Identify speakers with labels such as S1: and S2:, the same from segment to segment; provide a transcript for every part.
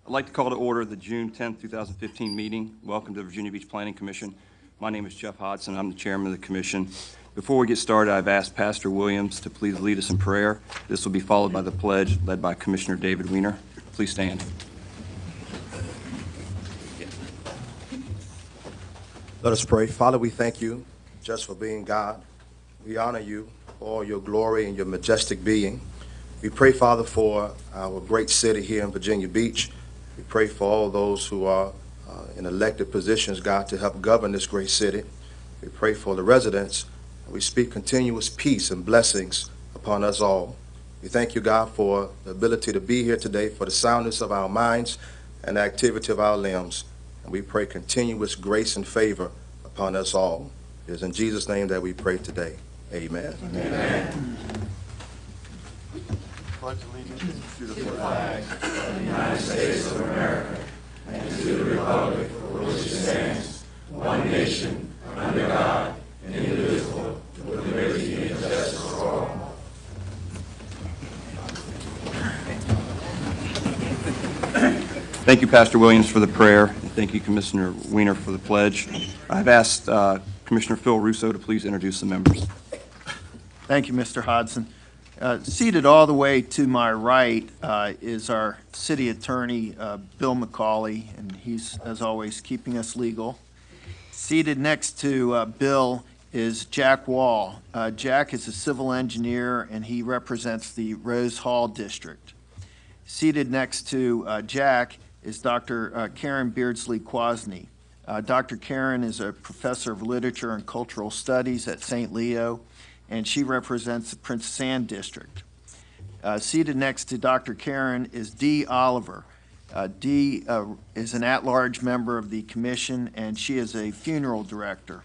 S1: I'd like to call to order the June 10th, 2015 meeting. Welcome to the Virginia Beach Planning Commission. My name is Jeff Hodson. I'm the chairman of the commission. Before we get started, I've asked Pastor Williams to please lead us in prayer. This will be followed by the pledge led by Commissioner David Weiner. Please stand.
S2: Let us pray. Father, we thank you just for being God. We honor you for your glory and your majestic being. We pray, Father, for our great city here in Virginia Beach. We pray for all those who are in elected positions, God, to help govern this great city. We pray for the residents. We speak continuous peace and blessings upon us all. We thank you, God, for the ability to be here today, for the soundness of our minds and the activity of our limbs. And we pray continuous grace and favor upon us all. It is in Jesus' name that we pray today. Amen.
S3: Amen. Pledge allegiance to the flag of the United States of America and to the republic for which it stands, one nation, under God, indivisible, with liberty and justice for all.
S1: Thank you, Pastor Williams, for the prayer, and thank you, Commissioner Weiner, for the pledge. I've asked Commissioner Phil Russo to please introduce the members.
S4: Thank you, Mr. Hodson. Seated all the way to my right is our city attorney, Bill McCauley, and he's, as always, keeping us legal. Seated next to Bill is Jack Wall. Jack is a civil engineer, and he represents the Rose Hall District. Seated next to Jack is Dr. Karen Beardsley-Quasney. Dr. Karen is a professor of literature and cultural studies at St. Leo, and she represents the Princess Anne District. Seated next to Dr. Karen is Dee Oliver. Dee is an at-large member of the commission, and she is a funeral director.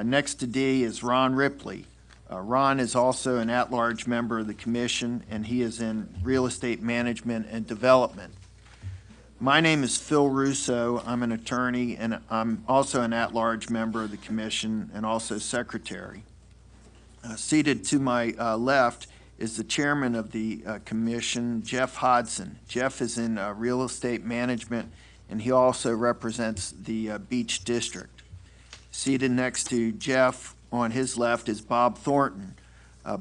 S4: Next to Dee is Ron Ripley. Ron is also an at-large member of the commission, and he is in real estate management and development. My name is Phil Russo. I'm an attorney, and I'm also an at-large member of the commission and also secretary. Seated to my left is the chairman of the commission, Jeff Hodson. Jeff is in real estate management, and he also represents the Beach District. Seated next to Jeff on his left is Bob Thornton.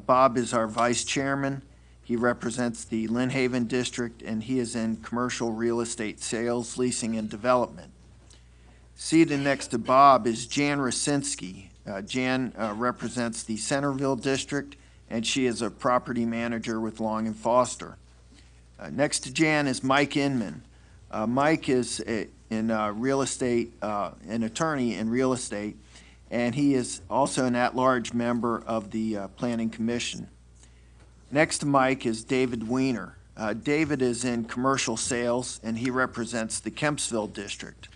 S4: Bob is our vice chairman. He represents the Lynn Haven District, and he is in commercial real estate sales, leasing, and development. Seated next to Bob is Jan Rosinski. Jan represents the Centerville District, and she is a property manager with Long & Foster. Next to Jan is Mike Inman. Mike is in real estate, an attorney in real estate, and he is also an at-large member of the Planning Commission. Next to Mike is David Weiner. David is in commercial sales, and he represents the Kempsville District.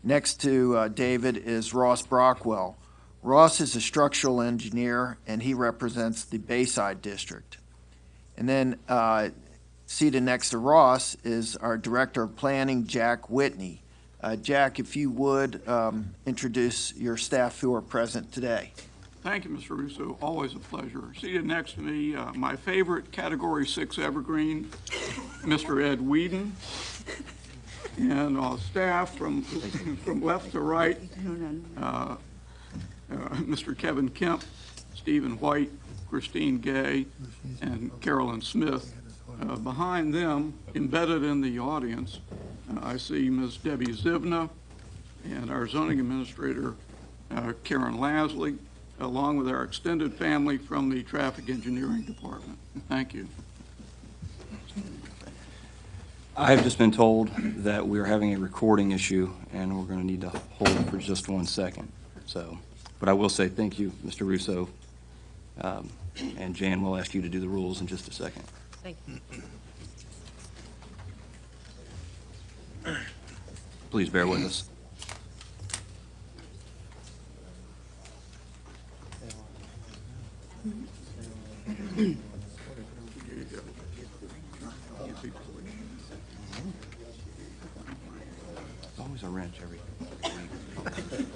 S4: Next to David is Ross Brockwell. Ross is a structural engineer, and he represents the Bayside District. And then seated next to Ross is our Director of Planning, Jack Whitney. Jack, if you would introduce your staff who are present today.
S5: Thank you, Mr. Russo. Always a pleasure. Seated next to me, my favorite Category 6 evergreen, Mr. Ed Whedon. And staff from left to right, Mr. Kevin Kemp, Stephen White, Christine Gay, and Carolyn Smith. Behind them, embedded in the audience, I see Ms. Debbie Zivna and our zoning administrator, Karen Lasley, along with our extended family from the traffic engineering department. Thank you.
S1: I have just been told that we're having a recording issue, and we're going to need to hold for just 1 second. But I will say thank you, Mr. Russo, and Jan will ask you to do the rules in just a second.
S6: Thank you.
S1: Please bear with us. Always a wrench every week.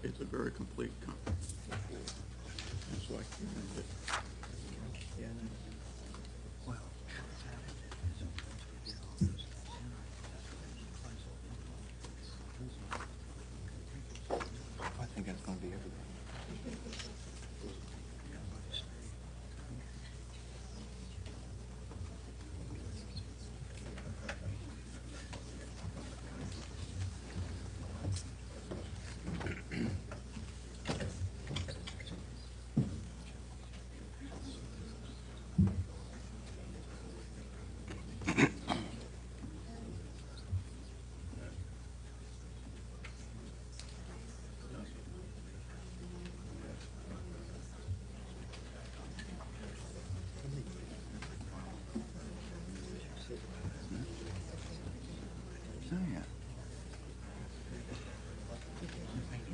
S5: It's a very complete copy. It's like,
S1: I think that's going to be everything.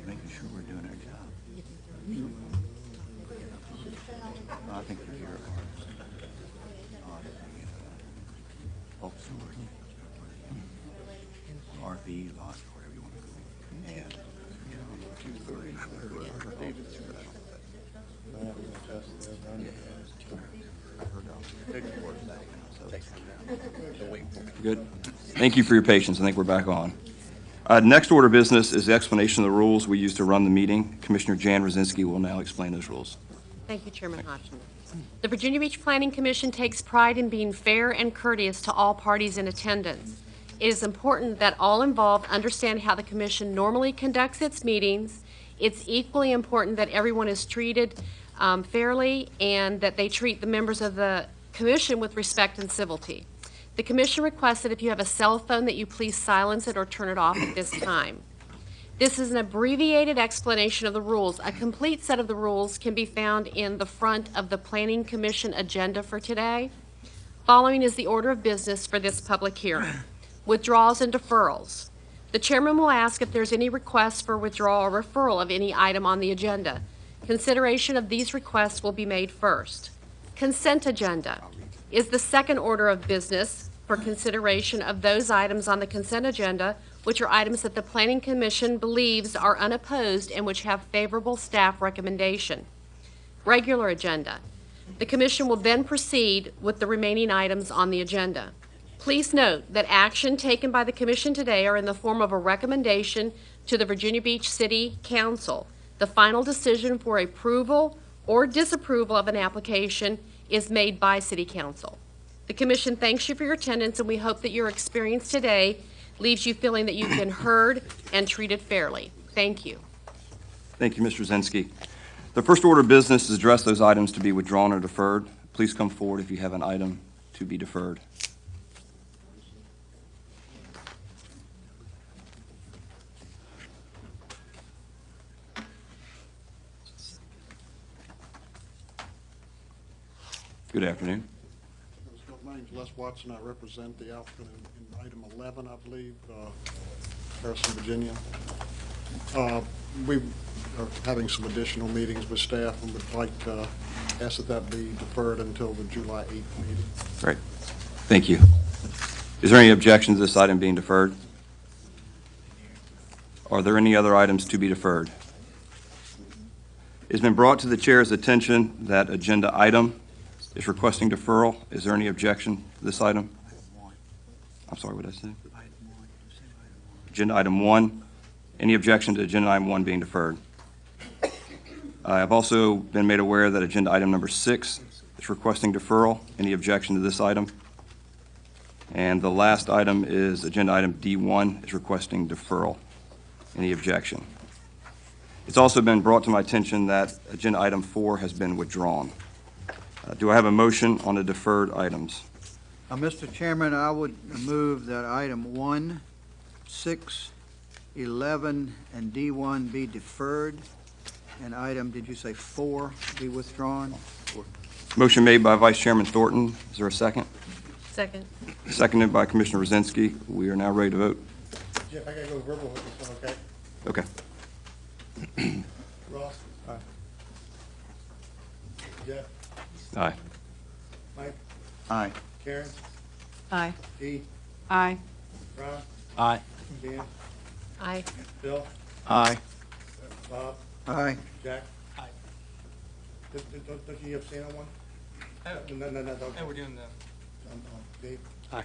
S1: Making sure we're doing our job. I think you're here. RV lot, wherever you want to go. And, you know, 2:30. Good. Thank you for your patience. I think we're back on. Next order of business is the explanation of the rules we use to run the meeting. Commissioner Jan Rosinski will now explain those rules.
S6: Thank you, Chairman Hodgson. The Virginia Beach Planning Commission takes pride in being fair and courteous to all parties in attendance. It is important that all involved understand how the commission normally conducts its meetings. It's equally important that everyone is treated fairly and that they treat the members of the commission with respect and civility. The commission requests that if you have a cell phone that you please silence it or turn it off at this time. This is an abbreviated explanation of the rules. A complete set of the rules can be found in the front of the Planning Commission agenda for today. Following is the order of business for this public hearing. Withdrawals and deferrals. The chairman will ask if there's any requests for withdrawal or referral of any item on the agenda. Consideration of these requests will be made first. Consent agenda is the second order of business for consideration of those items on the consent agenda, which are items that the Planning Commission believes are unopposed and which have favorable staff recommendation. Regular agenda. The commission will then proceed with the remaining items on the agenda. Please note that action taken by the commission today are in the form of a recommendation to the Virginia Beach City Council. The final decision for approval or disapproval of an application is made by City Council. The commission thanks you for your attendance, and we hope that your experience today leaves you feeling that you've been heard and treated fairly. Thank you.
S1: Thank you, Mr. Rosinski. The first order of business is to address those items to be withdrawn or deferred. Please come forward if you have an item to be deferred. Good afternoon.
S7: My name's Les Watson. I represent the applicant in item 11, I believe, Harrison, Virginia. We are having some additional meetings with staff and would like to ask that that be deferred until the July 8th meeting.
S1: Great. Thank you. Is there any objection to this item being deferred? Are there any other items to be deferred? It's been brought to the chair's attention that agenda item is requesting deferral. Is there any objection to this item? I'm sorry, what did I say? Agenda item 1. Any objection to agenda item 1 being deferred? I have also been made aware that agenda item number 6 is requesting deferral. Any objection to this item? And the last item is agenda item D1 is requesting deferral. Any objection? It's also been brought to my attention that agenda item 4 has been withdrawn. Do I have a motion on the deferred items?
S8: Mr. Chairman, I would move that item 1, 6, 11, and D1 be deferred, and item, did you say 4, be withdrawn?
S1: Motion made by Vice Chairman Thornton. Is there a second?
S6: Second.
S1: Seconded by Commissioner Rosinski. We are now ready to vote.
S7: Jeff, I gotta go verbal with this one, okay?
S1: Okay.
S7: Ross? Aye. Jeff?
S1: Aye.
S7: Mike?
S4: Aye.
S7: Karen?
S6: Aye.
S7: Dee?
S6: Aye.
S7: Ron?
S9: Aye.
S7: Dan,
S6: Aye.
S7: Bill,
S4: Aye.
S7: Bob,
S8: Aye.
S7: Jack? Aye. Don't you abstain on one? No,
S9: And we're doing the,
S7: Dave?
S9: Aye.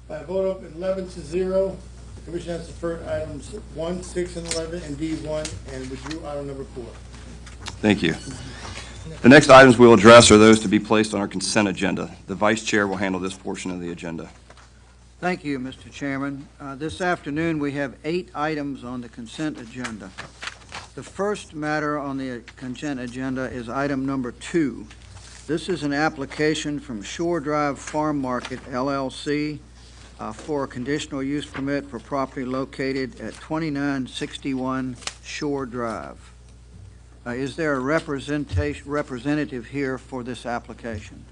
S7: By a vote of 11 to 0, the commission has deferred items 1, 6, and 11, and D1, and withdrew item number 4.
S1: Thank you. The next items we'll address are those to be placed on our consent agenda. The vice chair will handle this portion of the agenda.
S8: Thank you, Mr. Chairman. This afternoon, we have 8 items on the consent agenda. The first matter on the consent agenda is item number 2. This is an application from Shore Drive Farm Market LLC for a conditional use permit for property located at 2961 Shore Drive. Is there a representative here for this application?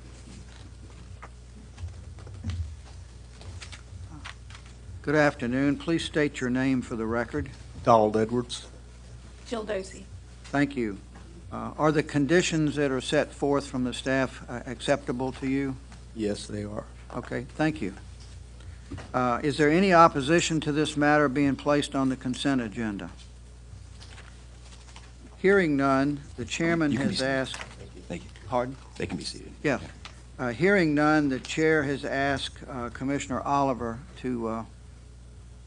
S8: Good afternoon. Please state your name for the record.
S10: Donald Edwards.
S11: Jill Dosey.
S8: Thank you. Are the conditions that are set forth from the staff acceptable to you?
S10: Yes, they are.
S8: Okay, thank you. Is there any opposition to this matter being placed on the consent agenda? Hearing none, the chairman
S1: You can be
S8: has
S1: seated.
S8: asked,
S1: Thank you.
S8: pardon?
S1: They can be seated.
S8: Yeah. Hearing none, the chair has asked Commissioner Oliver to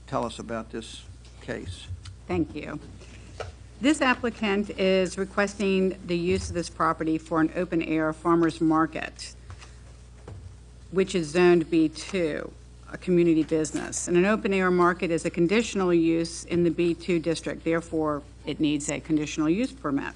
S8: tell us about this case.
S11: Thank you. This applicant is requesting the use of this property for an open-air farmer's market, which is zoned B2, a community business. And an open-air market is a conditional use in the B2 district. Therefore, it needs a conditional use permit.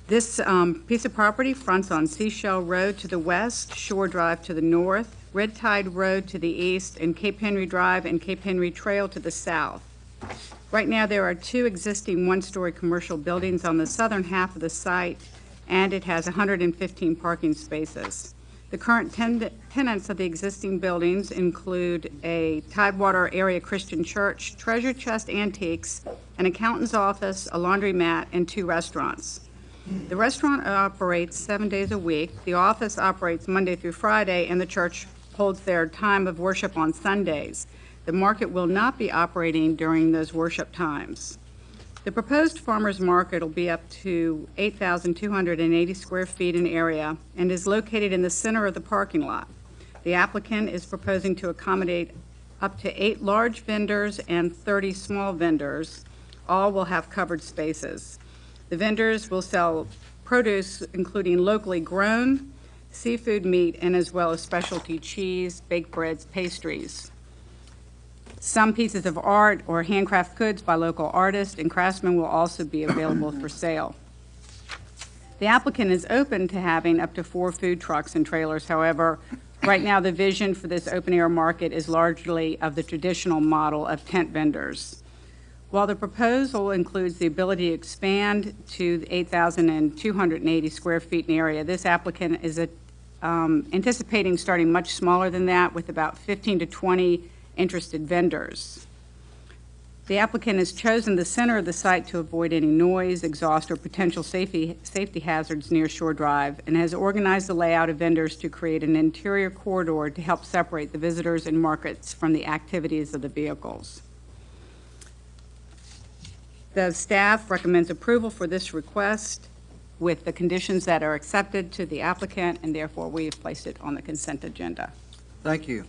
S11: This piece of property fronts on Seashell Road to the west, Shore Drive to the north, Red Tide Road to the east, and Cape Henry Drive and Cape Henry Trail to the south. Right now, there are 2 existing one-story commercial buildings on the southern half of the site, and it has 115 parking spaces. The current tenants of the existing buildings include a Tidewater Area Christian Church, Treasure Chest Antiques, an accountant's office, a laundromat, and 2 restaurants. The restaurant operates 7 days a week, the office operates Monday through Friday, and the church holds their time of worship on Sundays. The market will not be operating during those worship times. The proposed farmers market will be up to 8,280 square feet in area and is located in the center of the parking lot. The applicant is proposing to accommodate up to 8 large vendors and 30 small vendors. All will have covered spaces. The vendors will sell produce including locally grown, seafood, meat, and as well as specialty cheese, baked breads, pastries. Some pieces of art or handcraft goods by local artists and craftsmen will also be available for sale. The applicant is open to having up to 4 food trucks and trailers. However, right now the vision for this open-air market is largely of the traditional model of tent vendors. While the proposal includes the ability to expand to 8,280 square feet in area, this applicant is anticipating starting much smaller than that with about 15 to 20 interested vendors. The applicant has chosen the center of the site to avoid any noise, exhaust, or potential safety hazards near Shore Drive, and has organized the layout of vendors to create an interior corridor to help separate the visitors and markets from the activities of the vehicles. The staff recommends approval for this request with the conditions that are accepted to the applicant, and therefore we have placed it on the consent agenda.
S8: Thank you.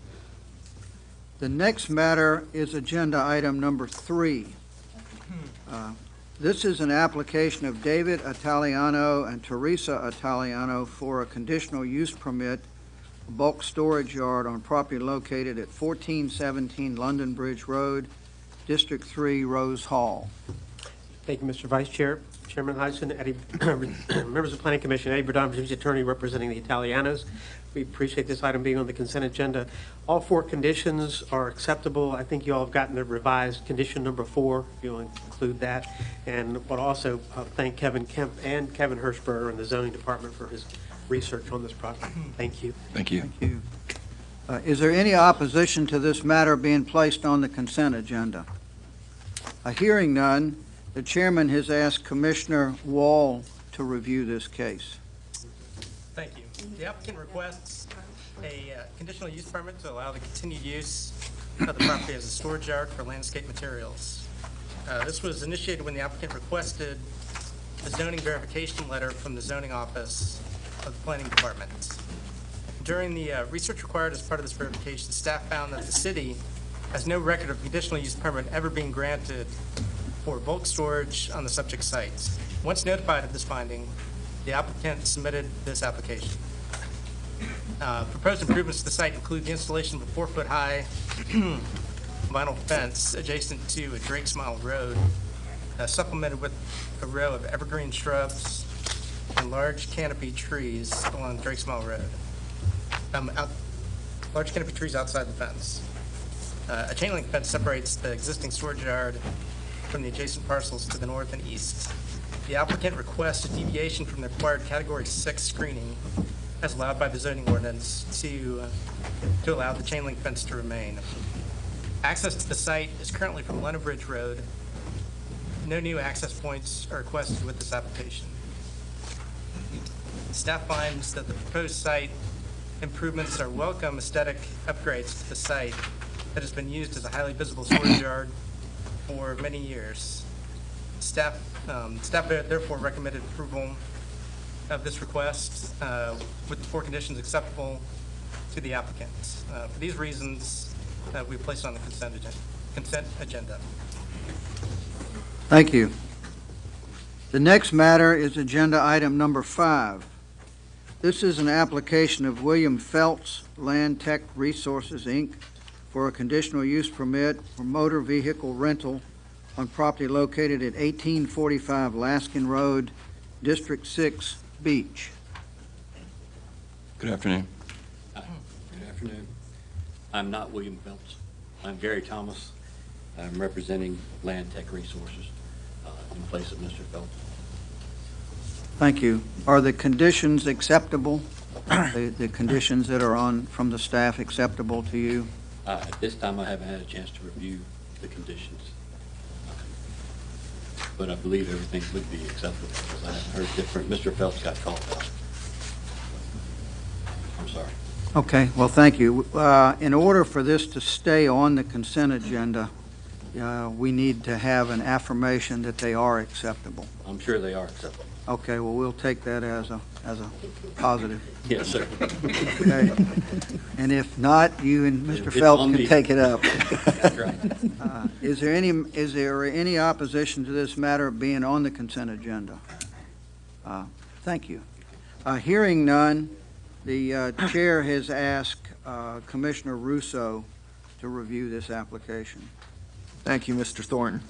S8: The next matter is agenda item number 3. This is an application of David Italiano and Teresa Italiano for a conditional use permit, bulk storage yard on property located at 1417 London Bridge Road, District 3, Rose Hall.
S9: thank you, Mr. Vice Chair, Chairman Hodgson, Eddie, members of the Planning Commission, Eddie Burdon, Virginia's attorney representing the Italianos. We appreciate this item being on the consent agenda. All 4 conditions are acceptable. I think you all have gotten the revised condition number 4, if you'll include that. And would also thank Kevin Kemp and Kevin Hirschberger in the zoning department for his research on this project. Thank you.
S1: Thank you.
S8: Thank you. Is there any opposition to this matter being placed on the consent agenda? Hearing none, the chairman has asked Commissioner Wall to review this case.
S12: Thank you. The applicant requests a conditional use permit to allow the continued use of the property as a storage yard for landscape materials. This was initiated when the applicant requested a zoning verification letter from the zoning office of the planning department. During the research required as part of this verification, staff found that the city has no record of conditional use permit ever being granted for bulk storage on the subject site. Once notified of this finding, the applicant submitted this application. Proposed improvements to the site include the installation of a 4-foot-high vinyl fence adjacent to a Drake's Mile Road, supplemented with a row of evergreen shrubs and large canopy trees along Drake's Mile Road. Large canopy trees outside the fence. A chain link fence separates the existing storage yard from the adjacent parcels to the north and east. The applicant requests a deviation from the required Category 6 screening as allowed by the zoning ordinance to allow the chain link fence to remain. Access to the site is currently from Leno Bridge Road. No new access points are requested with this application. Staff finds that the proposed site improvements are welcome aesthetic upgrades to the site that has been used as a highly visible storage yard for many years. Staff therefore recommended approval of this request with the 4 conditions acceptable to the applicant. For these reasons, we placed on the consent agenda.
S8: Thank you. The next matter is agenda item number 5. This is an application of William Phelps Land Tech Resources, Inc. for a conditional use permit for motor vehicle rental on property located at 1845 Laskin Road, District 6, Beach.
S1: Good afternoon.
S13: Hi. Good afternoon. I'm not William Phelps. I'm Gary Thomas. I'm representing Land Tech Resources in place of Mr. Phelps.
S8: Thank you. Are the conditions acceptable? The conditions that are on from the staff acceptable to you?
S13: At this time, I haven't had a chance to review the conditions, but I believe everything would be acceptable because I haven't heard different. Mr. Phelps got called out. I'm sorry.
S8: Okay, well, thank you. In order for this to stay on the consent agenda, we need to have an affirmation that they are acceptable.
S13: I'm sure they are acceptable.
S8: Okay, well, we'll take that as a positive.
S13: Yes, sir.
S8: Okay. And if not, you and Mr.
S13: It's
S8: Phelps
S13: on
S8: can
S13: me.
S8: take it up.
S13: That's right.
S8: Is there any opposition to this matter being on the consent agenda? Thank you. Hearing none, the chair has asked Commissioner Russo to review this application.
S4: Thank you, Mr. Thornton.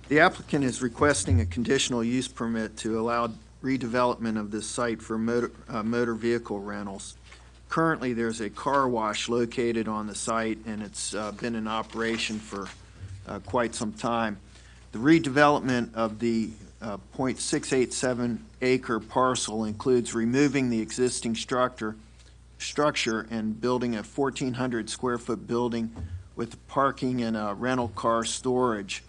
S4: The applicant is requesting a conditional use permit to allow redevelopment of this site for motor vehicle rentals. Currently, there's a car wash located on the site, and it's been in operation for quite some time. The redevelopment of the .687 acre parcel includes removing the existing structure and building a 1,400 square foot building with parking and rental car storage.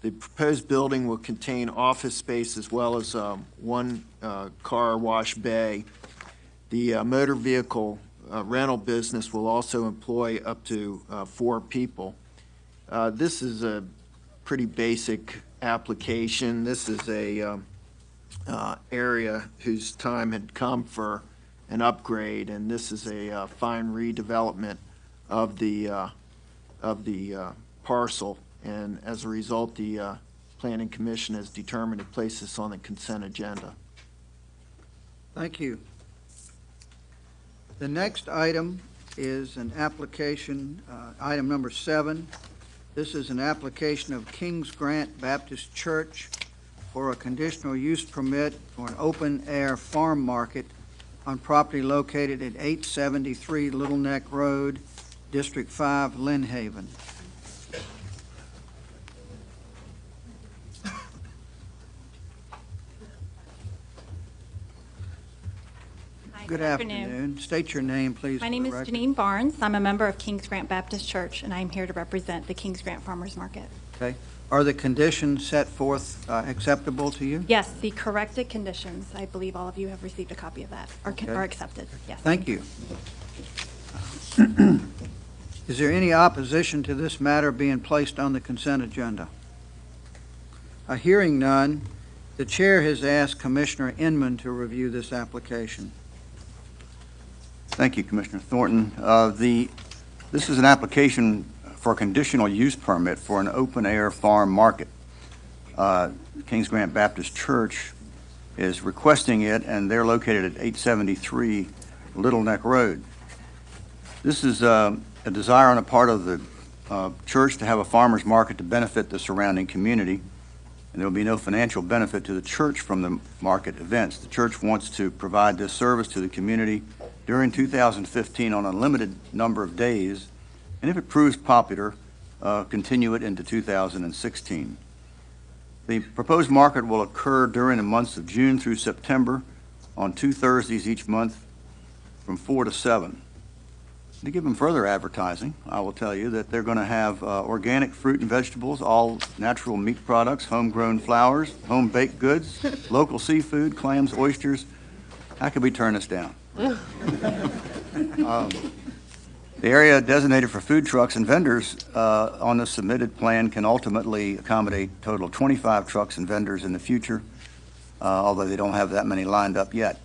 S4: The proposed building will contain office space as well as one car wash bay. The motor vehicle rental business will also employ up to 4 people. This is a pretty basic application. This is a area whose time had come for an upgrade, and this is a fine redevelopment of the parcel. And as a result, the Planning Commission has determined to place this on the consent agenda.
S8: Thank you. The next item is an application, item number 7. This is an application of Kings Grant Baptist Church for a conditional use permit for an open-air farm market on property located at 873 Little Neck Road, District 5, Lynn Haven. Good afternoon. State your name, please.
S14: My name is Janine Barnes. I'm a member of Kings Grant Baptist Church, and I'm here to represent the Kings Grant Farmers Market.
S8: Okay. Are the conditions set forth acceptable to you?
S14: Yes, the corrected conditions, I believe all of you have received a copy of that, are accepted, yes.
S8: Thank you. Is there any opposition to this matter being placed on the consent agenda? Hearing none, the chair has asked Commissioner Inman to review this application.
S15: Thank you, Commissioner Thornton. This is an application for a conditional use permit for an open-air farm market. Kings Grant Baptist Church is requesting it, and they're located at 873 Little Neck Road. This is a desire on the part of the church to have a farmer's market to benefit the surrounding community, and there will be no financial benefit to the church from the market events. The church wants to provide this service to the community during 2015 on a limited number of days, and if it proves popular, continue it into 2016. The proposed market will occur during the months of June through September on 2 Thursdays each month from 4 to 7. To give them further advertising, I will tell you that they're going to have organic fruit and vegetables, all natural meat products, homegrown flowers, home-baked goods, local seafood, clams, oysters. How could we turn this down? The area designated for food trucks and vendors on the submitted plan can ultimately accommodate a total of 25 trucks and vendors in the future, although they don't have that many lined up yet.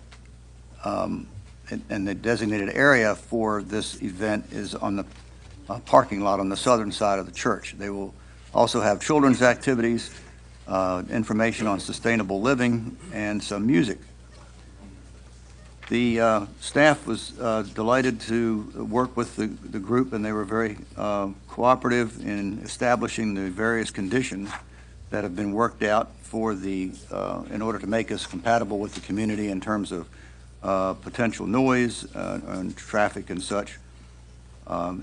S15: And the designated area for this event is on the parking lot on the southern side of the church. They will also have children's activities, information on sustainable living, and some music. The staff was delighted to work with the group, and they were very cooperative in establishing the various conditions that have been worked out for in order to make us compatible with the community in terms of potential noise and traffic and such.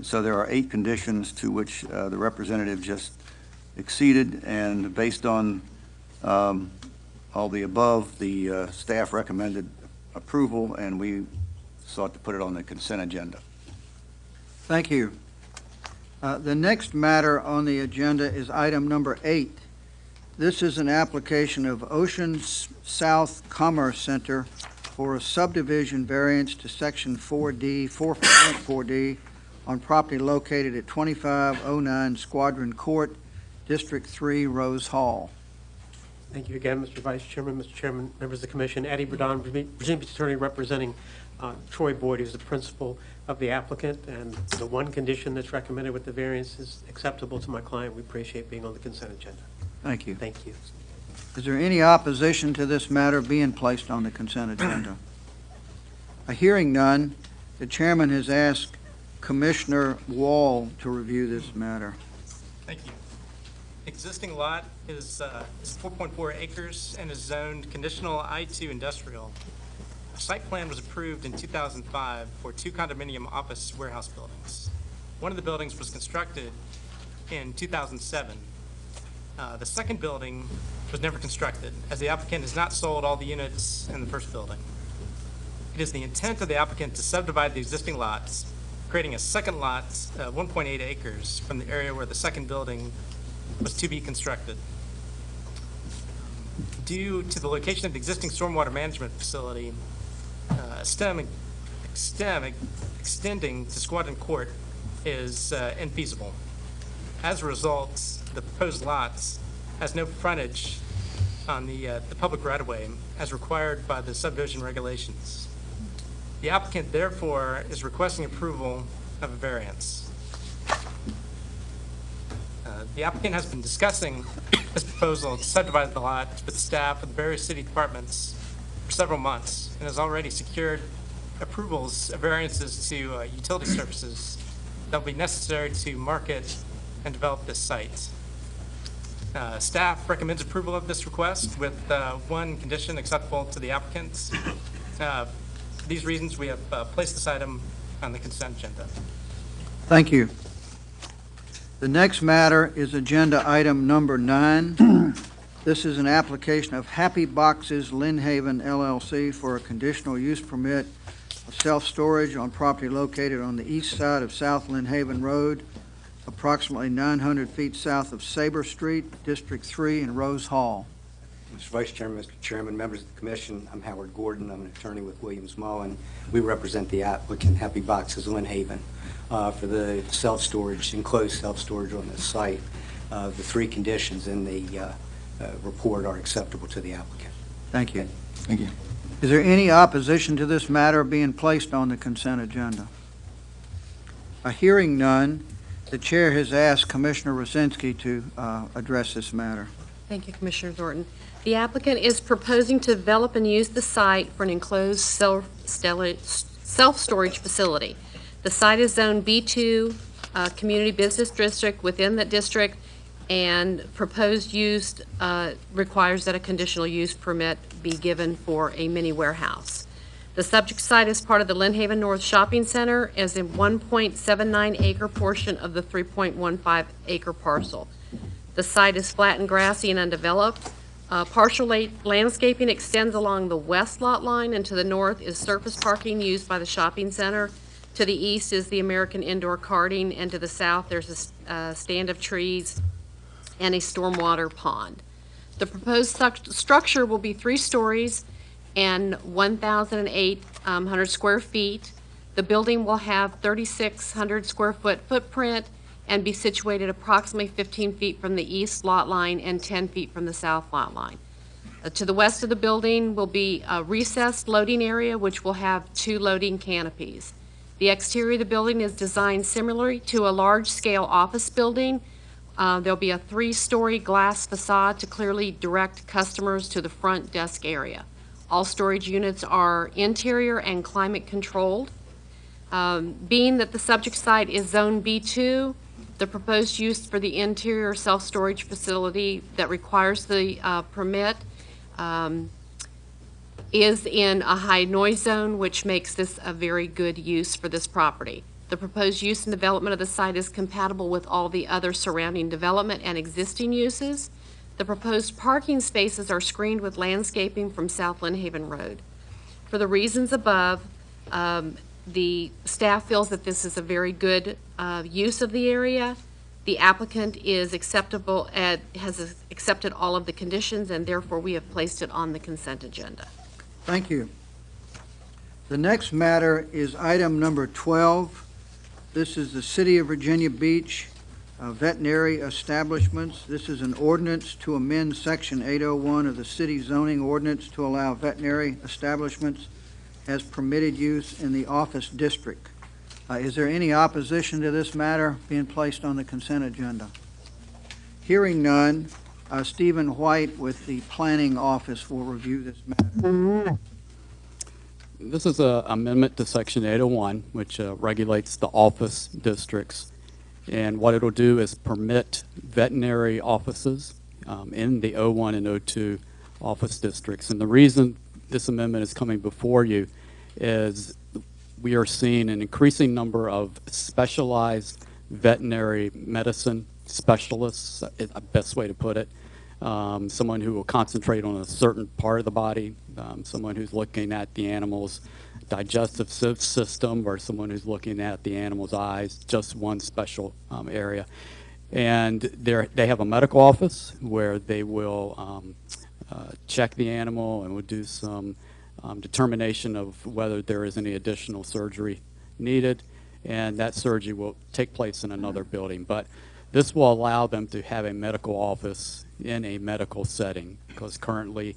S15: So there are 8 conditions to which the representative just exceeded, and based on all the above, the staff recommended approval, and we sought to put it on the consent agenda.
S8: Thank you. The next matter on the agenda is item number 8. This is an application of Ocean South Commerce Center for a subdivision variance to Section 4D, 4.4D, on property located at 2509 Squadron Court, District 3, Rose Hall.
S9: Thank you again, Mr. Vice Chairman, Mr. Chairman, members of the Commission. Eddie Burdon, Virginia Beach Attorney, representing Troy Boyd, who's the principal of the applicant, and the one condition that's recommended with the variance is acceptable to my client. We appreciate being on the consent agenda.
S8: Thank you.
S9: Thank you.
S8: Is there any opposition to this matter being placed on the consent agenda? Hearing none, the chairman has asked Commissioner Wall to review this matter.
S12: Thank you. Existing lot is 4.4 acres and is zoned conditional I2 industrial. A site plan was approved in 2005 for 2 condominium office warehouse buildings. One of the buildings was constructed in 2007. The second building was never constructed, as the applicant has not sold all the units in the first building. It is the intent of the applicant to subdivide the existing lots, creating a second lot, 1.8 acres, from the area where the second building was to be constructed. Due to the location of the existing stormwater management facility, extending to Squadron Court is infeasible. As a result, the proposed lot has no frontage on the public right-of-way as required by the subdivision regulations. The applicant, therefore, is requesting approval of a variance. The applicant has been discussing this proposal to subdivide the lot with staff of the various city departments for several months and has already secured approvals of variances to utility services that will be necessary to market and develop this site. Staff recommends approval of this request with one condition acceptable to the applicants. For these reasons, we have placed this item on the consent agenda.
S8: Thank you. The next matter is agenda item number 9. This is an application of Happy Boxes Lynn Haven LLC for a conditional use permit of self-storage on property located on the east side of South Lynn Haven Road, approximately 900 feet south of Sabre Street, District 3 in Rose Hall.
S16: Mr. Vice Chairman, Mr. Chairman, members of the Commission, I'm Howard Gordon. I'm an attorney with Williams Mullen. We represent the applicant, Happy Boxes Lynn Haven. for the self-storage, enclosed self-storage on the site. The three conditions in the report are acceptable to the applicant.
S8: Thank you.
S15: Thank you.
S8: Is there any opposition to this matter being placed on the consent agenda? Hearing none, the chair has asked Commissioner Rosinski to address this matter.
S6: Thank you, Commissioner Thornton. The applicant is proposing to develop and use the site for an enclosed self-storage facility. The site is Zone B2, Community Business District. Within that district, and proposed use requires that a conditional use permit be given for a mini warehouse. The subject site is part of the Lynn Haven North Shopping Center as a 1.79 acre portion of the 3.15 acre parcel. The site is flat and grassy and undeveloped. Partial landscaping extends along the west lot line, and to the north is surface parking used by the shopping center. To the east is the American Indoor Karting, and to the south there's a stand of trees and a stormwater pond. The proposed structure will be 3 stories and 1,800 square feet. The building will have 3,600 square foot footprint and be situated approximately 15 feet from the east lot line and 10 feet from the south lot line. To the west of the building will be a recessed loading area, which will have 2 loading canopies. The exterior of the building is designed similarly to a large-scale office building. There'll be a 3-story glass facade to clearly direct customers to the front desk area. All storage units are interior and climate controlled. Being that the subject site is Zone B2, the proposed use for the interior self-storage facility that requires the permit is in a high noise zone, which makes this a very good use for this property. The proposed use and development of the site is compatible with all the other surrounding development and existing uses. The proposed parking spaces are screened with landscaping from South Lynn Haven Road. For the reasons above, the staff feels that this is a very good use of the area. The applicant is acceptable, has accepted all of the conditions, and therefore we have placed it on the consent agenda.
S8: Thank you. The next matter is item number 12. This is the City of Virginia Beach veterinary establishments. This is an ordinance to amend Section 801 of the city zoning ordinance to allow veterinary establishments as permitted use in the office district. Is there any opposition to this matter being placed on the consent agenda? Hearing none, Stephen White with the Planning Office will review this matter.
S17: This is an amendment to Section 801, which regulates the office districts. And what it'll do is permit veterinary offices in the 01 and 02 office districts. And the reason this amendment is coming before you is we are seeing an increasing number of specialized veterinary medicine specialists, the best way to put it. Someone who will concentrate on a certain part of the body, someone who's looking at the animal's digestive system, or someone who's looking at the animal's eyes, just one special area. And they have a medical office where they will check the animal and will do some determination of whether there is any additional surgery needed, and that surgery will take place in another building. But this will allow them to have a medical office in a medical setting, because currently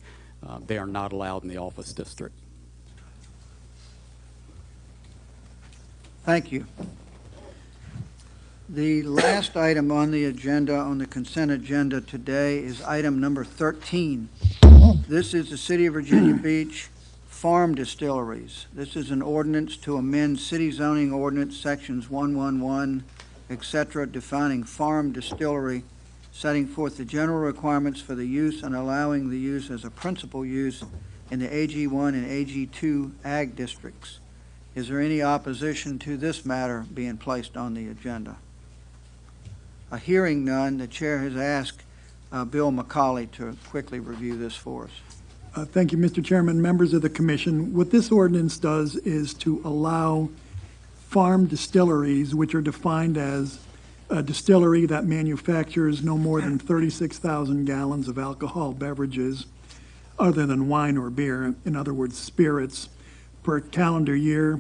S17: they are not allowed in the office district.
S8: Thank you. The last item on the agenda, on the consent agenda today, is item number 13. This is the City of Virginia Beach Farm Distilleries. This is an ordinance to amend City Zoning Ordinance Sections 111, etc., defining farm distillery, setting forth the general requirements for the use and allowing the use as a principal use in the AG1 and AG2 ag districts. Is there any opposition to this matter being placed on the agenda? Hearing none, the chair has asked Bill McCauley to quickly review this for us.
S18: Thank you, Mr. Chairman, members of the commission. What this ordinance does is to allow farm distilleries, which are defined as a distillery that manufactures no more than 36,000 gallons of alcohol beverages other than wine or beer, in other words, spirits, per calendar year.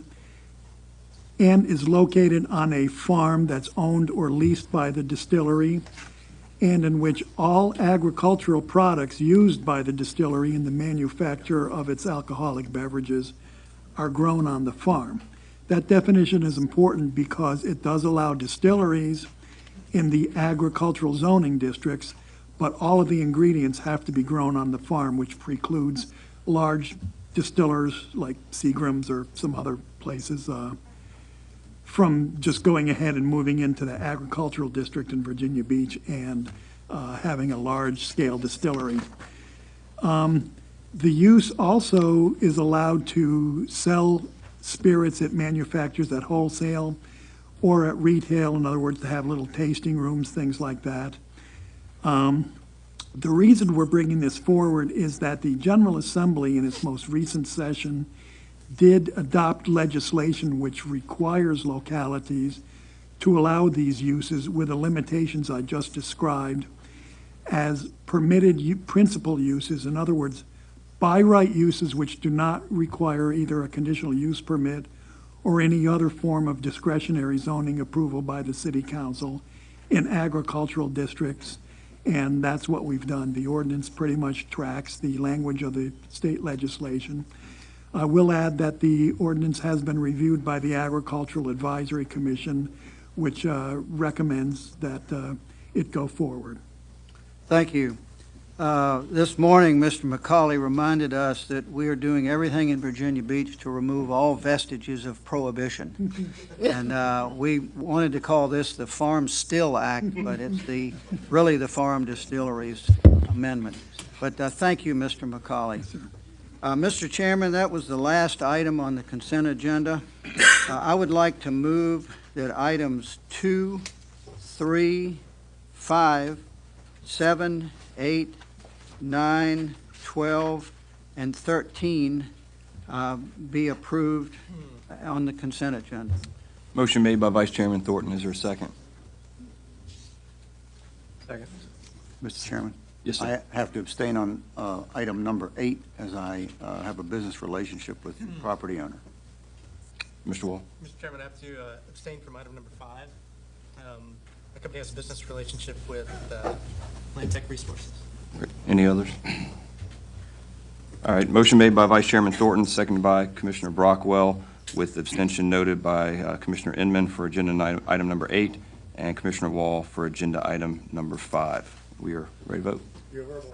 S18: and is located on a farm that's owned or leased by the distillery, and in which all agricultural products used by the distillery in the manufacture of its alcoholic beverages are grown on the farm. That definition is important because it does allow distilleries in the agricultural zoning districts, but all of the ingredients have to be grown on the farm, which precludes large distillers like Seagram's or some other places from just going ahead and moving into the agricultural district in Virginia Beach and having a large-scale distillery. The use also is allowed to sell spirits it manufactures at wholesale or at retail, in other words, to have little tasting rooms, things like that. The reason we're bringing this forward is that the General Assembly, in its most recent session, did adopt legislation which requires localities to allow these uses with the limitations I just described as permitted principal uses. In other words, by right uses which do not require either a conditional use permit or any other form of discretionary zoning approval by the city council in agricultural districts. And that's what we've done. The ordinance pretty much tracks the language of the state legislation. I will add that the ordinance has been reviewed by the Agricultural Advisory Commission, which recommends that it go forward.
S8: Thank you. This morning, Mr. McCauley reminded us that we are doing everything in Virginia Beach to remove all vestiges of prohibition. And we wanted to call this the Farm Still Act, but it's really the Farm Distilleries Amendment. But thank you, Mr. McCauley. Mr. Chairman, that was the last item on the consent agenda. I would like to move that items 2, 3, 5, 7, 8, 9, 12, and 13 be approved on the consent agenda.
S1: Motion made by Vice Chairman Thornton. Is there a second?
S9: Second.
S15: Mr. Chairman?
S1: Yes, sir.
S15: I have to abstain on item number 8 as I have a business relationship with the property owner.
S1: Mr. Wall?
S12: Mr. Chairman, I have to abstain from item number 5. My company has a business relationship with Land Tech Resources.
S1: Any others? All right, motion made by Vice Chairman Thornton, seconded by Commissioner Brockwell, with abstention noted by Commissioner Inman for agenda item number 8 and Commissioner Wall for agenda item number 5. We are ready to vote.
S7: Your verbal.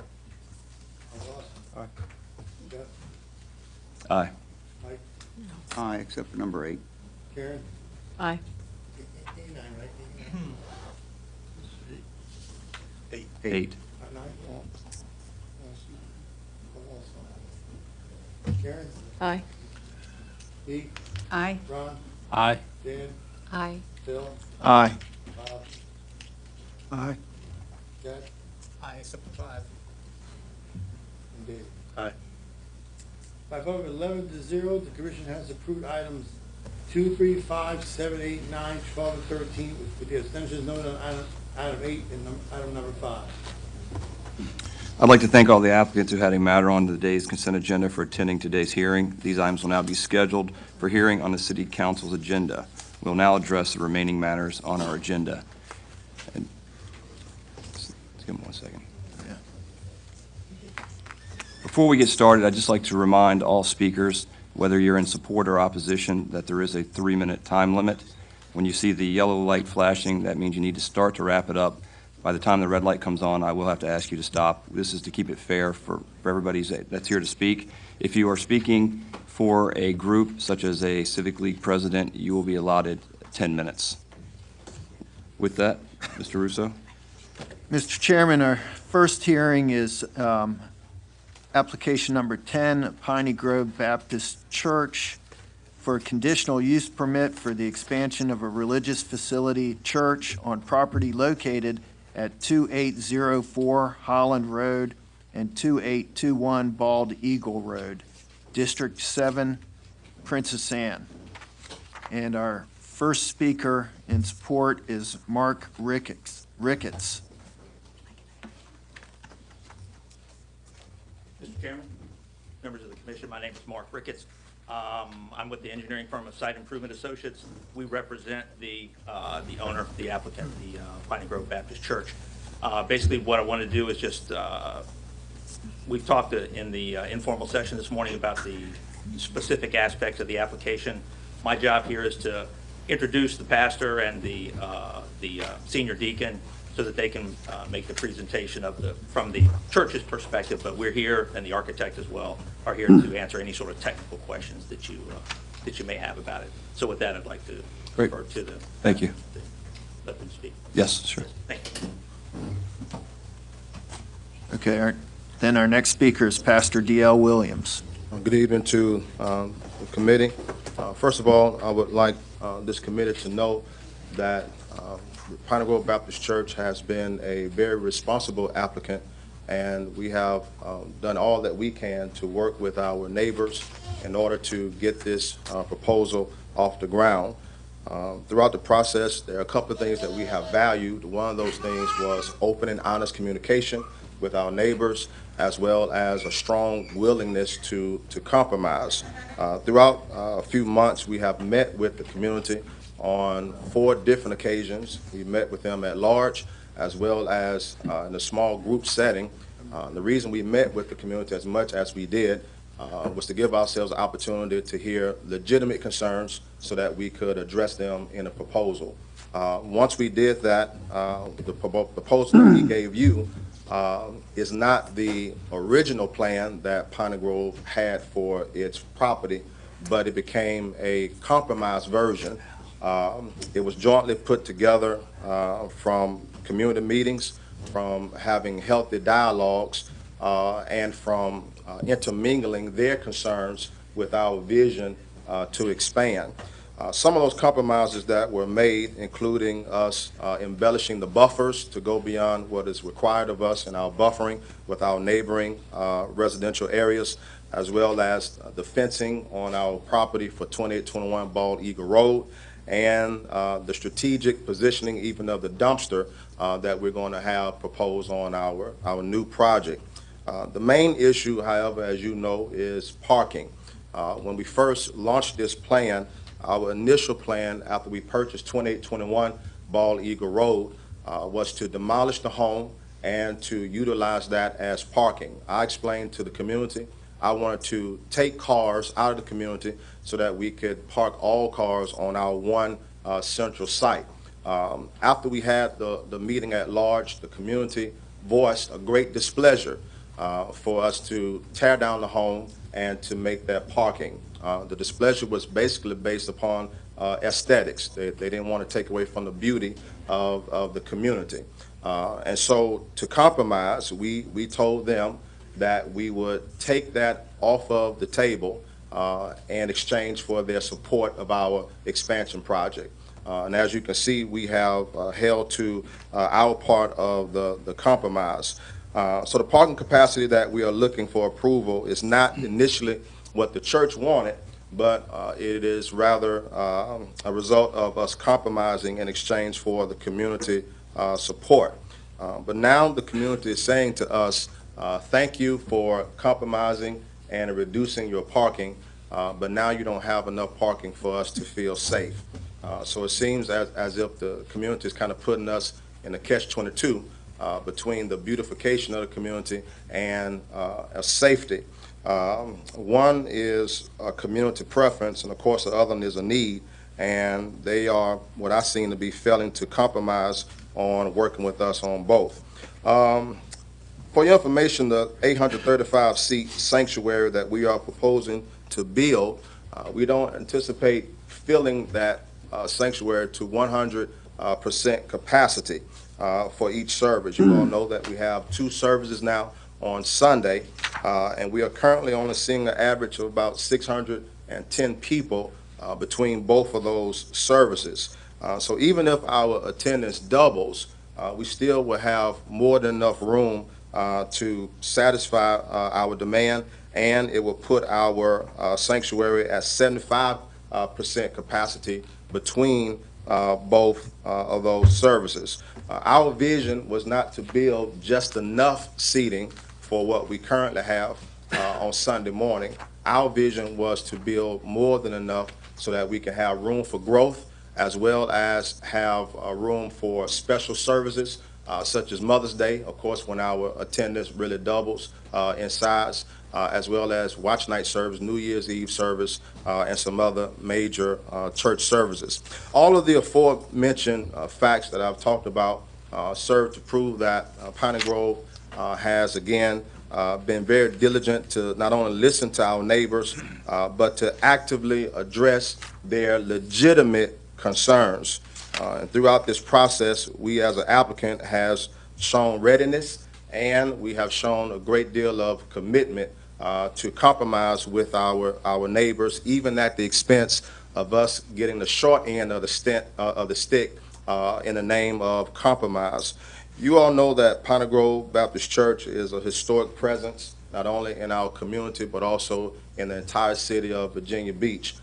S15: Aye.
S7: Jeff?
S1: Aye.
S7: Mike?
S15: Aye, except for number 8.
S7: Karen?
S6: Aye.
S7: 9, right?
S1: 8.
S7: 9? Karen?
S6: Aye.
S7: Dee?
S11: Aye.
S7: Ron?
S17: Aye.
S7: Dan?
S6: Aye.
S7: Phil?
S4: Aye.
S7: Bob?
S8: Aye.
S7: Jack?
S12: Aye, except for 5.
S7: And Dave?
S10: Aye.
S7: By vote of 11-0, the commission has approved items 2, 3, 5, 7, 8, 9, 12, and 13, with the abstentions noted on item 8 and item number 5.
S1: I'd like to thank all the applicants who had a matter on today's consent agenda for attending today's hearing. These items will now be scheduled for hearing on the City Council's agenda. We'll now address the remaining matters on our agenda. And let's give them 1 second. Before we get started, I'd just like to remind all speakers, whether you're in support or opposition, that there is a 3-minute time limit. When you see the yellow light flashing, that means you need to start to wrap it up. By the time the red light comes on, I will have to ask you to stop. This is to keep it fair for everybody that's here to speak. If you are speaking for a group such as a Civic League president, you will be allotted 10 minutes. With that, Mr. Russo.
S4: Mr. Chairman, our first hearing is application number 10, Piney Grove Baptist Church, for a conditional use permit for the expansion of a religious facility church on property located at 2804 Holland Road and 2821 Bald Eagle Road, District 7, Princess Anne. And our first speaker in support is Mark Ricketts.
S13: Mr. Chairman, members of the commission, my name is Mark Ricketts.
S19: I'm with the engineering firm of Site Improvement Associates. We represent the owner, the applicant, the Piney Grove Baptist Church. Basically, what I want to do is just, we've talked in the informal session this morning about the specific aspects of the application. My job here is to introduce the pastor and the senior deacon so that they can make the presentation from the church's perspective, but we're here, and the architect as well, are here to answer any sort of technical questions that you may have about it. So with that, I'd like to
S1: Great.
S19: refer to the.
S1: Thank you.
S19: Let them speak.
S1: Yes, sure.
S19: Thank you.
S4: Okay, then our next speaker is Pastor D.L. Williams.
S2: Good evening to the committee. First of all, I would like this committee to know that Piney Grove Baptist Church has been a very responsible applicant, and we have done all that we can to work with our neighbors in order to get this proposal off the ground. Throughout the process, there are a couple of things that we have valued. One of those things was open and honest communication with our neighbors, as well as a strong willingness to compromise. Throughout a few months, we have met with the community on 4 different occasions. We met with them at large, as well as in a small group setting. The reason we met with the community as much as we did was to give ourselves an opportunity to hear legitimate concerns so that we could address them in a proposal. Once we did that, the proposal that we gave you is not the original plan that Piney Grove had for its property, but it became a compromise version. It was jointly put together from community meetings, from having healthy dialogues, and from intermingling their concerns with our vision to expand. Some of those compromises that were made, including us embellishing the buffers to go beyond what is required of us in our buffering with our neighboring residential areas, as well as the fencing on our property for 2821 Bald Eagle Road, and the strategic positioning even of the dumpster that we're going to have proposed on our new project. The main issue, however, as you know, is parking. When we first launched this plan, our initial plan after we purchased 2821 Bald Eagle Road was to demolish the home and to utilize that as parking. I explained to the community I wanted to take cars out of the community so that we could park all cars on our one central site. After we had the meeting at large, the community voiced a great displeasure for us to tear down the home and to make that parking. The displeasure was basically based upon aesthetics. They didn't want to take away from the beauty of the community. And so to compromise, we told them that we would take that off of the table in exchange for their support of our expansion project. And as you can see, we have held to our part of the compromise. So the parking capacity that we are looking for approval is not initially what the church wanted, but it is rather a result of us compromising in exchange for the community support. But now the community is saying to us, thank you for compromising and reducing your parking, but now you don't have enough parking for us to feel safe. So it seems as if the community is kind of putting us in a catch-22 between the beautification of the community and a safety. One is a community preference, and of course the other one is a need, and they are what I seem to be failing to compromise on working with us on both. For your information, the 835-seat sanctuary that we are proposing to build, we don't anticipate filling that sanctuary to 100% capacity for each service. You all know that we have 2 services now on Sunday, and we are currently only seeing an average of about 610 people between both of those services. So even if our attendance doubles, we still will have more than enough room to satisfy our demand, and it will put our sanctuary at 75% capacity between both of those services. Our vision was not to build just enough seating for what we currently have on Sunday morning. Our vision was to build more than enough so that we can have room for growth, as well as have room for special services, such as Mother's Day, of course, when our attendance really doubles in size, as well as watch night service, New Year's Eve service, and some other major church services. All of the aforementioned facts that I've talked about serve to prove that Piney Grove has, again, been very diligent to not only listen to our neighbors, but to actively address their legitimate concerns. And throughout this process, we as an applicant has shown readiness, and we have shown a great deal of commitment to compromise with our neighbors, even at the expense of us getting the short end of the stick in the name of compromise. You all know that Piney Grove Baptist Church is a historic presence, not only in our community, but also in the entire city of Virginia Beach.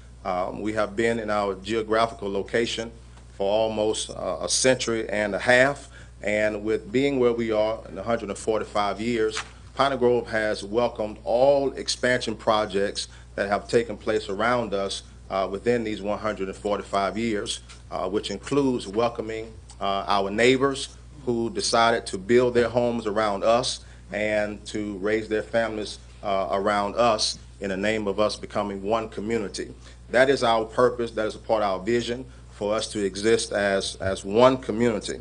S2: We have been in our geographical location for almost a century and a half, and with being where we are in 145 years, Piney Grove has welcomed all expansion projects that have taken place around us within these 145 years, which includes welcoming our neighbors who decided to build their homes around us and to raise their families around us in the name of us becoming one community. That is our purpose. That is a part of our vision for us to exist as one community.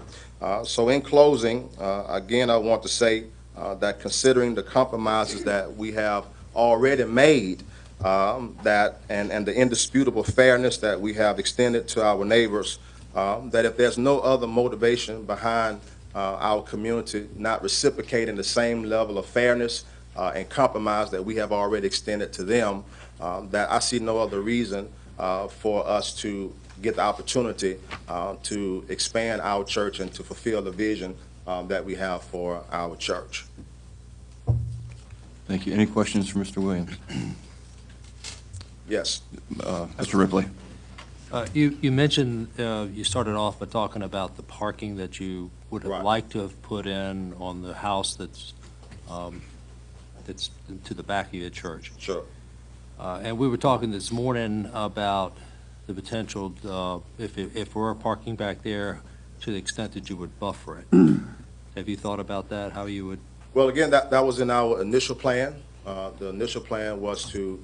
S2: So in closing, again, I want to say that considering the compromises that we have already made, and the indisputable fairness that we have extended to our neighbors, that if there's no other motivation behind our community not reciprocating the same level of fairness and compromise that we have already extended to them, that I see no other reason for us to get the opportunity to expand our church and to fulfill the vision that we have for our church.
S1: Thank you. Any questions for Mr. Williams?
S2: Yes.
S1: Mr. Ripley.
S20: You mentioned, you started off by talking about the parking that you would have liked to have put in on the house that's to the back of your church.
S2: Sure.
S20: And we were talking this morning about the potential, if we're parking back there, to the extent that you would buffer it. Have you thought about that, how you would?
S2: Well, again, that was in our initial plan. The initial plan was to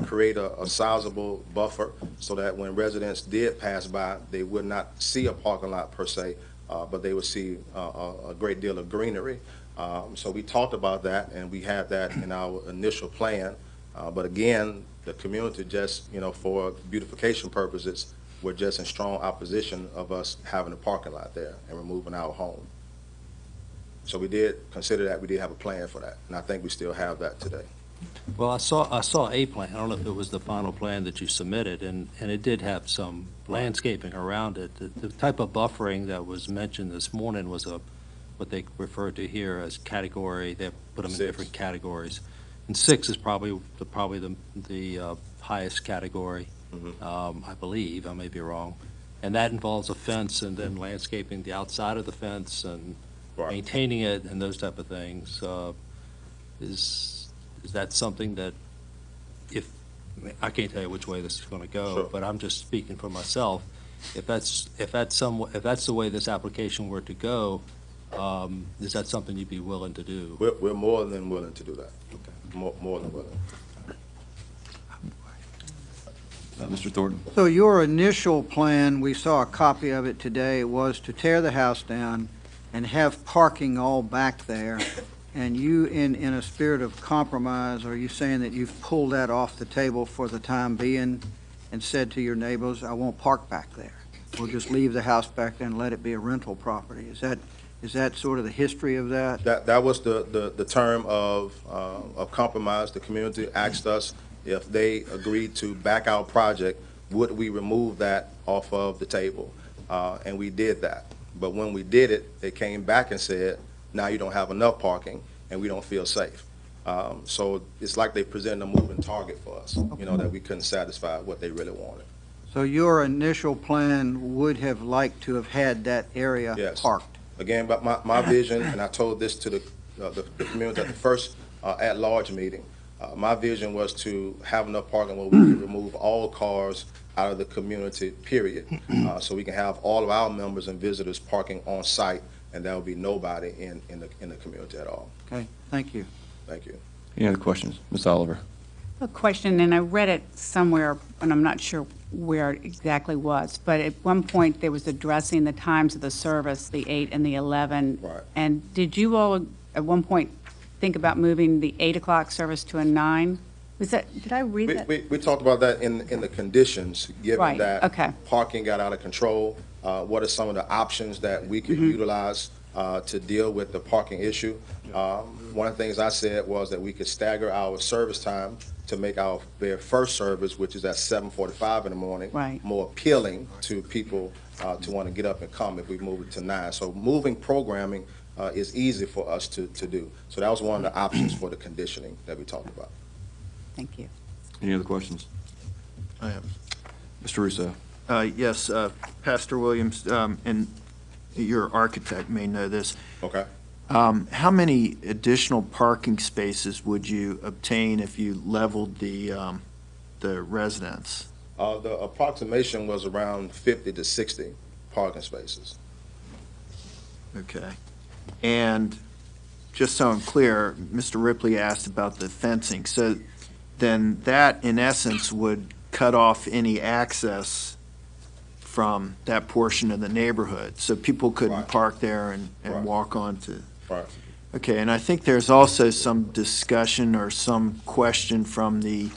S2: create a sizable buffer so that when residents did pass by, they would not see a parking lot per se, but they would see a great deal of greenery. So we talked about that, and we had that in our initial plan. But again, the community just, for beautification purposes, were just in strong opposition of us having a parking lot there and removing our home. So we did consider that. We did have a plan for that, and I think we still have that today.
S20: Well, I saw a plan. I don't know if it was the final plan that you submitted, and it did have some landscaping around it. The type of buffering that was mentioned this morning was what they referred to here as category. They put them in different categories. And 6 is probably the highest category, I believe. I may be wrong. And that involves a fence and then landscaping the outside of the fence and maintaining it and those type of things. Is that something that, I can't tell you which way this is going to go, but I'm just speaking for myself. If that's the way this application were to go, is that something you'd be willing to do?
S2: We're more than willing to do that. Okay. More than willing.
S1: Mr. Thornton.
S8: So your initial plan, we saw a copy of it today, was to tear the house down and have parking all back there. And you, in a spirit of compromise, are you saying that you've pulled that off the table for the time being and said to your neighbors, I won't park back there? We'll just leave the house back there and let it be a rental property. Is that sort of the history of that?
S2: That was the term of compromise. The community asked us if they agreed to back our project, would we remove that off of the table? And we did that. But when we did it, they came back and said, now you don't have enough parking and we don't feel safe. So it's like they presented a moving target for us, that we couldn't satisfy what they really wanted.
S8: So your initial plan would have liked to have had that area parked?
S2: Again, but my vision, and I told this to the community at the first at-large meeting, My vision was to have enough parking where we can remove all cars out of the community, period. So we can have all of our members and visitors parking on site, and there will be nobody in the community at all.
S8: Okay, thank you.
S2: Thank you.
S1: Any other questions? Ms. Oliver?
S11: A question, and I read it somewhere, and I'm not sure where it exactly was, but at one point, there was addressing the times of the service, the 8 and the 11.
S2: Right.
S11: And did you all, at one point, think about moving the 8 o'clock service to a 9? Was that, did I read that?
S2: We talked about that in the conditions, given
S11: Right,
S2: that
S11: okay.
S2: parking got out of control. What are some of the options that we could utilize to deal with the parking issue? One of the things I said was that we could stagger our service time to make our very first service, which is at 7:45 in the morning,
S11: Right.
S2: more appealing to people to want to get up and come if we move it to 9. So moving programming is easy for us to do. So that was one of the options for the conditioning that we talked about.
S11: Thank you.
S1: Any other questions?
S4: I have.
S1: Mr. Russo?
S4: Yes, Pastor Williams, and your architect may know this.
S2: Okay.
S4: How many additional parking spaces would you obtain if you leveled the residence?
S2: The approximation was around 50 to 60 parking spaces.
S4: Okay. And just so I'm clear, Mr. Ripley asked about the fencing. So then that, in essence, would cut off any access from that portion of the neighborhood. So people couldn't
S2: Right.
S4: park there and
S2: Right.
S4: walk onto.
S2: Right.
S4: Okay, and I think there's also some discussion or some question from the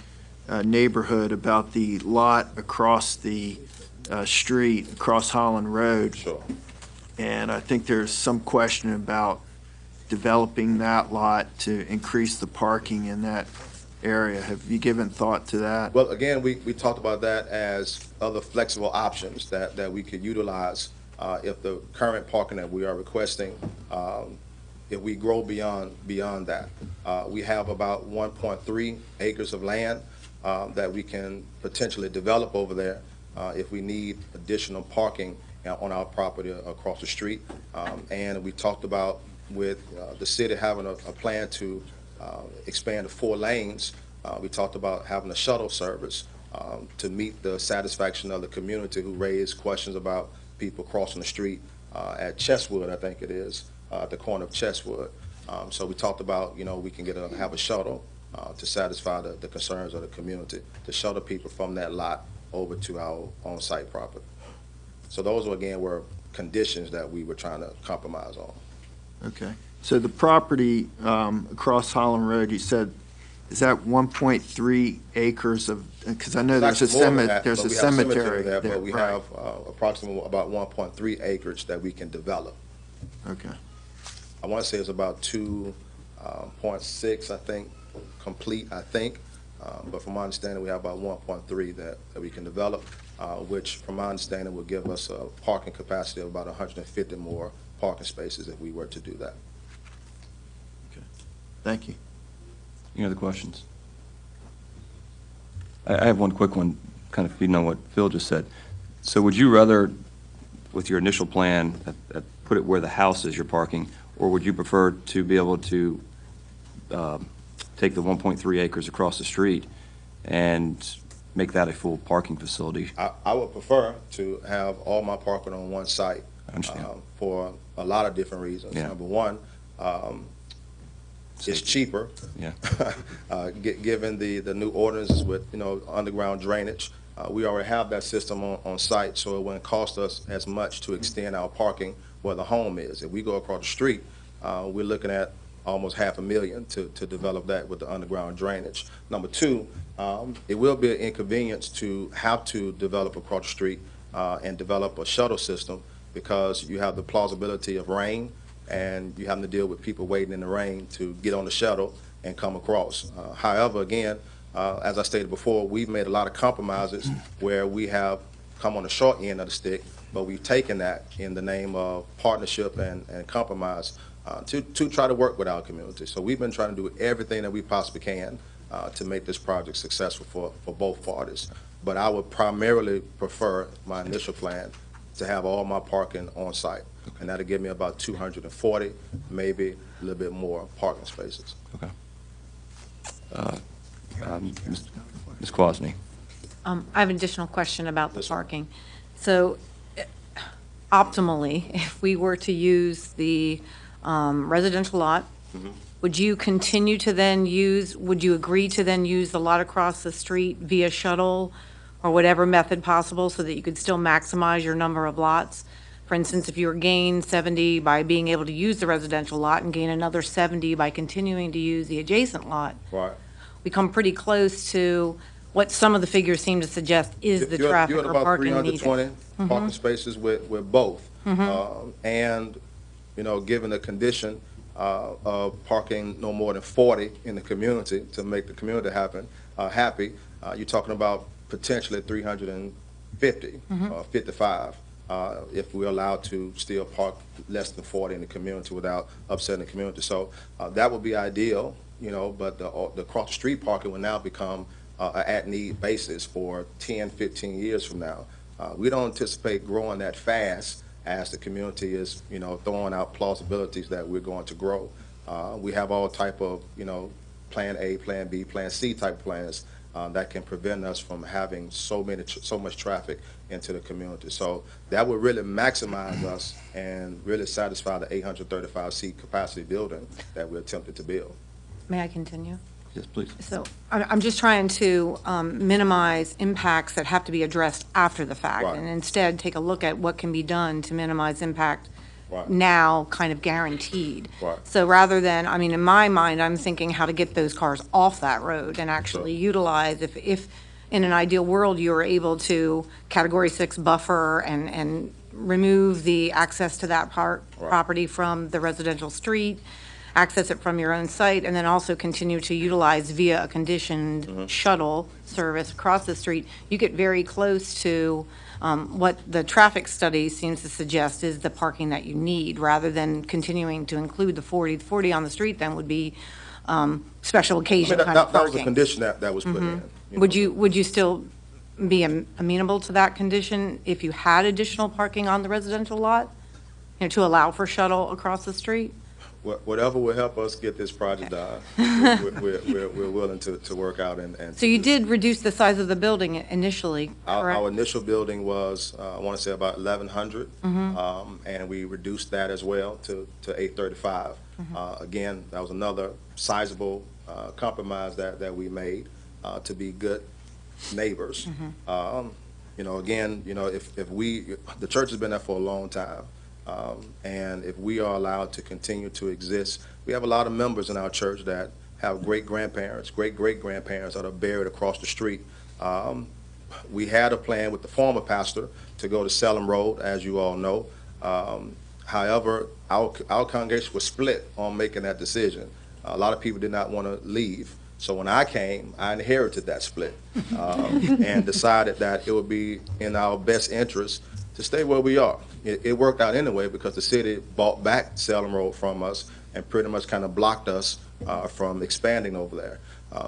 S4: neighborhood about the lot across the street, across Holland Road.
S2: Sure.
S4: And I think there's some question about developing that lot to increase the parking in that area. Have you given thought to that?
S2: Well, again, we talked about that as other flexible options that we could utilize if the current parking that we are requesting, if we grow beyond that. We have about 1.3 acres of land that we can potentially develop over there if we need additional parking on our property across the street. And we talked about with the city having a plan to expand to 4 lanes. We talked about having a shuttle service to meet the satisfaction of the community who raised questions about people crossing the street at Chestwood, I think it is, at the corner of Chestwood. So we talked about, we can have a shuttle to satisfy the concerns of the community, to shuttle people from that lot over to our on-site property. So those, again, were conditions that we were trying to compromise on.
S4: Okay. So the property across Holland Road, you said, is that 1.3 acres of, because I know there's a cemetery
S2: there.
S4: there.
S2: But we
S4: Right.
S2: have approximately about 1.3 acres that we can develop.
S4: Okay.
S2: I want to say it's about 2.6, I think, complete, I think. But from my understanding, we have about 1.3 that we can develop, which from my understanding will give us a parking capacity of about 150 more parking spaces if we were to do that.
S4: Thank you.
S1: Any other questions? I have one quick one, kind of feeding on what Phil just said. So would you rather, with your initial plan, put it where the house is, your parking, or would you prefer to be able to take the 1.3 acres across the street and make that a full parking facility?
S2: I would prefer to have all my parking on one site for a lot of different reasons.
S1: Yeah.
S2: Number one, it's cheaper.
S1: Yeah.
S2: Given the new ordinances with, underground drainage. We already have that system on site, so it wouldn't cost us as much to extend our parking where the home is. If we go across the street, we're looking at almost $500,000 to develop that with the underground drainage. Number two, it will be an inconvenience to have to develop across the street and develop a shuttle system because you have the plausibility of rain and you have to deal with people waiting in the rain to get on the shuttle and come across. However, again, as I stated before, we've made a lot of compromises where we have come on the short end of the stick, but we've taken that in the name of partnership and compromise to try to work with our community. So we've been trying to do everything that we possibly can to make this project successful for both parties. But I would primarily prefer my initial plan to have all my parking on site. Okay. And that'll give me about 240, maybe a little bit more parking spaces.
S1: Okay. Ms. Quasny.
S21: I have an additional question about the parking. So optimally, if we were to use the residential lot, would you continue to then would you agree to then use the lot across the street via shuttle or whatever method possible so that you could still maximize your number of lots? For instance, if you were gain 70 by being able to use the residential lot and gain another 70 by continuing to use the adjacent lot,
S2: Right.
S21: we come pretty close to what some of the figures seem to suggest is the traffic
S2: You're at
S21: or
S2: about
S21: parking needed.
S2: 320 parking spaces with both. And, you know, given the condition of parking no more than 40 in the community to make the community happy, you're talking about potentially 350, 55, if we're allowed to still park less than 40 in the community without upsetting the community. So that would be ideal, you know, but the cross the street parking will now become an at-need basis for 10, 15 years from now. We don't anticipate growing that fast as the community is, you know, throwing out plausibilities that we're going to grow. We have all type of, you know, Plan A, Plan B, Plan C type plans that can prevent us from having so much traffic into the community. So that would really maximize us and really satisfy the 835 seat capacity building that we're attempting to build.
S21: May I continue?
S1: Yes, please.
S21: So I'm just trying to minimize impacts that have to be addressed after the fact,
S2: Right.
S21: and instead take a look at what can be done to minimize impact
S2: Right.
S21: now, kind of guaranteed.
S2: Right.
S21: So rather than, I mean, in my mind, I'm thinking how to get those cars off that road and actually utilize, if in an ideal world, you were able to Category 6 buffer and remove the access to that property from the residential street, access it from your own site, and then also continue to utilize via a conditioned shuttle service across the street, you get very close to what the traffic study seems to suggest is the parking that you need, rather than continuing to include the 40. The 40 on the street then would be special occasion kind of
S2: That was a
S21: parking.
S2: condition that was put in.
S21: Would you still be amenable to that condition if you had additional parking on the residential lot, you know, to allow for shuttle across the street?
S2: Whatever will help us get this project done, we're willing to work out and.
S21: So you did reduce the size of the building initially, correct?
S2: Our initial building was, I want to say about 1,100, and we reduced that as well to 835. Again, that was another sizable compromise that we made to be good neighbors. You know, again, you know, if the church has been there for a long time. And if we are allowed to continue to exist, we have a lot of members in our church that have great-grandparents, great-great-grandparents that are buried across the street. We had a plan with the former pastor to go to Salem Road, as you all know. However, our congregation was split on making that decision. A lot of people did not want to leave. So when I came, I inherited that split and decided that it would be in our best interest to stay where we are. It worked out anyway because the city bought back Salem Road from us and pretty much kind of blocked us from expanding over there.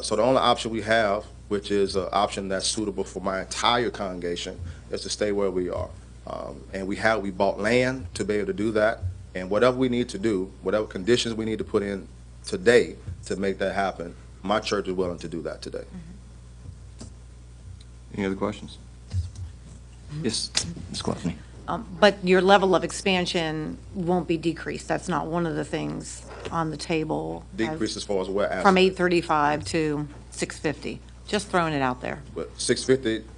S2: So the only option we have, which is an option that's suitable for my entire congregation, is to stay where we are. And we bought land to be able to do that. And whatever we need to do, whatever conditions we need to put in today to make that happen, my church is willing to do that today.
S1: Any other questions? Yes, Ms. Quasny.
S21: But your level of expansion won't be decreased. That's not one of the things on the table.
S2: Decrease as far as where?
S21: From 835 to 650. Just throwing it out there.
S2: But 650,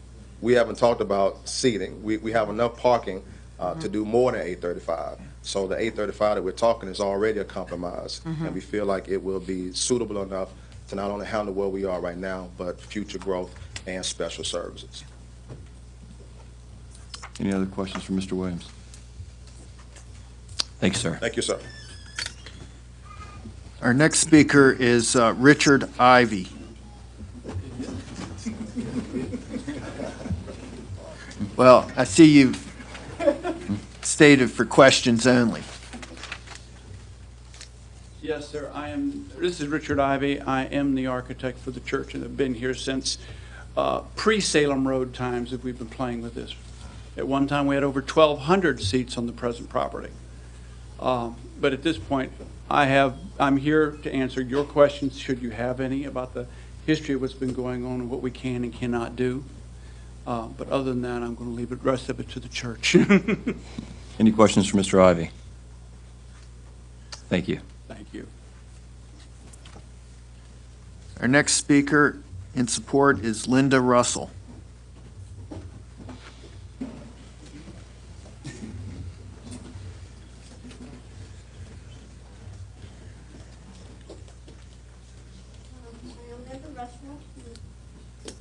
S2: we haven't talked about seating. We have enough parking to do more than 835. So the 835 that we're talking is already a compromise. And we feel like it will be suitable enough to not only handle where we are right now, but future growth and special services.
S1: Any other questions for Mr. Williams? Thank you, sir.
S2: Thank you, sir.
S4: Our next speaker is Richard Ivy. Well, I see you've stated for questions only.
S5: Yes, sir. This is Richard Ivy. I am the architect for the church and have been here since pre-Salem Road times that we've been playing with this. At one time, we had over 1,200 seats on the present property. But at this point, I'm here to answer your questions, should you have any, about the
S3: history of what's been going on and what we can and cannot do. But other than that, I'm going to leave the rest of it to the church.
S1: Any questions for Mr. Ivy? Thank you.
S3: Thank you.
S4: Our next speaker in support is Linda Russell.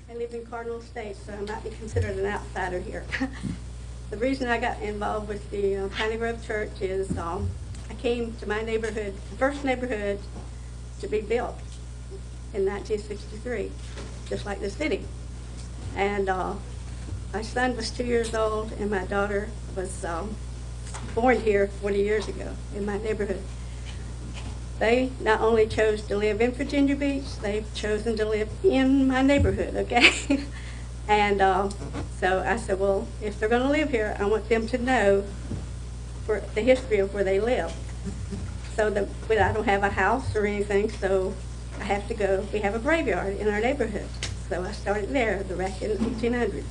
S22: I live in Cardinal States, so I might be considered an outsider here. The reason I got involved with the Piney Grove Church is I came to my neighborhood, the first neighborhood to be built in 1963, just like the city. And my son was 2 years old, and my daughter was born here 40 years ago in my neighborhood. They not only chose to live in Virginia Beach, they've chosen to live in my neighborhood, okay? And so I said, well, if they're going to live here, I want them to know for the history of where they live. So that I don't have a house or anything, so I have to go. We have a graveyard in our neighborhood. So I started there, back in the 1800s.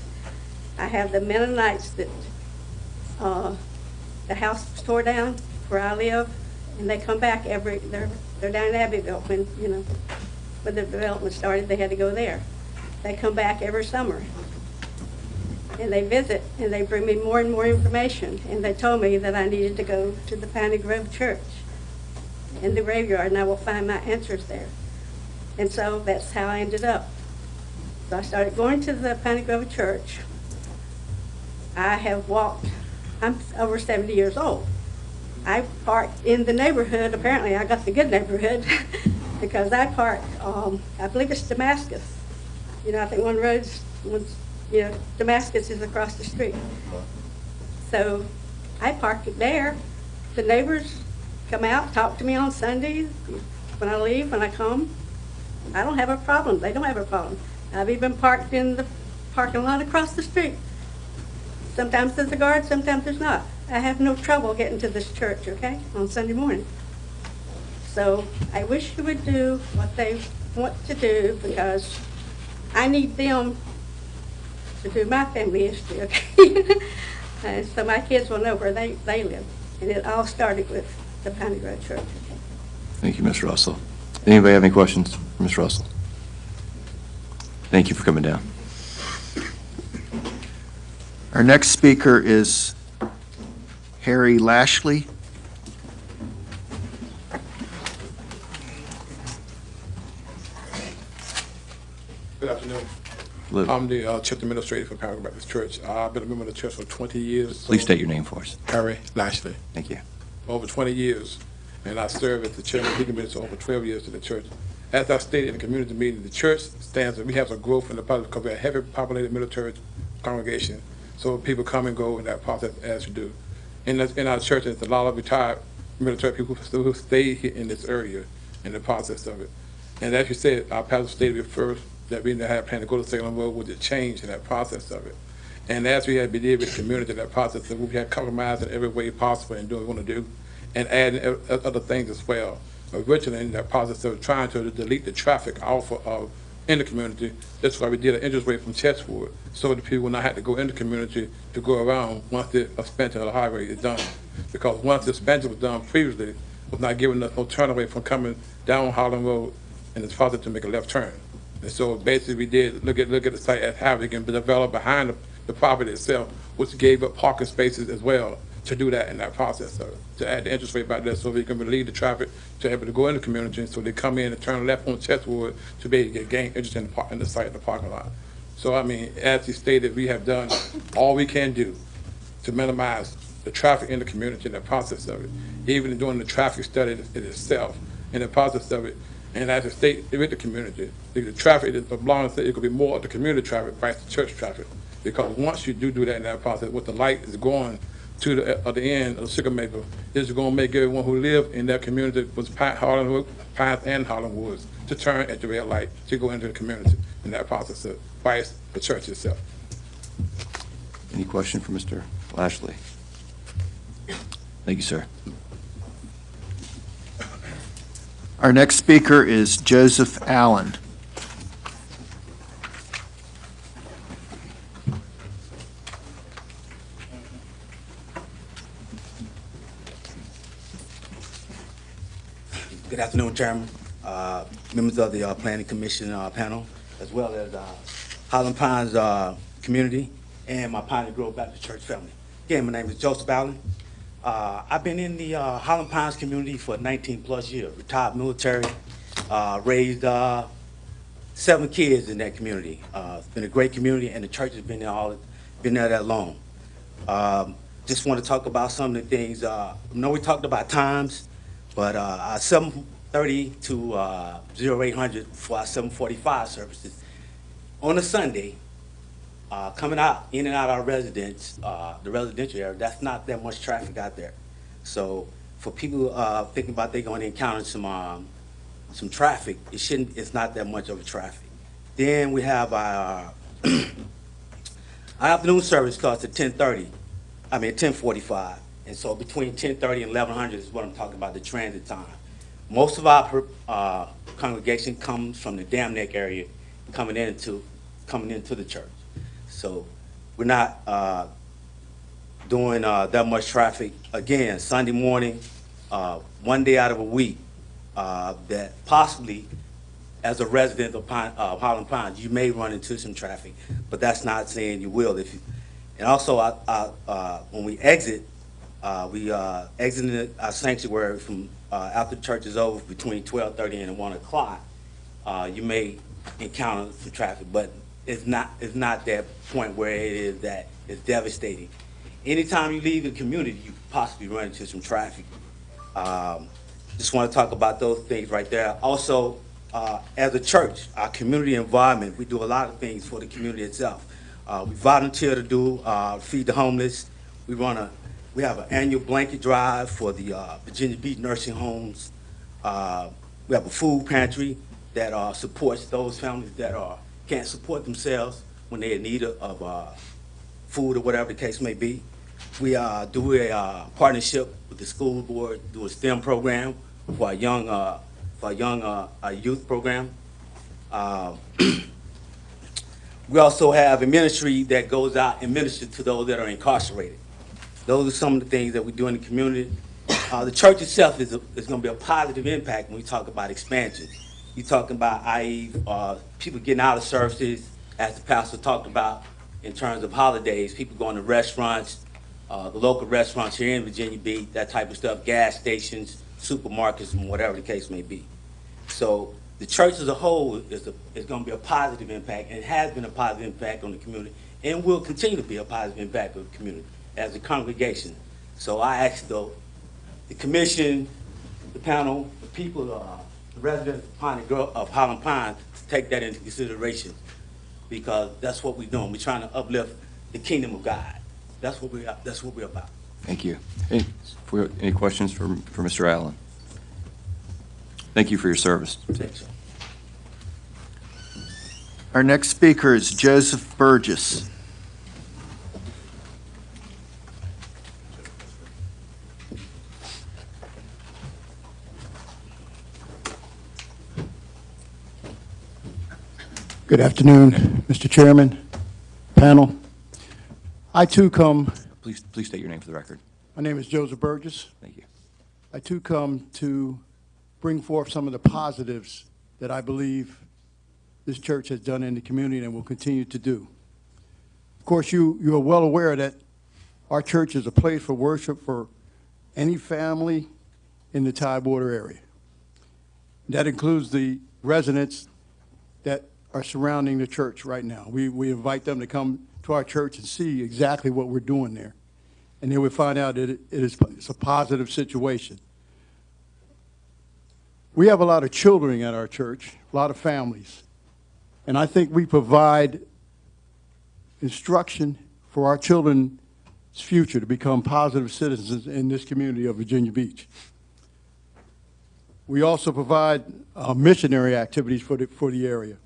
S22: I have the Mennonites that the house was tore down where I live, and they come back they're down in Abbeville when the development started, they had to go there. They come back every summer, and they visit, and they bring me more and more information, and they told me that I needed to go to the Piney Grove Church in the graveyard, and I will find my answers there. And so that's how I ended up. So I started going to the Piney Grove Church. I have walked, I'm over 70 years old. I parked in the neighborhood. Apparently I got the good neighborhood because I parked, I believe it's Damascus. I think Damascus is across the street. So I parked it there. The neighbors come out, talk to me on Sundays. When I leave, when I come, I don't have a problem. They don't have a problem. I've even parked in the parking lot across the street. Sometimes there's a guard, sometimes there's not. I have no trouble getting to this church, okay, on Sunday morning. So I wish you would do what they want to do, because I need them to do my family history, okay? And so my kids will know where they live. And it all started with the Piney Grove Church.
S1: Thank you, Ms. Russell. Anybody have any questions for Ms. Russell? Thank you for coming down.
S4: Our next speaker is Harry Lashley.
S23: Good afternoon.
S1: Hello.
S23: I'm the church administrator for Piney Grove Baptist Church. I've been a member of the church for 20 years.
S1: Please state your name for us.
S23: Harry Lashley.
S1: Thank you.
S23: Over 20 years. And I serve as the chairman of the committee for over 12 years to the church. As I stated in the community meeting, the church stands, we have some growth in the public because we're a heavy populated military congregation. So people come and go in that process as you do. In our church, there's a lot of retired military people who stay here in this area in the process of it. And as you said, our pastor stated first that we didn't have planned to go to Salem Road with the change in that process of it. And as we had been with the community in that process, we had compromised in every way possible in doing what we want to do and adding other things as well. Originally, in that process of trying to delete the traffic off of in the community, that's why we did an entrance way from Chestwood, so that people will not have to go in the community to go around once the expansion of the highway is done. Because once the expansion was done previously, it was not giving us no turn away from coming down Holland Road and it's possible to make a left turn. And so basically we did look at the site as how we can develop behind the property itself, which gave up parking spaces as well to do that in that process. So to add the interest rate back there so we can relieve the traffic to be able to go in the community, so they come in and turn left on Chestwood to be able to gain interest in the site, in the parking lot. So I mean, as he stated, we have done all we can do to minimize the traffic in the community in the process of it, even doing the traffic study itself in the process of it. And as a state with the community, the traffic that belongs to it could be more of the community traffic versus the church traffic. Because once you do that in that process, what the light is going to the end of the Sugar Maple is going to make everyone who live in that community was Harlan and Harlan Woods to turn at the red light to go into the community in that process of vice the church itself.
S1: Any question for Mr. Lashley? Thank you, sir.
S4: Our next speaker is Joseph Allen.
S14: Good afternoon, Chairman, members of the Planning Commission panel, as well as Highland Pines community and my Piney Grove Baptist Church family. Again, my name is Joseph Allen. I've been in the Highland Pines community for 19 plus years, retired military, raised 7 kids in that community. It's been a great community, and the church has been there that long. Just want to talk about some of the things. I know we talked about times, but our 7:30 to 0800 for our 7:45 services on a Sunday, coming out in and out our residence, the residential area. That's not that much traffic out there. So for people thinking about they're going to encounter some traffic, it's not that much of a traffic. Then we have our our afternoon service starts at 10:45, and so between 10:30 and 1100 is what I'm talking about, the transit time. Most of our congregation comes from the Dam Neck area, coming into the church. So we're not doing that much traffic. Again, Sunday morning, one day out of a week, that possibly, as a resident of Highland Pines, you may run into some traffic, but that's not saying you will. And also, when we exit, we exited our sanctuary from after church is over between 12:30 and 1 o'clock. You may encounter some traffic, but it's not that point where it is that it's devastating. Anytime you leave the community, you possibly run into some traffic. Just want to talk about those things right there. Also, as a church, our community involvement, we do a lot of things for the community itself. We volunteer to do feed the homeless. We have an annual blanket drive for the Virginia Beach nursing homes. We have a food pantry that supports those families that can't support themselves when they're in need of food or whatever the case may be. We do a partnership with the school board, do a STEM program for our young youth program. We also have a ministry that goes out and ministers to those that are incarcerated. Those are some of the things that we do in the community. The church itself is going to be a positive impact when we talk about expansion. You're talking about, i.e., people getting out of services, as the pastor talked about, in terms of holidays, people going to restaurants, the local restaurants here in Virginia Beach, that type of stuff, gas stations, supermarkets, and whatever the case may be. So the church as a whole is going to be a positive impact, and has been a positive impact on the community, and will continue to be a positive impact on the community as a congregation. So I ask the commission, the panel, the people, the residents of Highland Pines to take that into consideration, because that's what we're doing. We're trying to uplift the kingdom of God. That's what we're about.
S1: Thank you. Any questions for Mr. Allen? Thank you for your service.
S14: Thanks.
S4: Our next speaker is Joseph Burgess.
S16: Good afternoon, Mr. Chairman, panel. I too come.
S1: Please state your name for the record.
S16: My name is Joseph Burgess.
S1: Thank you.
S16: I too come to bring forth some of the positives that I believe this church has done in the community and will continue to do. Of course, you are well aware that our church is a place for worship for any family in the Tidewater area. That includes the residents that are surrounding the church right now. We invite them to come to our church and see exactly what we're doing there. And then we find out that it's a positive situation. We have a lot of children at our church, a lot of families. And I think we provide instruction for our children's future to become positive citizens in this community of Virginia Beach. We also provide missionary activities for the area.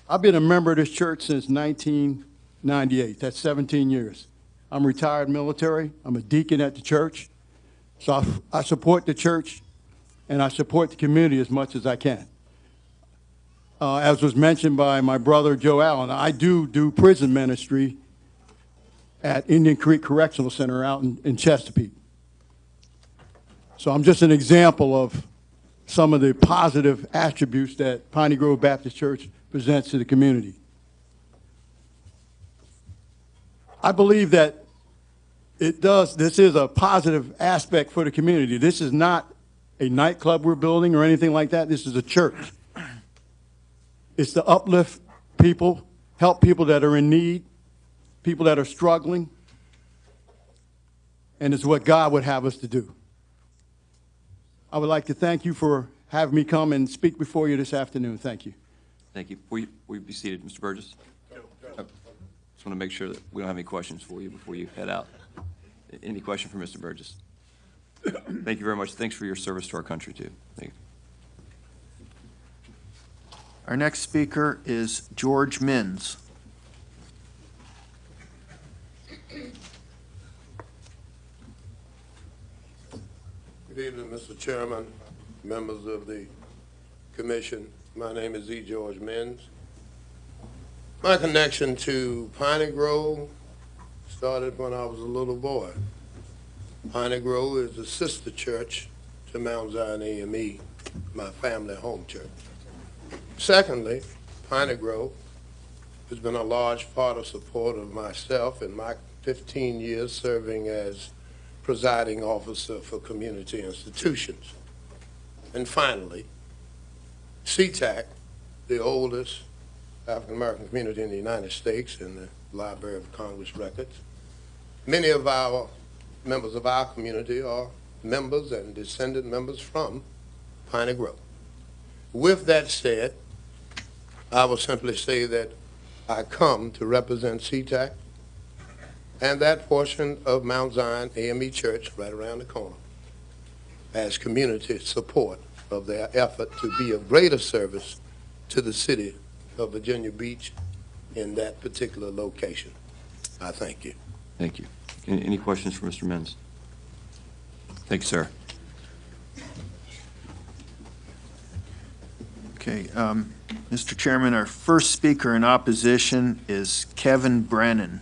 S16: I've been a member of this church since 1998. That's 17 years. I'm retired military. I'm a deacon at the church. So I support the church, and I support the community as much as I can. As was mentioned by my brother Joe Allen, I do prison ministry at Indian Creek Correctional Center out in Chesapeake. So I'm just an example of some of the positive attributes that Piney Grove Baptist Church presents to the community. I believe that this is a positive aspect for the community. This is not a nightclub we're building or anything like that. This is a church. It's to uplift people, help people that are in need, people that are struggling, and it's what God would have us to do. I would like to thank you for having me come and speak before you this afternoon. Thank you.
S1: Thank you. Will you be seated, Mr. Burgess? Just want to make sure that we don't have any questions for you before you head out. Any question for Mr. Burgess? Thank you very much. Thanks for your service to our country, too. Thank you.
S4: Our next speaker is George Minns.
S9: Good evening, Mr. Chairman, members of the commission. My name is E. George Minns. My connection to Piney Grove started when I was a little boy. Piney Grove is a sister church to Mount Zion AME, my family home church. Secondly, Piney Grove has been a large part of support of myself in my 15 years serving as presiding officer for community institutions. And finally, CTAC, the oldest African-American community in the United States in the Library of Congress records. Many of our members of our community are members and descendant members from Piney Grove. With that said, I will simply say that I come to represent CTAC and that portion of Mount Zion AME Church right around the corner as community support of their effort to be of greater service to the city of Virginia Beach in that particular location. I thank you.
S1: Thank you. Any questions for Mr. Minns? Thank you, sir.
S4: Okay, Mr. Chairman, our first speaker in opposition is Kevin Brennan.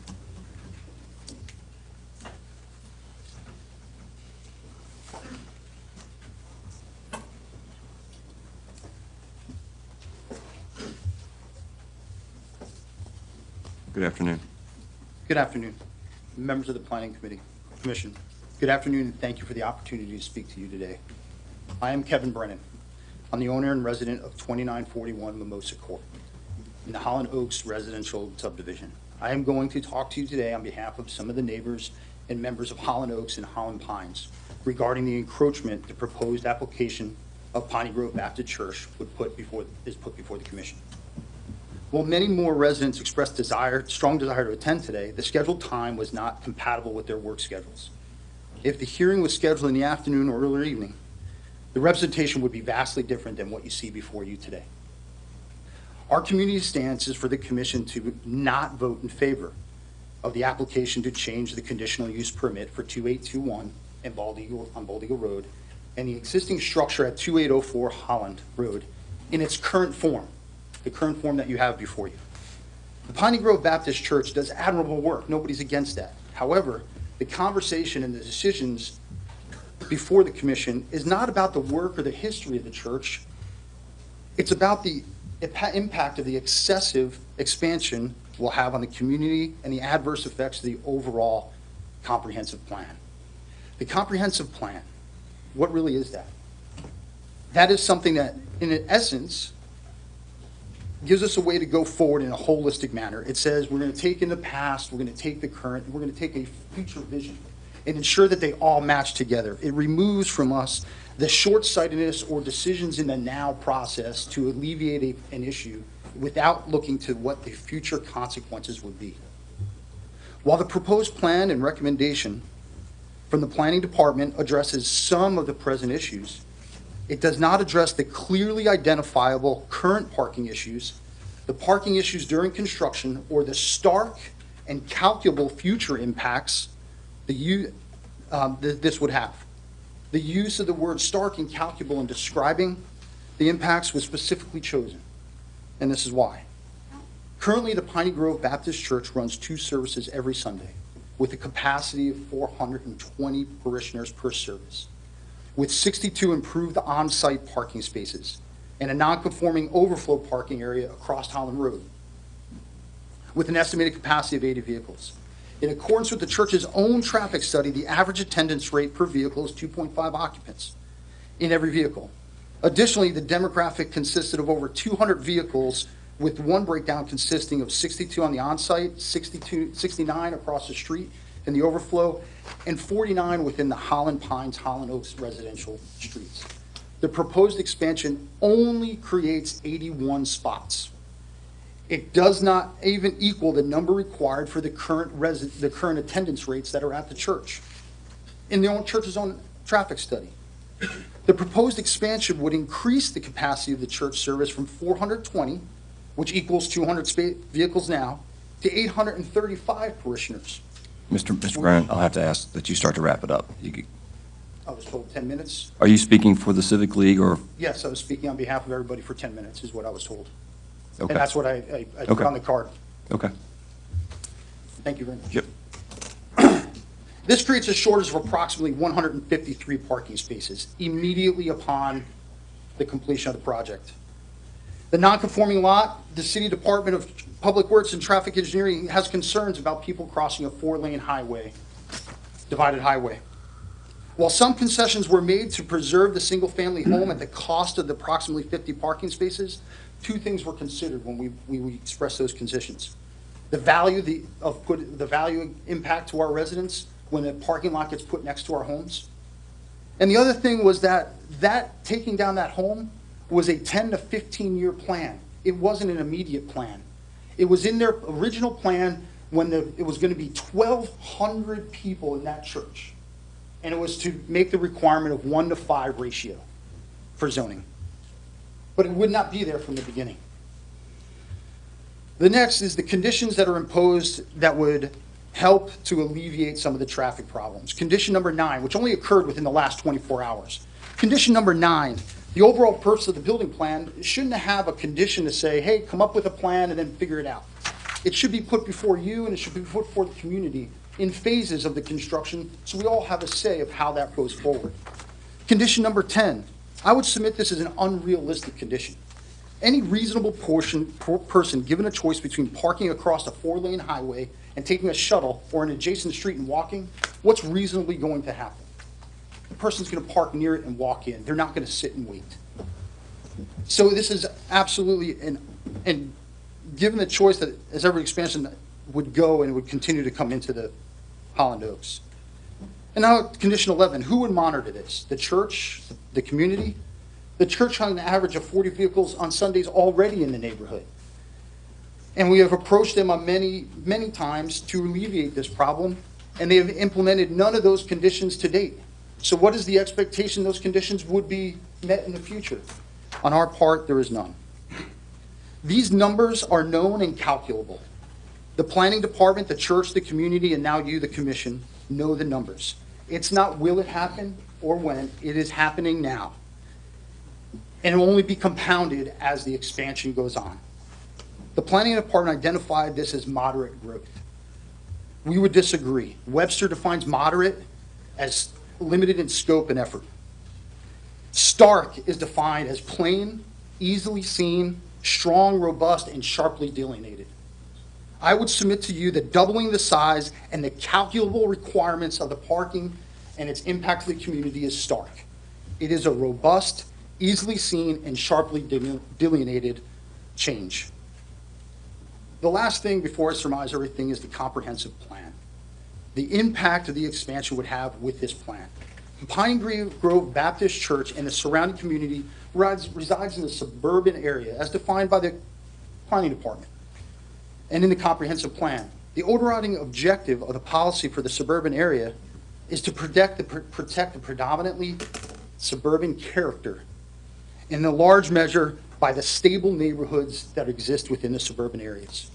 S1: Good afternoon.
S15: Good afternoon, members of the Planning Commission. Good afternoon, and thank you for the opportunity to speak to you today. I am Kevin Brennan. I'm the owner and resident of 2941 Mimosa Court in the Holland Oaks residential subdivision. I am going to talk to you today on behalf of some of the neighbors and members of Holland Oaks and Holland Pines regarding the encroachment the proposed application of Piney Grove Baptist Church is put before the commission. While many more residents expressed strong desire to attend today, the scheduled time was not compatible with their work schedules. If the hearing was scheduled in the afternoon or early evening, the representation would be vastly different than what you see before you today. Our community stance is for the commission to not vote in favor of the application to change the conditional use permit for 2821 on Bald Eagle Road and the existing structure at 2804 Holland Road in its current form. The current form that you have before you. The Piney Grove Baptist Church does admirable work. Nobody's against that. However, the conversation and the decisions before the commission is not about the work or the history of the church. It's about the impact of the excessive expansion will have on the community and the adverse effects of the overall comprehensive plan. The comprehensive plan, what really is that? That is something that, in essence, gives us a way to go forward in a holistic manner. It says we're going to take in the past, we're going to take the current, and we're going to take a future vision and ensure that they all match together. It removes from us the short-sightedness or decisions in the now process to alleviate an issue without looking to what the future consequences would be. While the proposed plan and recommendation from the planning department addresses some of the present issues, it does not address the clearly identifiable current parking issues, the parking issues during construction, or the stark and calculable future impacts this would have. The use of the word stark and calculable in describing the impacts was specifically chosen, and this is why. Currently, the Piney Grove Baptist Church runs 2 services every Sunday with a capacity of 420 parishioners per service. with 62 improved on-site parking spaces and a non-conforming overflow parking area across Holland Road with an estimated capacity of 80 vehicles. In accordance with the church's own traffic study, the average attendance rate per vehicle is 2.5 occupants in every vehicle. Additionally, the demographic consisted of over 200 vehicles, with one breakdown consisting of 62 on the on-site, 69 across the street in the overflow, and 49 within the Holland Pines, Holland Oaks residential streets. The proposed expansion only creates 81 spots. It does not even equal the number required for the current attendance rates that are at the church in the church's own traffic study. The proposed expansion would increase the capacity of the church service from 420, which equals 200 vehicles now, to 835 parishioners.
S1: Mr. Brennan, I'll have to ask that you start to wrap it up.
S15: I was told 10 minutes.
S1: Are you speaking for the Civic League or?
S15: Yes, I was speaking on behalf of everybody for 10 minutes, is what I was told.
S1: Okay.
S15: And that's what I put
S1: Okay.
S15: on the card.
S1: Okay.
S15: Thank you very much.
S1: Yep.
S15: This creates a shortage of approximately 153 parking spaces immediately upon the completion of the project. The non-conforming lot, the City Department of Public Works and Traffic Engineering has concerns about people crossing a 4-lane highway, divided highway. While some concessions were made to preserve the single-family home at the cost of the approximately 50 parking spaces, two things were considered when we expressed those conditions. The value impact to our residents when a parking lot gets put next to our homes. And the other thing was that taking down that home was a 10 to 15-year plan. It wasn't an immediate plan. It was in their original plan when it was going to be 1,200 people in that church. And it was to make the requirement of 1-to-5 ratio for zoning. But it would not be there from the beginning. The next is the conditions that are imposed that would help to alleviate some of the traffic problems. Condition number 9, which only occurred within the last 24 hours. Condition number 9, the overall purpose of the building plan shouldn't have a condition to say, hey, come up with a plan and then figure it out. It should be put before you and it should be put before the community in phases of the construction so we all have a say of how that goes forward. Condition number 10, I would submit this as an unrealistic condition. Any reasonable person given a choice between parking across a 4-lane highway and taking a shuttle or an adjacent street and walking, what's reasonably going to happen? The person's going to park near it and walk in. They're not going to sit and wait. So this is absolutely, and given the choice that as every expansion would go and would continue to come into the Holland Oaks. And now condition 11, who would monitor this? The church, the community? The church has an average of 40 vehicles on Sundays already in the neighborhood. And we have approached them on many times to alleviate this problem, and they have implemented none of those conditions to date. So what is the expectation those conditions would be met in the future? On our part, there is none. These numbers are known and calculable. The planning department, the church, the community, and now you, the commission, know the numbers. It's not will it happen or when, it is happening now. And it will only be compounded as the expansion goes on. The planning department identified this as moderate growth. We would disagree. Webster defines moderate as limited in scope and effort. Stark is defined as plain, easily seen, strong, robust, and sharply delineated. I would submit to you that doubling the size and the calculable requirements of the parking and its impact to the community is stark. It is a robust, easily seen, and sharply delineated change. The last thing before I surmise everything is the comprehensive plan. The impact of the expansion would have with this plan. Pine Grove Baptist Church and the surrounding community resides in the suburban area as defined by the planning department and in the comprehensive plan. The overriding objective of the policy for the suburban area is to protect the predominantly suburban character in a large measure by the stable neighborhoods that exist within the suburban areas.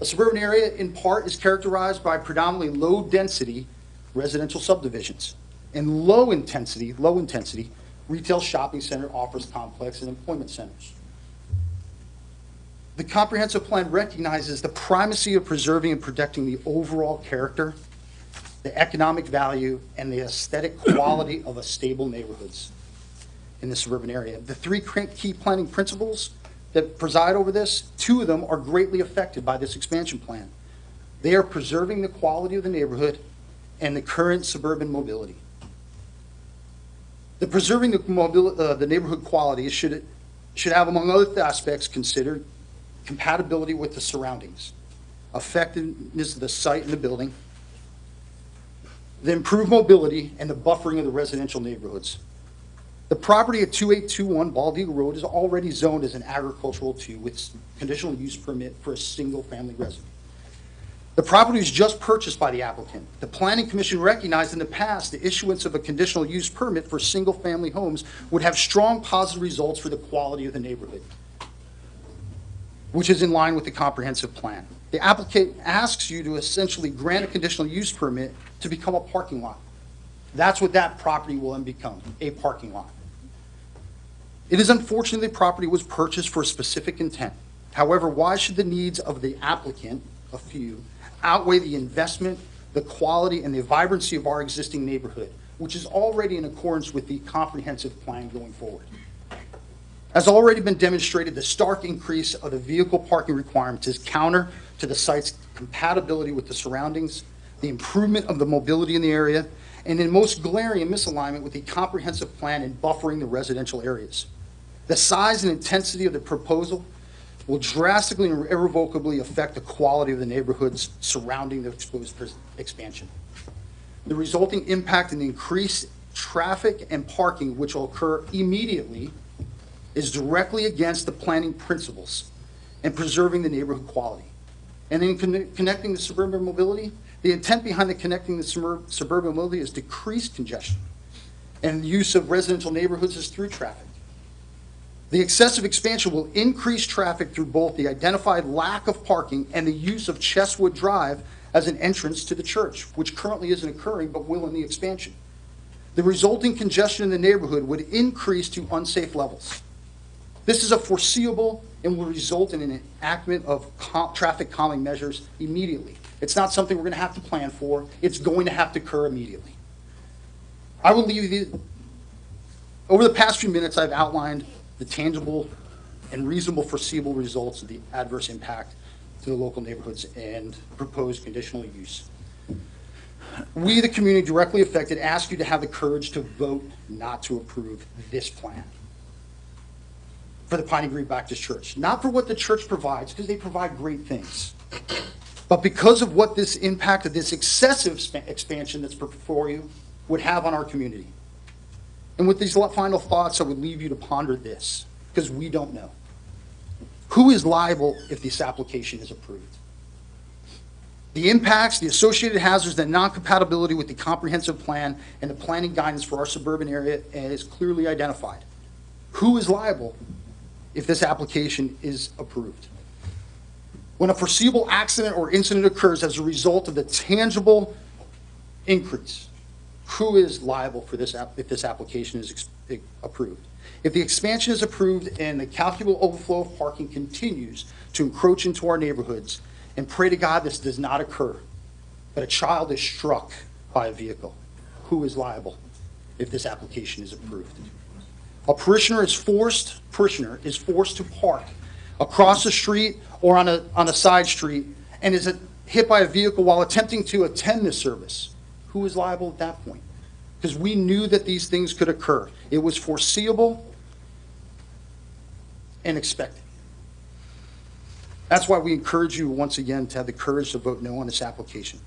S15: A suburban area in part is characterized by predominantly low density residential subdivisions and low intensity retail shopping center, office complex, and employment centers. The comprehensive plan recognizes the primacy of preserving and protecting the overall character the economic value, and the aesthetic quality of a stable neighborhoods in the suburban area. The three key planning principles that preside over this, two of them are greatly affected by this expansion plan. They are preserving the quality of the neighborhood and the current suburban mobility. The preserving the neighborhood quality should have, among other aspects, considered compatibility with the surroundings, effectiveness of the site and the building, the improved mobility, and the buffering of the residential neighborhoods. The property at 2821 Bald Eagle Road is already zoned as an agricultural 2 with conditional use permit for a single-family residence. The property was just purchased by the applicant. The Planning Commission recognized in the past the issuance of a conditional use permit for single-family homes would have strong positive results for the quality of the neighborhood, which is in line with the comprehensive plan. The applicant asks you to essentially grant a conditional use permit to become a parking lot. That's what that property will then become, a parking lot. It is unfortunate the property was purchased for a specific intent. However, why should the needs of the applicant, a few, outweigh the investment, the quality, and the vibrancy of our existing neighborhood, which is already in accordance with the comprehensive plan going forward? As already been demonstrated, the stark increase of the vehicle parking requirements is counter to the site's compatibility with the surroundings, the improvement of the mobility in the area, and in most glaring misalignment with the comprehensive plan in buffering the residential areas. The size and intensity of the proposal will drastically and irrevocably affect the quality of the neighborhoods surrounding the exposed expansion. The resulting impact in the increased traffic and parking, which will occur immediately, is directly against the planning principles and preserving the neighborhood quality. And in connecting the suburban mobility, the intent behind the connecting the suburban mobility is decreased congestion, and the use of residential neighborhoods is through traffic. The excessive expansion will increase traffic through both the identified lack of parking and the use of Chestwood Drive as an entrance to the church, which currently isn't occurring but will in the expansion. The resulting congestion in the neighborhood would increase to unsafe levels. This is a foreseeable and will result in an enactment of traffic calming measures immediately. It's not something we're going to have to plan for. It's going to have to occur immediately. I will leave you, over the past few minutes, I've outlined the tangible and reasonable foreseeable results of the adverse impact to the local neighborhoods and proposed conditional use. We, the community directly affected, ask you to have the courage to vote not to approve this plan for the Piney Green Baptist Church. Not for what the church provides, because they provide great things, but because of what this impact of this excessive expansion that's before you would have on our community. And with these final thoughts, I would leave you to ponder this, because we don't know. Who is liable if this application is approved? The impacts, the associated hazards, the non-compatibility with the comprehensive plan and the planning guidance for our suburban area is clearly identified. Who is liable if this application is approved? When a foreseeable accident or incident occurs as a result of the tangible increase, who is liable for this if this application is approved? If the expansion is approved and the calculable overflow of parking continues to encroach into our neighborhoods, and pray to God this does not occur, but a child is struck by a vehicle, who is liable if this application is approved? A parishioner is forced to park across the street or on a side street and is hit by a vehicle while attempting to attend the service. Who is liable at that point? Because we knew that these things could occur. It was foreseeable and expected. That's why we encourage you once again to have the courage to vote no on this application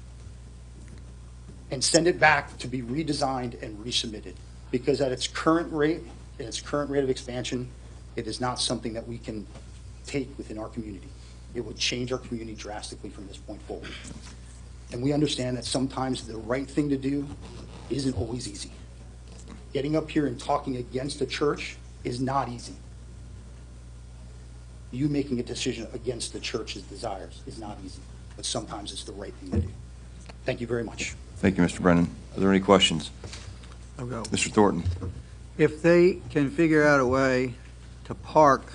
S15: and send it back to be redesigned and resubmitted, because at its current rate of expansion, it is not something that we can take within our community. It would change our community drastically from this point forward. And we understand that sometimes the right thing to do isn't always easy. Getting up here and talking against a church is not easy. You making a decision against the church's desires is not easy, but sometimes it's the right thing to do. Thank you very much.
S1: Thank you, Mr. Brennan. Are there any questions?
S8: I'll go.
S1: Mr. Thornton?
S8: If they can figure out a way to park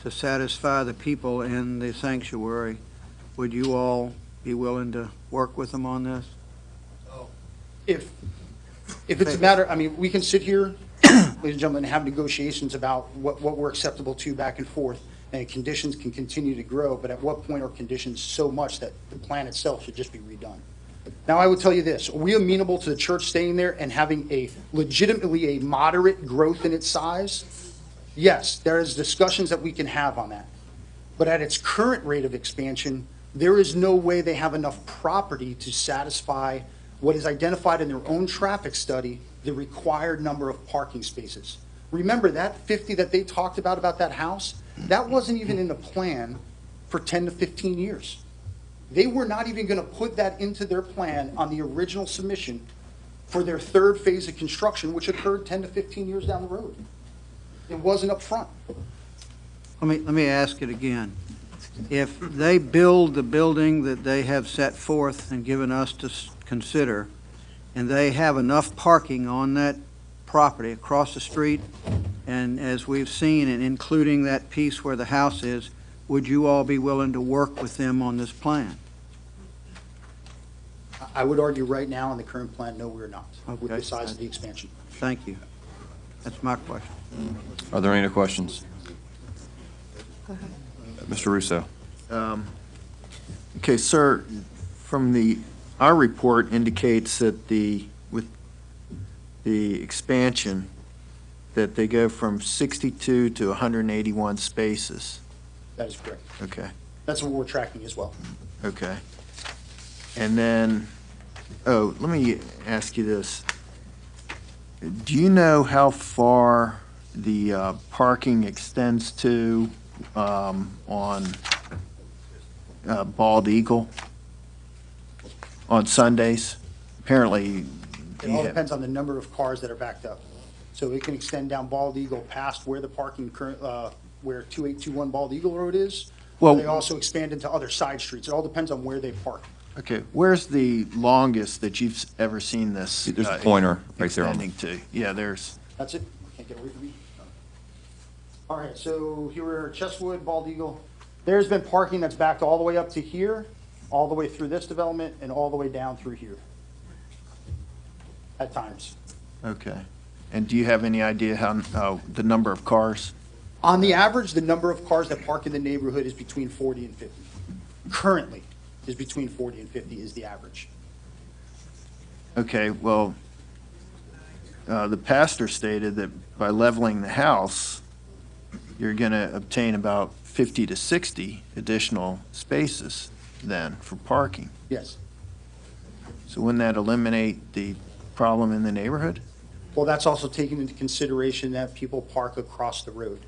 S8: to satisfy the people in the sanctuary, would you all be willing to work with them on this?
S15: If it's a matter, I mean, we can sit here, ladies and gentlemen, and have negotiations about what we're acceptable to back and forth, and conditions can continue to grow, but at what point are conditions so much that the plan itself should just be redone? Now, I would tell you this, are we amenable to the church staying there and having a legitimately a moderate growth in its size? Yes, there is discussions that we can have on that. But at its current rate of expansion, there is no way they have enough property to satisfy what is identified in their own traffic study, the required number of parking spaces. Remember, that 50 that they talked about that house, that wasn't even in the plan for 10 to 15 years. They were not even going to put that into their plan on the original submission for their third phase of construction, which occurred 10 to 15 years down the road. It wasn't up front.
S8: Let me ask it again. If they build the building that they have set forth and given us to consider, and they have enough parking on that property across the street, and as we've seen, and including that piece where the house is, would you all be willing to work with them on this plan?
S15: I would argue right now in the current plan, no, we're not, with the
S8: Okay.
S15: size of the expansion.
S8: Thank you. That's my question.
S1: Are there any other questions? Mr. Russo.
S4: Okay, sir, from our report indicates that with the expansion, that they go from 62 to 181 spaces.
S15: That is correct.
S4: Okay,
S15: That's what we're tracking as well.
S4: okay. And then, let me ask you this. Do you know how far the parking extends to on Bald Eagle on Sundays? Apparently,
S15: It all depends on the number of cars that are backed up. So it can extend down Bald Eagle past where the parking where 2821 Bald Eagle Road is.
S4: Well-
S15: They also expand into other side streets. It all depends on where they park.
S4: Okay, where's the longest that you've ever seen this?
S1: There's a pointer right there on
S4: Extending to, yeah, there's,
S15: That's it? Can't get away from me. All right, so here we're Chestwood, Bald Eagle. There's been parking that's backed all the way up to here, all the way through this development, and all the way down through here. At times.
S4: okay. And do you have any idea how, the number of cars?
S15: On the average, the number of cars that park in the neighborhood is between 40 and 50. Currently, is between 40 and 50 is the average.
S4: Okay, well, the pastor stated that by leveling the house, you're going to obtain about 50 to 60 additional spaces then for parking.
S15: Yes.
S4: So wouldn't that eliminate the problem in the neighborhood?
S15: Well, that's also taking into consideration that people park across the road.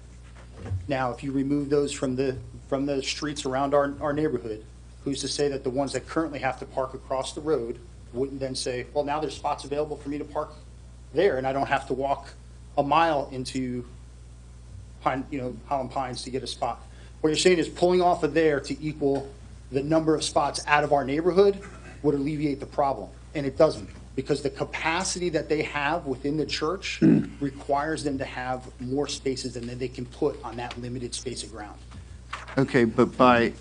S15: Now, if you remove those from the streets around our neighborhood, who's to say that the ones that currently have to park across the road wouldn't then say, well, now there's spots available for me to park there, and I don't have to walk a mile into Holland Pines to get a spot. What you're saying is pulling off of there to equal the number of spots out of our neighborhood would alleviate the problem, and it doesn't, because the capacity that they have within the church requires them to have more spaces than they can put on that limited space of ground.
S4: Okay, but by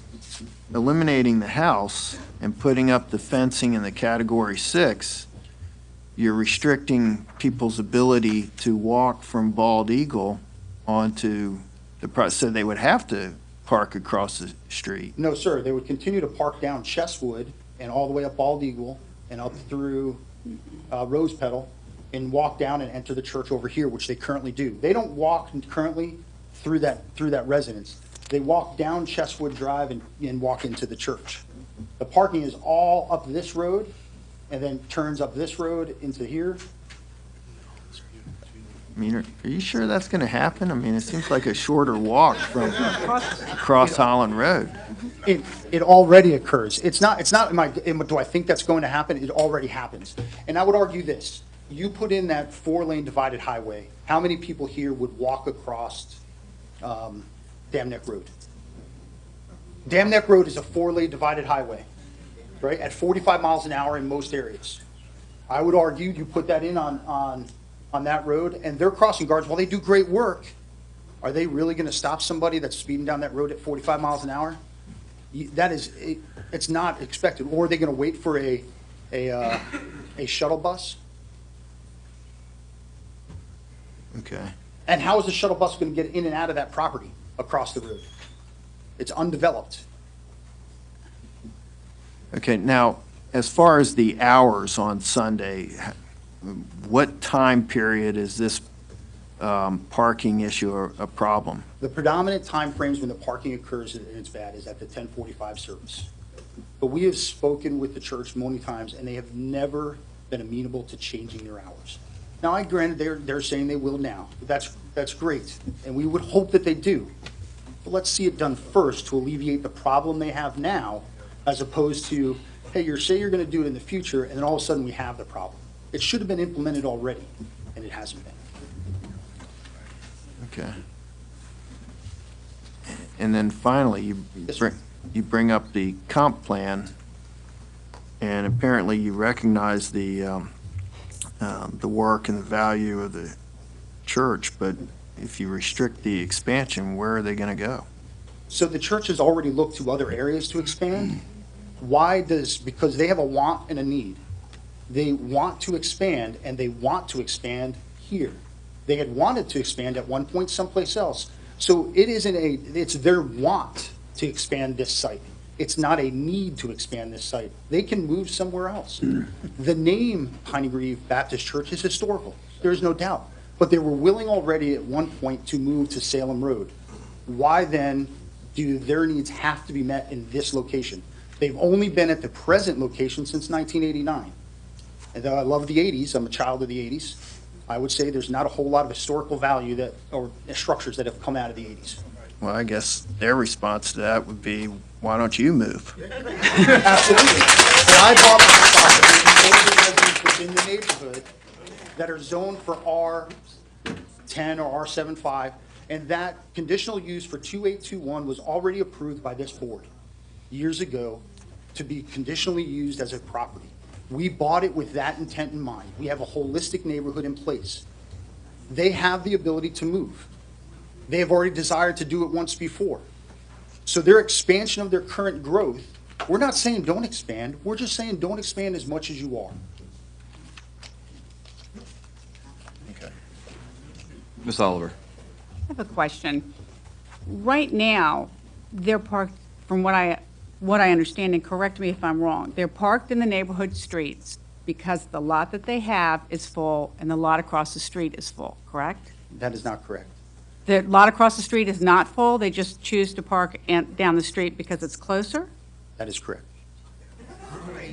S4: eliminating the house and putting up the fencing in the Category 6, you're restricting people's ability to walk from Bald Eagle onto so they would have to park across the street.
S15: No, sir, they would continue to park down Chestwood and all the way up Bald Eagle and up through Rose Petal and walk down and enter the church over here, which they currently do. They don't walk currently through that residence. They walk down Chestwood Drive and walk into the church. The parking is all up this road and then turns up this road into here.
S4: I mean, are you sure that's going to happen? I mean, it seems like a shorter walk from across Holland Road.
S15: It already occurs. It's not, do I think that's going to happen? It already happens. And I would argue this, you put in that 4-lane divided highway, how many people here would walk across Dam Neck Road? Dam Neck Road is a 4-lane divided highway, right, at 45 miles an hour in most areas. I would argue you put that in on that road, and their crossing guards, while they do great work, are they really going to stop somebody that's speeding down that road at 45 miles an hour? It's not expected. Or are they going to wait for a a shuttle bus.
S4: Okay.
S15: And how is the shuttle bus going to get in and out of that property across the road? It's undeveloped.
S4: Okay, now, as far as the hours on Sunday, what time period is this parking issue a problem?
S15: The predominant time frames when the parking occurs and it's bad is at the 10:45 service. But we have spoken with the church many times, and they have never been amenable to changing their hours. Now, I granted they're saying they will now. That's great, and we would hope that they do. But let's see it done first to alleviate the problem they have now, as opposed to, hey, you're going to do it in the future, and then all of a sudden we have the problem. It should have been implemented already, and it hasn't been.
S4: Okay. And then finally, you bring up the comp plan, and apparently you recognize the work and the value of the church, but if you restrict the expansion, where are they going to go?
S15: So the church has already looked to other areas to expand. Because they have a want and a need. They want to expand, and they want to expand here. They had wanted to expand at one point someplace else. So it's their want to expand this site. It's not a need to expand this site. They can move somewhere else. The name Piney Grove Baptist Church is historical. There's no doubt. But they were willing already at one point to move to Salem Road. Why then do their needs have to be met in this location? They've only been at the present location since 1989. And though I love the 80s, I'm a child of the 80s, I would say there's not a whole lot of historical value or structures that have come out of the 80s.
S4: Well, I guess their response to that would be, why don't you move?
S15: Absolutely. But I bought the spot within the neighborhood that are zoned for R10 or R75, and that conditional use for 2821 was already approved by this board years ago to be conditionally used as a property. We bought it with that intent in mind. We have a holistic neighborhood in place. They have the ability to move. They have already desired to do it once before. So their expansion of their current growth, we're not saying don't expand, we're just saying don't expand as much as you are.
S4: Okay.
S1: Ms. Oliver.
S11: I have a question. Right now, they're parked, from what I understand, and correct me if I'm wrong, they're parked in the neighborhood streets because the lot that they have is full and the lot across the street is full, correct?
S15: That is not correct.
S11: The lot across the street is not full, they just choose to park down the street because it's closer?
S15: That is correct.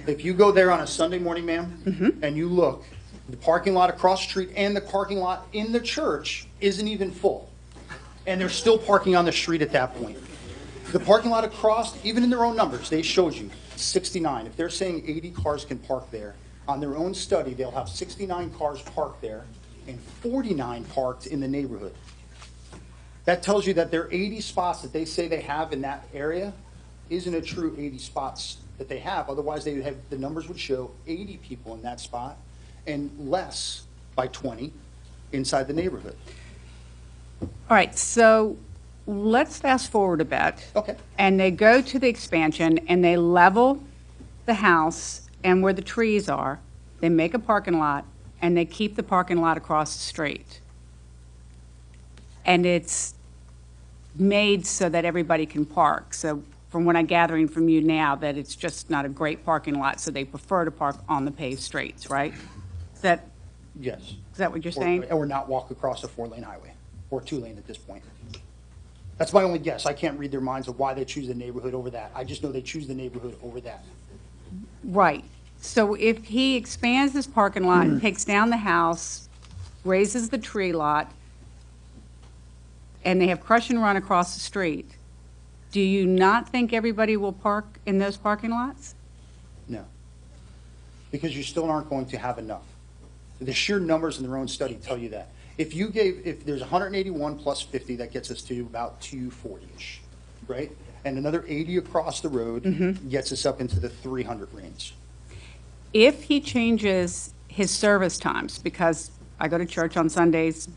S15: If you go there on a Sunday morning, ma'am, and you look, the parking lot across the street and the parking lot in the church isn't even full. And they're still parking on the street at that point. The parking lot across, even in their own numbers, they showed you 69. If they're saying 80 cars can park there, on their own study, they'll have 69 cars parked there and 49 parked in the neighborhood. That tells you that their 80 spots that they say they have in that area isn't a true 80 spots that they have. Otherwise, they would have, the numbers would show 80 people in that spot and less by 20 inside the neighborhood.
S11: All right, so let's fast forward a bit.
S15: Okay.
S11: And they go to the expansion and they level the house and where the trees are, they make a parking lot and they keep the parking lot across the street. And it's made so that everybody can park. So from what I'm gathering from you now, that it's just not a great parking lot, so they prefer to park on the paved streets, right?
S15: Yes.
S11: Is that what you're saying?
S15: Or not walk across a 4-lane highway, or 2-lane at this point. That's my only guess. I can't read their minds of why they choose the neighborhood over that. I just know they choose the neighborhood over that.
S11: Right. So if he expands this parking lot, takes down the house, raises the tree lot, and they have crush and run across the street, do you not think everybody will park in those parking lots?
S15: No. Because you still aren't going to have enough. The sheer numbers in their own study tell you that. If there's 181 plus 50, that gets us to about 240-ish, right? And another 80 across the road gets us up into the 300 range.
S11: If he changes his service times, because I go to church on Sundays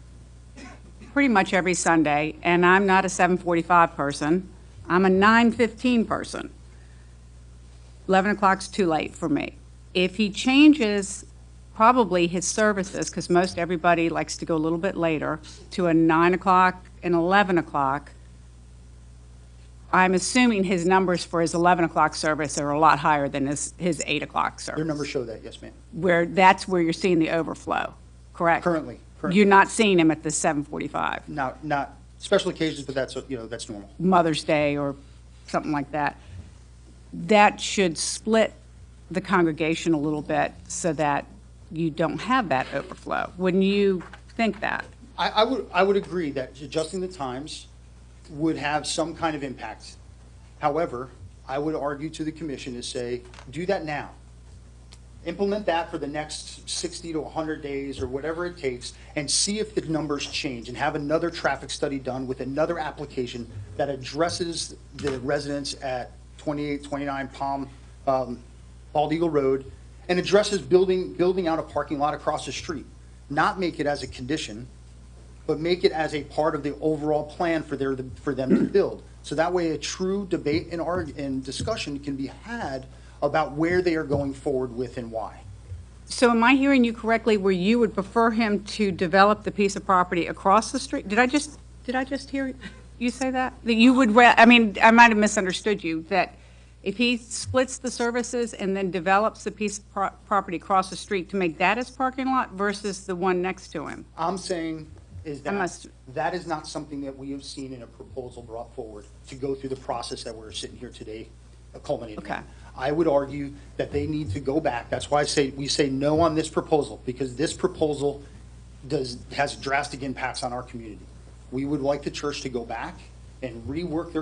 S11: pretty much every Sunday, and I'm not a 7:45 person, I'm a 9:15 person. 11 o'clock's too late for me. If he changes probably his services, because most everybody likes to go a little bit later, to a 9 o'clock and 11 o'clock. I'm assuming his numbers for his 11 o'clock service are a lot higher than his 8 o'clock service.
S15: Their numbers show that, yes, ma'am.
S11: That's where you're seeing the overflow, correct?
S15: Currently.
S11: You're not seeing him at the 7:45,
S15: Not special occasions, but that's, that's normal.
S11: Mother's Day or something like that. That should split the congregation a little bit so that you don't have that overflow. Wouldn't you think that?
S15: I would agree that adjusting the times would have some kind of impact. However, I would argue to the commission to say, do that now. Implement that for the next 60 to 100 days or whatever it takes and see if the numbers change and have another traffic study done with another application that addresses the residents at 2829 Bald Eagle Road and addresses building out a parking lot across the street. Not make it as a condition, but make it as a part of the overall plan for them to build. So that way a true debate and discussion can be had about where they are going forward with and why.
S11: So am I hearing you correctly where you would prefer him to develop the piece of property across the street? Did I just hear you say that? That you would, I mean, I might have misunderstood you, that if he splits the services and then develops the piece of property across the street to make that his parking lot versus the one next to him?
S15: I'm saying is that is not something that we have seen in a proposal brought forward to go through the process that we're sitting here today culminating.
S11: Okay.
S15: I would argue that they need to go back. That's why we say no on this proposal, because this proposal has drastic impacts on our community. We would like the church to go back and rework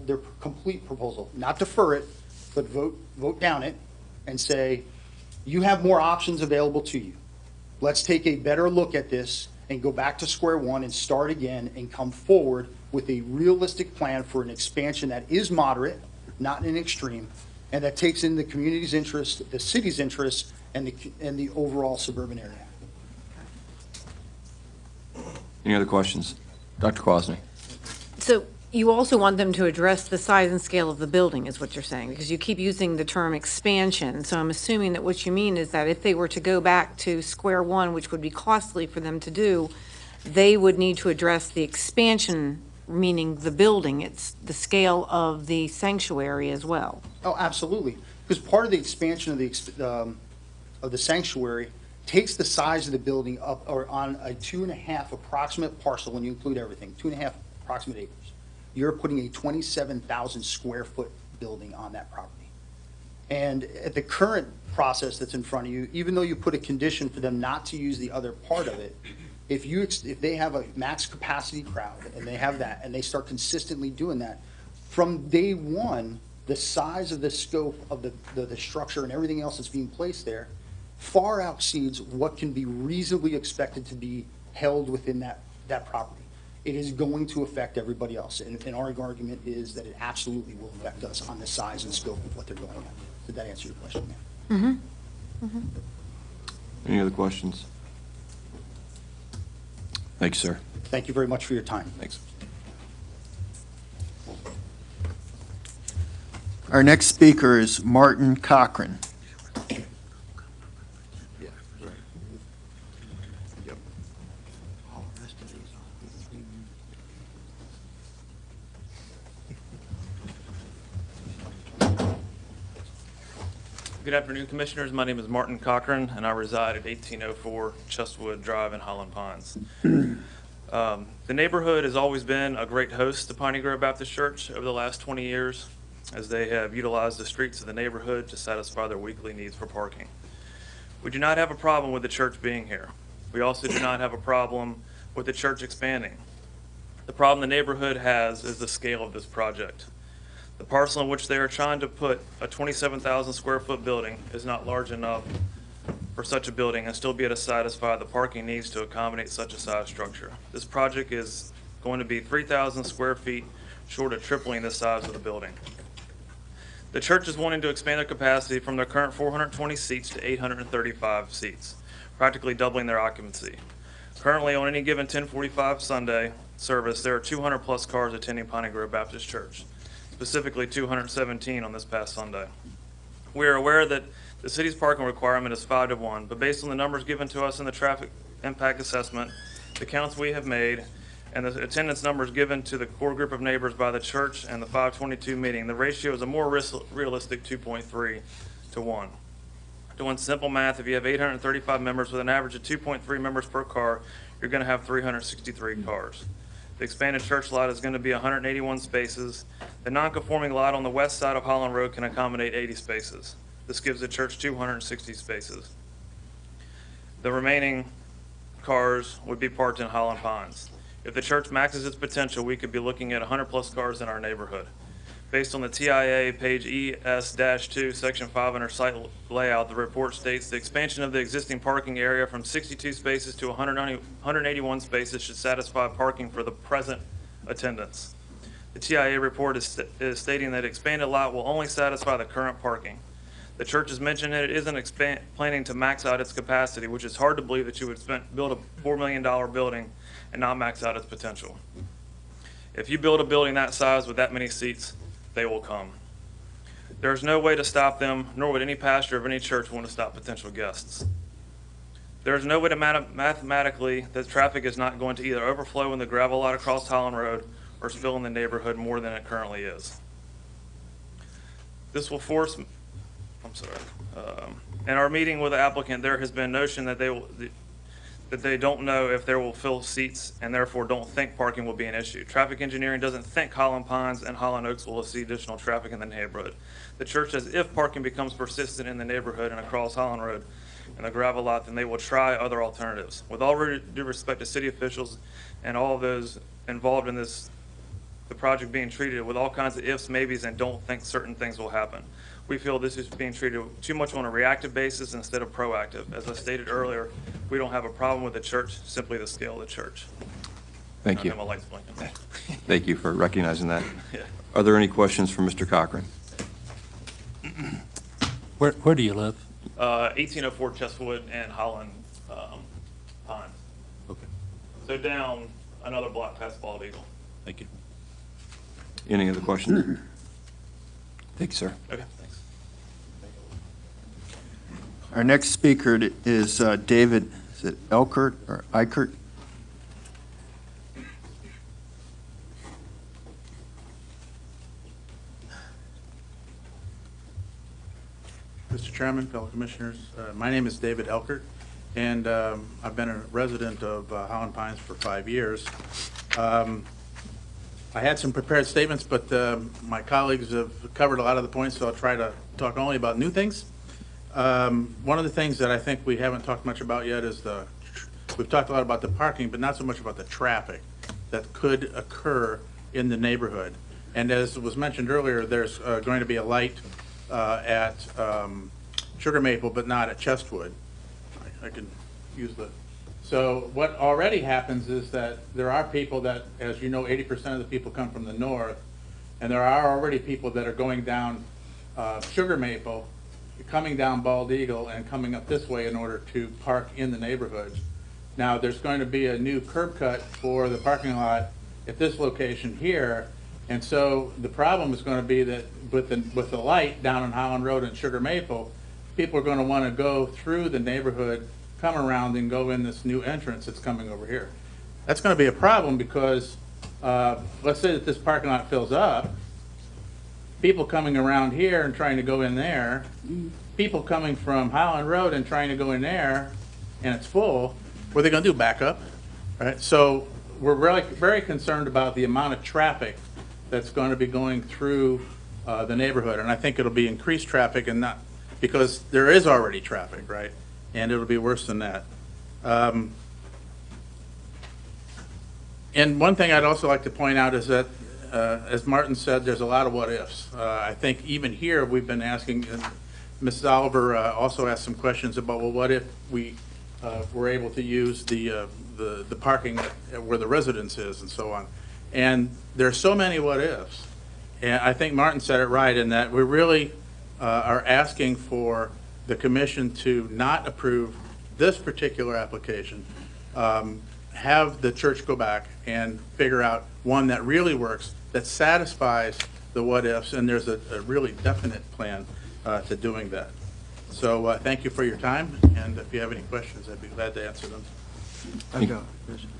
S15: their complete proposal, not defer it, but vote down it and say, you have more options available to you. Let's take a better look at this and go back to square one and start again and come forward with a realistic plan for an expansion that is moderate, not an extreme, and that takes in the community's interest, the city's interest, and the overall suburban area.
S1: Any other questions? Dr. Kwasny?
S21: So you also want them to address the size and scale of the building, is what you're saying, because you keep using the term expansion. So I'm assuming that what you mean is that if they were to go back to square one, which would be costly for them to do, they would need to address the expansion, meaning the building. It's the scale of the sanctuary as well.
S15: Oh, absolutely. Because part of the expansion of the sanctuary takes the size of the building up or on a 2.5 approximate parcel when you include everything, 2.5 approximate acres. You're putting a 27,000 square foot building on that property. And at the current process that's in front of you, even though you put a condition for them not to use the other part of it, if they have a max capacity crowd and they have that and they start consistently doing that, from day one, the size of the scope of the structure and everything else that's being placed there far exceeds what can be reasonably expected to be held within that property. It is going to affect everybody else. And our argument is that it absolutely will affect us on the size and scope of what they're going at. Did that answer your question?
S1: Any other questions? Thank you, sir.
S15: Thank you very much for your time.
S1: Thanks.
S4: Our next speaker is Martin Cochran.
S6: Good afternoon, Commissioners. My name is Martin Cochran, and I reside at 1804 Chestwood Drive in Highland Pines. The neighborhood has always been a great host to Piney Grove Baptist Church over the last 20 years, as they have utilized the streets of the neighborhood to satisfy their weekly needs for parking. We do not have a problem with the church being here. We also do not have a problem with the church expanding. The problem the neighborhood has is the scale of this project. The parcel in which they are trying to put a 27,000 square foot building is not large enough for such a building and still be able to satisfy the parking needs to accommodate such a size structure. This project is going to be 3,000 square feet short of tripling the size of the building. The church is wanting to expand their capacity from their current 420 seats to 835 seats, practically doubling their occupancy. Currently, on any given 1045 Sunday service, there are 200 plus cars attending Piney Grove Baptist Church, specifically 217 on this past Sunday. We are aware that The city's parking requirement is 5 to 1, but based on the numbers given to us in the traffic impact assessment, the counts we have made, and the attendance numbers given to the core group of neighbors by the church and the 522 meeting, the ratio is a more realistic 2.3 to 1. Doing simple math, if you have 835 members with an average of 2.3 members per car, you're going to have 363 cars. The expanded church lot is going to be 181 spaces. The non-conforming lot on the west side of Holland Road can accommodate 80 spaces. This gives the church 260 spaces. The remaining cars would be parked in Holland Pines. If the church maxes its potential, we could be looking at 100+ cars in our neighborhood. Based on the TIA, page ES-2, section 5 under site layout, the report states the expansion of the existing parking area from 62 spaces to 181 spaces should satisfy parking for the present attendance. The TIA report is stating that expanded lot will only satisfy the current parking. The church has mentioned that it isn't planning to max out its capacity, which is hard to believe that you would build a $4 million building and not max out its potential. If you build a building that size with that many seats, they will come. There is no way to stop them, nor would any pastor of any church want to stop potential guests. There is no way to mathematically that traffic is not going to either overflow in the gravel lot across Holland Road or spill in the neighborhood more than it currently is. This will force, in our meeting with the applicant, there has been notion that they don't know if there will fill seats and therefore don't think parking will be an issue. Traffic engineering doesn't think Holland Pines and Holland Oaks will see additional traffic in the neighborhood. The church says if parking becomes persistent in the neighborhood and across Holland Road and the gravel lot, then they will try other alternatives. With all due respect to city officials and all of those involved in this, the project being treated with all kinds of ifs, maybes, and don't think certain things will happen. We feel this is being treated too much on a reactive basis instead of proactive. As I stated earlier, we don't have a problem with the church, simply the scale of the church.
S1: Thank you.
S6: My light's blinking.
S1: Thank you for recognizing that.
S6: Yeah.
S1: Are there any questions for Mr. Cochran?
S20: Where do you live?
S6: 1804 Chestwood and Holland Pines.
S20: Okay.
S6: So down another block past Bald Eagle.
S20: Thank you.
S1: Any other questions? Thank you, sir.
S6: Okay, thanks.
S4: Our next speaker is David, is it Elkert or Eichert?
S12: Mr. Chairman, fellow commissioners, my name is David Elkert, and I've been a resident of Holland Pines for 5 years. I had some prepared statements, but my colleagues have covered a lot of the points, so I'll try to talk only about new things. One of the things that I think we haven't talked much about yet is we've talked a lot about the parking, but not so much about the traffic that could occur in the neighborhood. And as was mentioned earlier, there's going to be a light at Sugar Maple, but not at Chestwood. I can use the... So what already happens is that there are people that, as you know, 80% of the people come from the north, and there are already people that are going down Sugar Maple, coming down Bald Eagle, and coming up this way in order to park in the neighborhood. Now, there's going to be a new curb cut for the parking lot at this location here, and so the problem is going to be that with the light down on Holland Road and Sugar Maple, people are going to want to go through the neighborhood, come around and go in this new entrance that's coming over here. That's going to be a problem because let's say that this parking lot fills up, people coming around here and trying to go in there, people coming from Holland Road and trying to go in there, and it's full, what are they going to do, back up? Right? So we're really very concerned about the amount of traffic that's going to be going through the neighborhood, and I think it'll be increased traffic and not, because there is already traffic, right? And it'll be worse than that. And one thing I'd also like to point out is that, as Martin said, there's a lot of what-ifs. I think even here we've been asking, Mrs. Oliver also asked some questions about, well, what if we were able to use the parking where the residence is and so on. And there's so many what-ifs. And I think Martin said it right in that we really are asking for the commission to not approve this particular application, have the church go back and figure out one that really works, that satisfies the what-ifs, and there's a really definite plan to doing that. So thank you for your time, and if you have any questions, I'd be glad to answer them.
S8: I've got-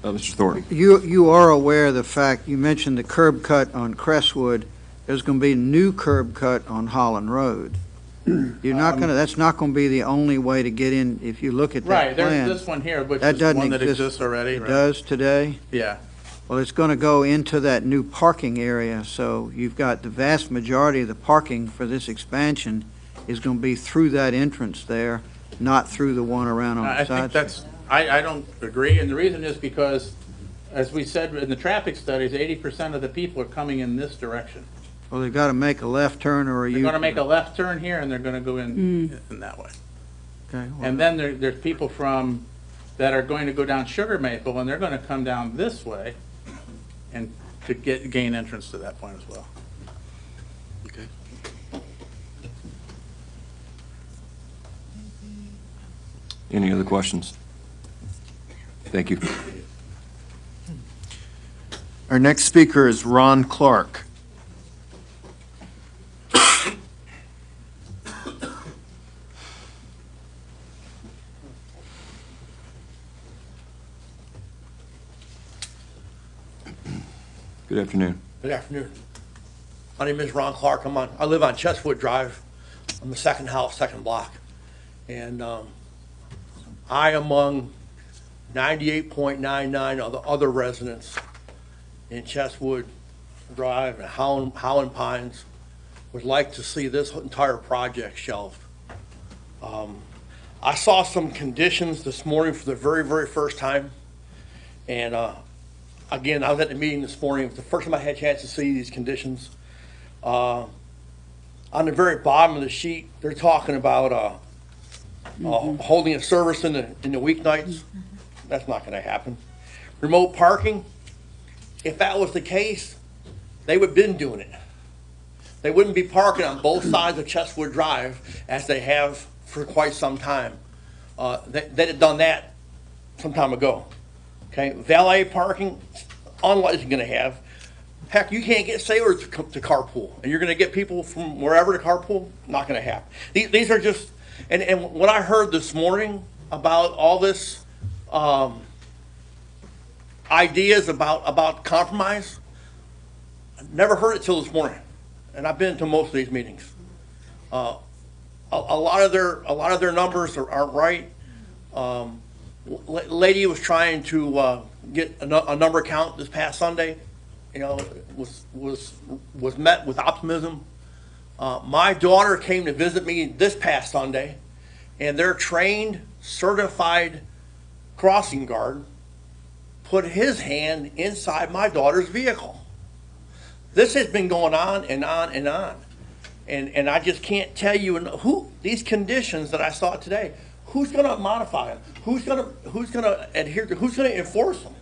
S1: Mr. Thornton.
S8: You are aware of the fact, you mentioned the curb cut on Crestwood, there's going to be a new curb cut on Holland Road. You're not going to, that's not going to be the only way to get in, if you look at that
S12: Right,
S8: plan.
S12: there's this one here, which
S8: That
S12: is
S8: doesn't
S12: one that
S8: exist.
S12: exists already.
S8: It
S12: right?
S8: does today?
S12: Yeah.
S8: Well, it's going to go into that new parking area, so you've got the vast majority of the parking for this expansion is going to be through that entrance there, not through the one around on the
S12: I
S8: side.
S12: think that's, I don't agree, and the reason is because, as we said in the traffic studies, 80% of the people are coming in this direction.
S8: Well, they've got to make a left turn or a
S12: They're
S8: U.
S12: gonna make a left turn here, and they're gonna go in that way.
S8: Okay, well,
S12: And then there's people that are going to go down Sugar Maple, and they're gonna come down this way and to gain entrance to that point as well.
S1: Okay. Any other questions? Thank you.
S4: Our next speaker is Ron Clark.
S1: Good afternoon.
S10: Good afternoon. My name is Ron Clark. I live on Chestwood Drive. I'm the second house, second block. And I, among 98.99 of the other residents in Chestwood Drive and Howland Pines, would like to see this entire project shelved. I saw some conditions this morning for the very, very first time. And again, I was at the meeting this morning. It was the first time I had a chance to see these conditions. On the very bottom of the sheet, they're talking about holding a service in the weeknights. That's not going to happen. Remote parking, if that was the case, they would have been doing it. They wouldn't be parking on both sides of Chestwood Drive as they have for quite some time. They'd have done that some time ago. Okay, valet parking, unlikely going to have. Heck, you can't get sailors to carpool, and you're going to get people from wherever to carpool. Not going to happen. These are just, and what I heard this morning about all this ideas about compromise, I never heard it till this morning, and I've been to most of these meetings. A lot of their numbers aren't right. Lady was trying to get a number count this past Sunday. You know, was met with optimism. My daughter came to visit me this past Sunday, and their trained, certified crossing guard put his hand inside my daughter's vehicle. This has been going on and on and on. And I just can't tell you who these conditions that I saw today, who's going to modify them? Who's going to adhere to? Who's going to enforce them?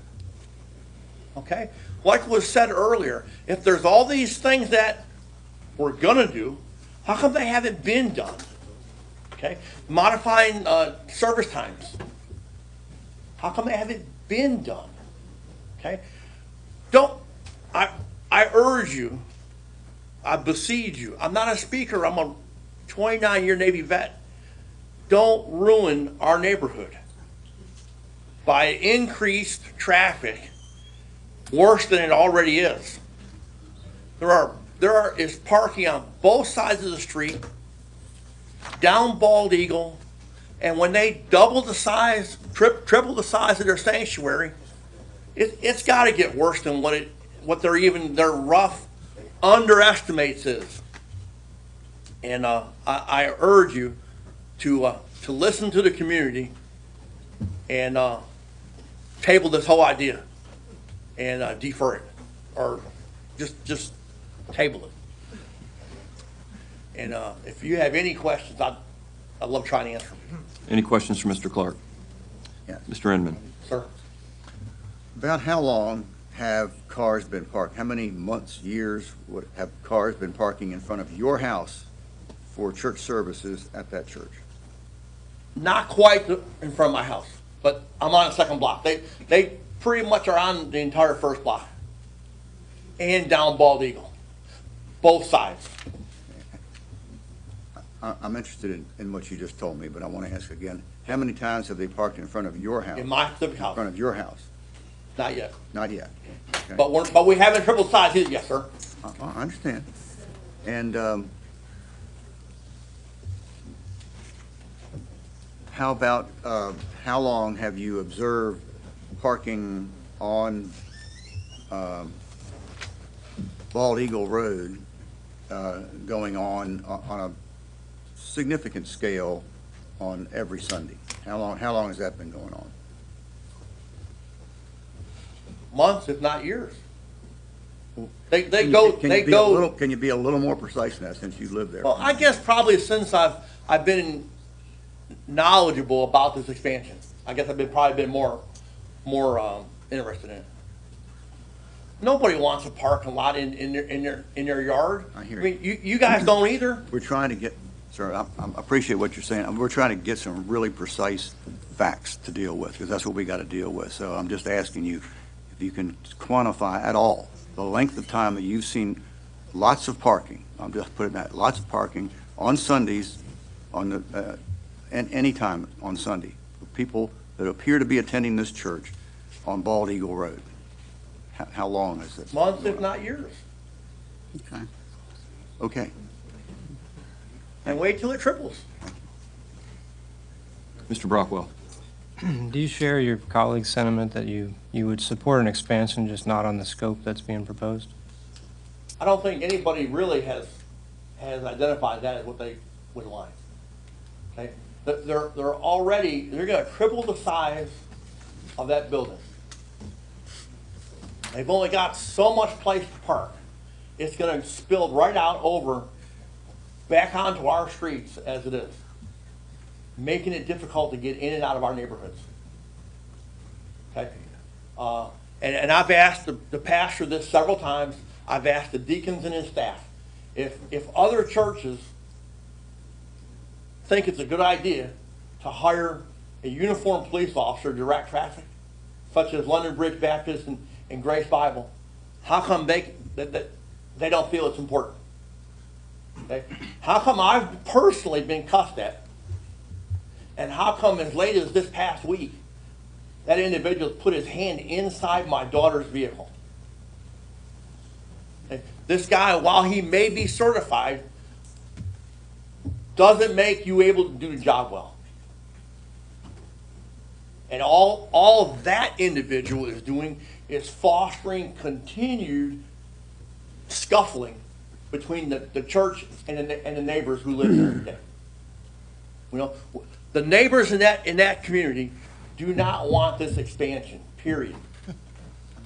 S10: Okay, like was said earlier, if there's all these things that we're going to do, how come they haven't been done? Okay, modifying service times. How come they haven't been done? Okay, I urge you, I beseech you. I'm not a speaker. I'm a 29-year Navy vet. Don't ruin our neighborhood by increased traffic worse than it already is. There is parking on both sides of the street, down Bald Eagle, and when they double the size, triple the size of their sanctuary, it's got to get worse than what their rough underestimates is. And I urge you to listen to the community and table this whole idea and defer it, or just table it. And if you have any questions, I'd love trying to answer them.
S1: Any questions for Mr. Clark?
S17: Yeah.
S1: Mr. Inman?
S10: Sir?
S17: About how long have cars been parked? How many months, years have cars been parking in front of your house for church services at that church?
S10: Not quite in front of my house, but I'm on the second block. They pretty much are on the entire first block and down Bald Eagle, both sides.
S17: I'm interested in what you just told me, but I want to ask again, how many times have they parked in front of your house?
S10: In my specific
S17: In
S10: house,
S17: front of your house?
S10: not yet.
S17: Not yet. Okay.
S10: But we haven't tripled size either, yes, sir.
S17: I understand. And how about, how long have you observed parking on Bald Eagle Road going on a significant scale on every Sunday? How long has that been going on?
S10: Months, if not years. They
S17: Can
S10: go.
S17: you be a little more precise than that since you live there?
S10: Well, I guess probably since I've been knowledgeable about this expansion, I guess I've probably been more interested in it. Nobody wants a parking lot in their yard.
S17: I hear
S10: mean, you guys don't either.
S17: We're trying to get, sir, I appreciate what you're saying. We're trying to get some really precise facts to deal with, because that's what we got to deal with. So I'm just asking you if you can quantify at all the length of time that you've seen lots of parking. I'm just putting that, lots of parking on Sundays, and any time on Sunday, for people that appear to be attending this church on Bald Eagle Road. How long is this?
S10: Months, if not years.
S17: Okay. Okay.
S10: And wait till it triples.
S1: Mr. Brockwell.
S7: Do you share your colleague's sentiment that you would support an expansion, just not on the scope that's being proposed?
S10: I don't think anybody really has identified that as what they would like. Okay, they're going to triple the size of that building. They've only got so much place to park. It's going to spill right out over back onto our streets as it is, making it difficult to get in and out of our neighborhoods. Okay, and I've asked the pastor this several times. I've asked the deacons and his staff if other churches think it's a good idea to hire a uniformed police officer to direct traffic, such as London Bridge Baptist and Grace Bible, how come they don't feel it's important? Okay? How come I've personally been cussed at? And how come as late as this past week, that individual put his hand inside my daughter's vehicle? Okay? This guy, while he may be certified, doesn't make you able to do the job well. And all that individual is doing is fostering continued scuffling between the church and the neighbors who live there today. You know, the neighbors in that community do not want this expansion, period.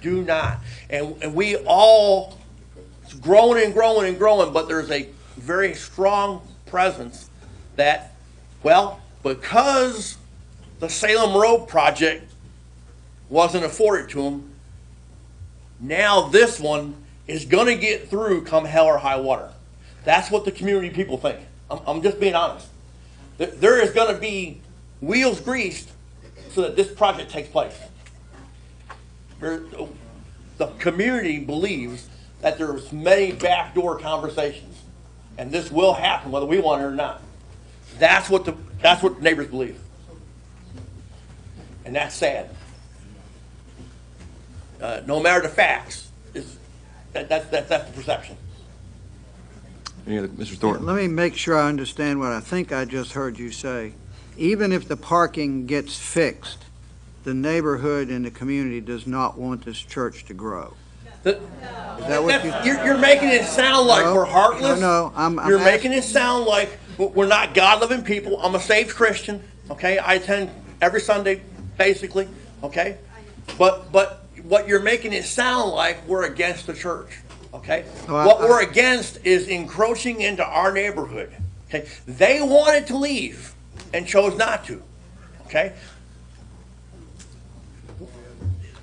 S10: Do not. And we all, it's growing and growing and growing, but there's a very strong presence that, well, because the Salem Road project wasn't afforded to them, now this one is going to get through come hell or high water. That's what the community people think. I'm just being honest. There is going to be wheels greased so that this project takes place. The community believes that there's many backdoor conversations, and this will happen whether we want it or not. That's what the neighbors believe, and that's sad. No matter the facts, that's the perception.
S1: Any other, Mr. Thornton?
S8: Let me make sure I understand what I think I just heard you say. Even if the parking gets fixed, the neighborhood and the community does not want this church to grow. Is that what
S10: You're making it sound like we're heartless.
S8: No,
S10: You're making it sound like we're not God-loving people. I'm a saved Christian, okay? I attend every Sunday, basically, okay? But what you're making it sound like we're against the church, okay? What we're against is encroaching into our neighborhood, okay? They wanted to leave and chose not to, okay?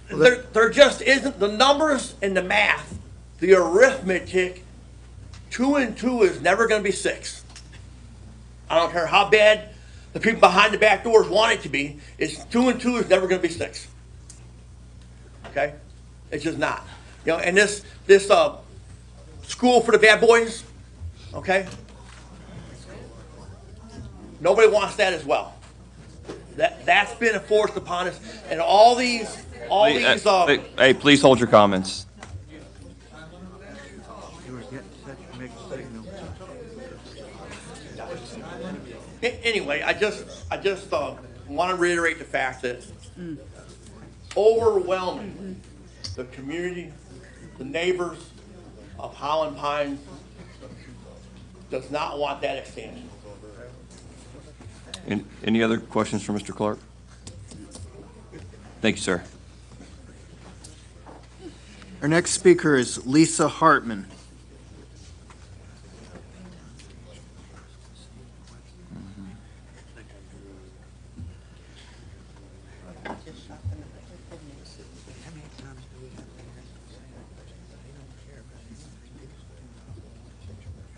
S10: There just isn't the numbers and the math, the arithmetic. 2 and 2 is never going to be 6. I don't care how bad the people behind the back doors want it to be. It's 2 and 2 is never going to be 6. Okay, it's just not. You know, and this school for the bad boys. Okay, Nobody wants that as well. That's been enforced upon us, and all these,
S1: Hey, please hold your comments.
S10: Anyway, I just want to reiterate the fact that overwhelmingly, the community, the neighbors of Holland Pines does not want that extension.
S1: Any other questions for Mr. Clark? Thank you, sir.
S4: Our next speaker is Lisa Hartman.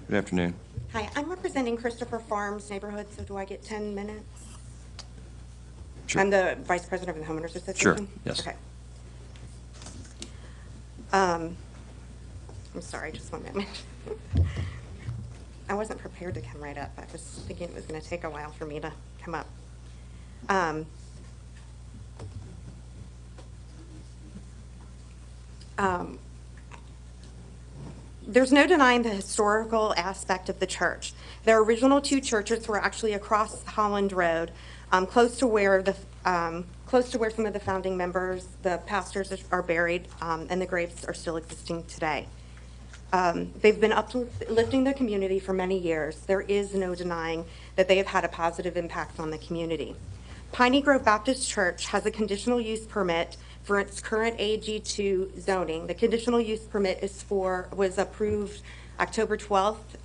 S1: Good afternoon.
S13: Hi, I'm representing Christopher Farms neighborhood, so do I get 10 minutes?
S1: Sure.
S13: I'm the vice president of the homeowners association.
S1: Sure, yes.
S13: Okay. I'm sorry, just one moment. I wasn't prepared to come right up. I was thinking it was going to take a while for me to come up. There's no denying the historical aspect of the church. Their original two churches were actually across Holland Road, close to where some of the founding members, the pastors, are buried, and the graves are still existing today. They've been uplifting the community for many years. There is no denying that they have had a positive impact on the community. Piney Grove Baptist Church has a conditional use permit for its current AG2 zoning. The conditional use permit was approved October 12th,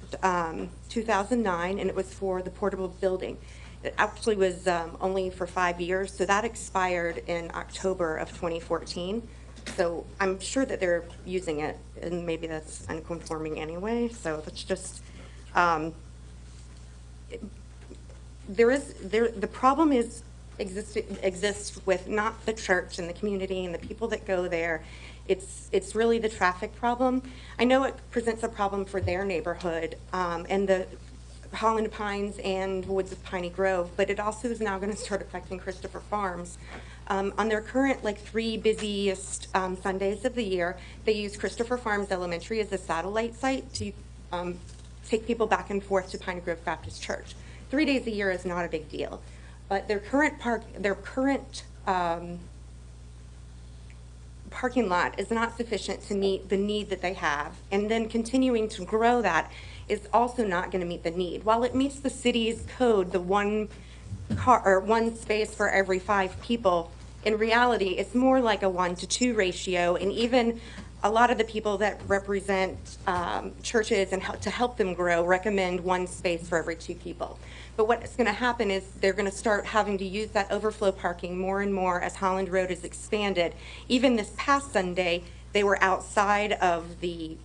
S13: 2009, and it was for the portable building. It actually was only for 5 years, so that expired in October of 2014. So I'm sure that they're using it, and maybe that's unconforming anyway, so it's just, the problem exists with not the church and the community and the people that go there. It's really the traffic problem. I know it presents a problem for their neighborhood and the Holland Pines and Woods of Piney Grove, but it also is now going to start affecting Christopher Farms. On their current 3 busiest Sundays of the year, they use Christopher Farms Elementary as a satellite site to take people back and forth to Piney Grove Baptist Church. 3 days a year is not a big deal, but their current parking lot is not sufficient to meet the need that they have, and then continuing to grow that is also not going to meet the need. While it meets the city's code, the one space for every 5 people, in reality, it's more like a 1-to-2 ratio, and even a lot of the people that represent churches and to help them grow recommend 1 space for every 2 people. But what's going to happen is they're going to start having to use that overflow parking more and more as Holland Road is expanded. Even this past Sunday, they were outside of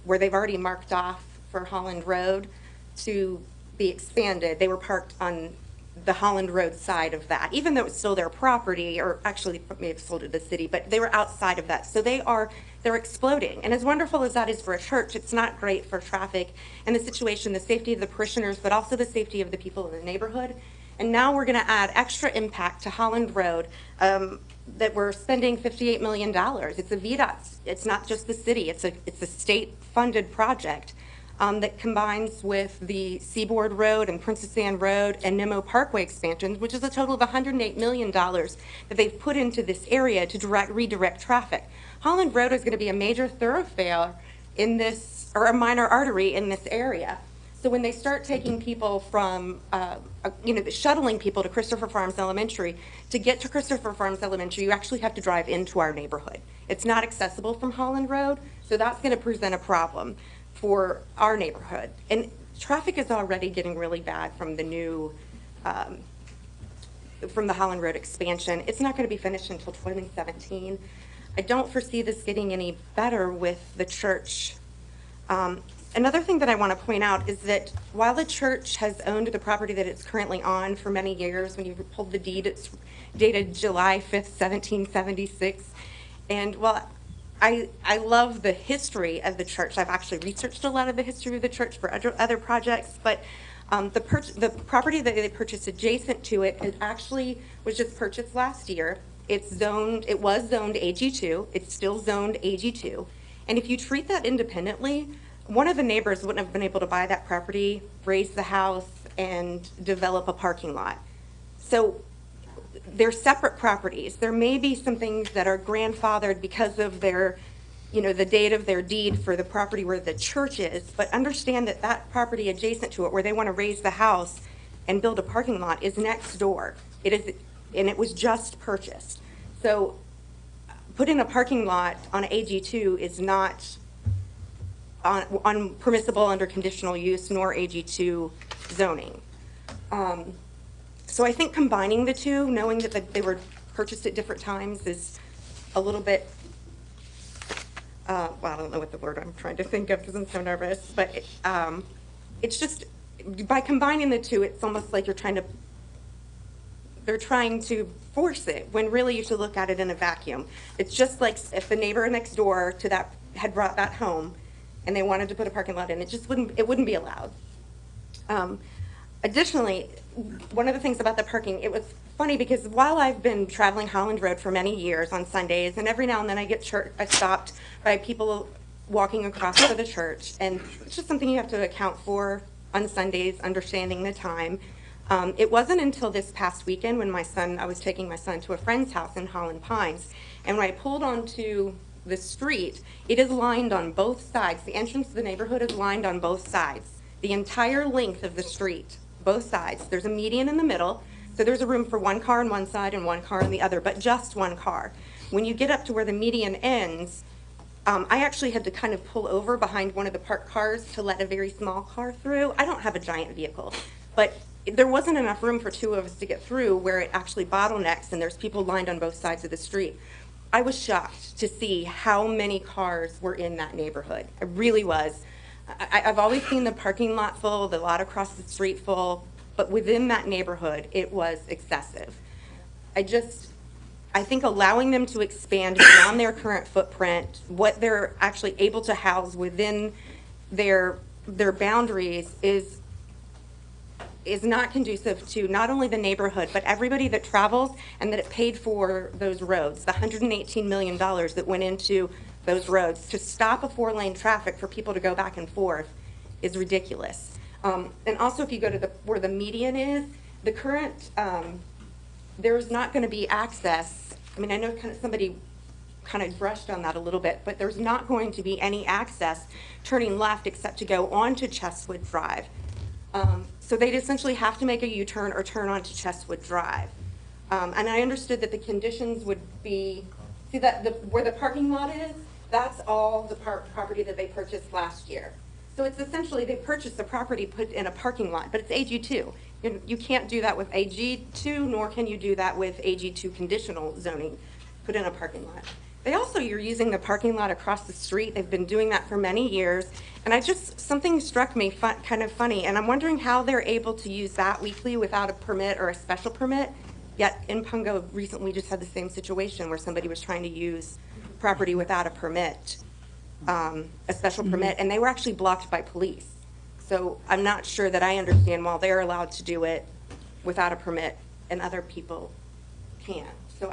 S13: where they've already marked off for Holland Road to be expanded. They were parked on the Holland Road side of that, even though it's still their property, or actually may have sold it to the city, but they were outside of that. So they're exploding. And as wonderful as that is for a church, it's not great for traffic and the situation, the safety of the parishioners, but also the safety of the people in the neighborhood. And now we're going to add extra impact to Holland Road that we're spending $58 million. It's a VDOT. It's not just the city. It's a state-funded project that combines with the Seaboard Road and Princess Anne Road and Nemo Parkway expansions, which is a total of $108 million that they've put into this area to redirect traffic. Holland Road is going to be a major thoroughfare in this, or a minor artery in this area. So when they start taking people from, shuttling people to Christopher Farms Elementary, to get to Christopher Farms Elementary, you actually have to drive into our neighborhood. It's not accessible from Holland Road, so that's going to present a problem for our neighborhood. And traffic is already getting really bad from the new, from the Holland Road expansion. It's not going to be finished until 2017. I don't foresee this getting any better with the church. Another thing that I want to point out is that while the church has owned the property that it's currently on for many years, when you pulled the deed, it's dated July 5th, 1776. And while I love the history of the church, I've actually researched a lot of the history of the church for other projects, but The property that they purchased adjacent to it, it actually was just purchased last year. It was zoned AG2, it's still zoned AG2. And if you treat that independently, one of the neighbors wouldn't have been able to buy that property, raise the house, and develop a parking lot. So they're separate properties. There may be some things that are grandfathered because of their, the date of their deed for the property where the church is, but understand that that property adjacent to it, where they want to raise the house and build a parking lot, is next door. It is, and it was just purchased. So putting a parking lot on AG2 is not permissible under conditional use nor AG2 zoning. So I think combining the two, knowing that they were purchased at different times, is a little bit, well, I don't know what the word I'm trying to think of because I'm so nervous, but it's just, by combining the two, it's almost like they're trying to force it, when really you should look at it in a vacuum. It's just like if the neighbor next door to that had brought that home and they wanted to put a parking lot in, it wouldn't be allowed. Additionally, one of the things about the parking, it was funny because while I've been traveling Holland Road for many years on Sundays, and every now and then I stopped by people walking across to the church, and it's just something you have to account for on Sundays, understanding the time. It wasn't until this past weekend when I was taking my son to a friend's house in Holland Pines, and when I pulled onto the street, it is lined on both sides. The entrance to the neighborhood is lined on both sides. The entire length of the street, both sides. There's a median in the middle, so there's a room for one car on one side and one car on the other, but just one car. When you get up to where the median ends, I actually had to kind of pull over behind one of the parked cars to let a very small car through. I don't have a giant vehicle, but there wasn't enough room for two of us to get through where it actually bottlenecks and there's people lined on both sides of the street. I was shocked to see how many cars were in that neighborhood. I really was. I've always seen the parking lot full, the lot across the street full, but within that neighborhood, it was excessive. I think allowing them to expand beyond their current footprint, what they're actually able to house within their boundaries is not conducive to not only the neighborhood, but everybody that travels and that it paid for those roads. The $118 million that went into those roads to stop a 4-lane traffic for people to go back and forth is ridiculous. And also, if you go to where the median is, the current, there's not going to be access. I mean, I know somebody kind of brushed on that a little bit, but there's not going to be any access turning left except to go onto Chestwood Drive. So they'd essentially have to make a U-turn or turn onto Chestwood Drive. And I understood that the conditions would be, see that where the parking lot is, that's all the property that they purchased last year. So it's essentially they purchased the property, put in a parking lot, but it's AG2. You can't do that with AG2, nor can you do that with AG2 conditional zoning, put in a parking lot. You're using the parking lot across the street. They've been doing that for many years. And something struck me kind of funny, and I'm wondering how they're able to use that weekly without a permit or a special permit. Yet in Pungo recently just had the same situation where somebody was trying to use property without a permit, a special permit, and they were actually blocked by police. So I'm not sure that I understand why they're allowed to do it without a permit and other people can't. So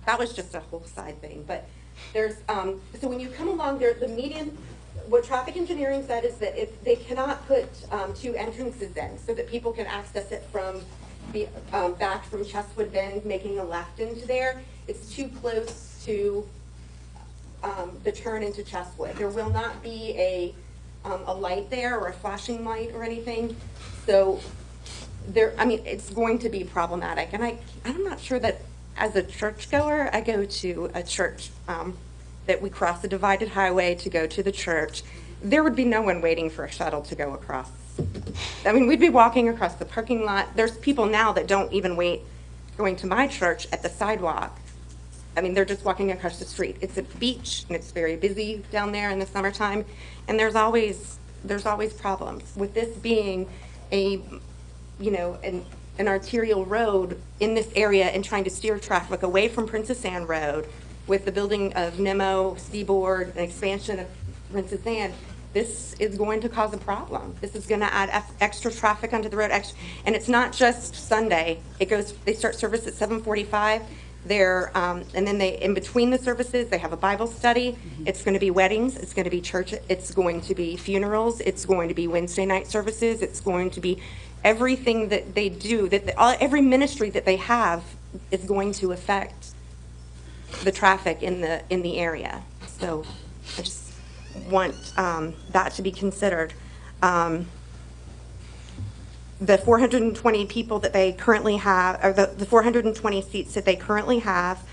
S13: that was just a whole side thing. But there's, so when you come along there, the median, what traffic engineering said is that if they cannot put 2 entrances in so that people can access it from the back from Chestwood Bend, making a left into there, it's too close to the turn into Chestwood. There will not be a light there or a flashing light or anything. So it's going to be problematic. And I'm not sure that as a churchgoer, I go to a church that we cross the divided highway to go to the church. There would be no one waiting for a shuttle to go across. I mean, we'd be walking across the parking lot. There's people now that don't even wait going to my church at the sidewalk. I mean, they're just walking across the street. It's a beach, and it's very busy down there in the summertime, and there's always problems. With this being an arterial road in this area and trying to steer traffic away from Princess Anne Road with the building of Nemo, Seaboard, and expansion of Princess Anne, this is going to cause a problem. This is going to add extra traffic onto the road, and it's not just Sunday. They start service at 7:45. And then in between the services, they have a Bible study. It's going to be weddings. It's going to be church. It's going to be funerals. It's going to be Wednesday night services. It's going to be everything that they do, every ministry that they have is going to affect the traffic in the area. So I just want that to be considered. The 420 people that they currently have, or the 420 seats that they currently have,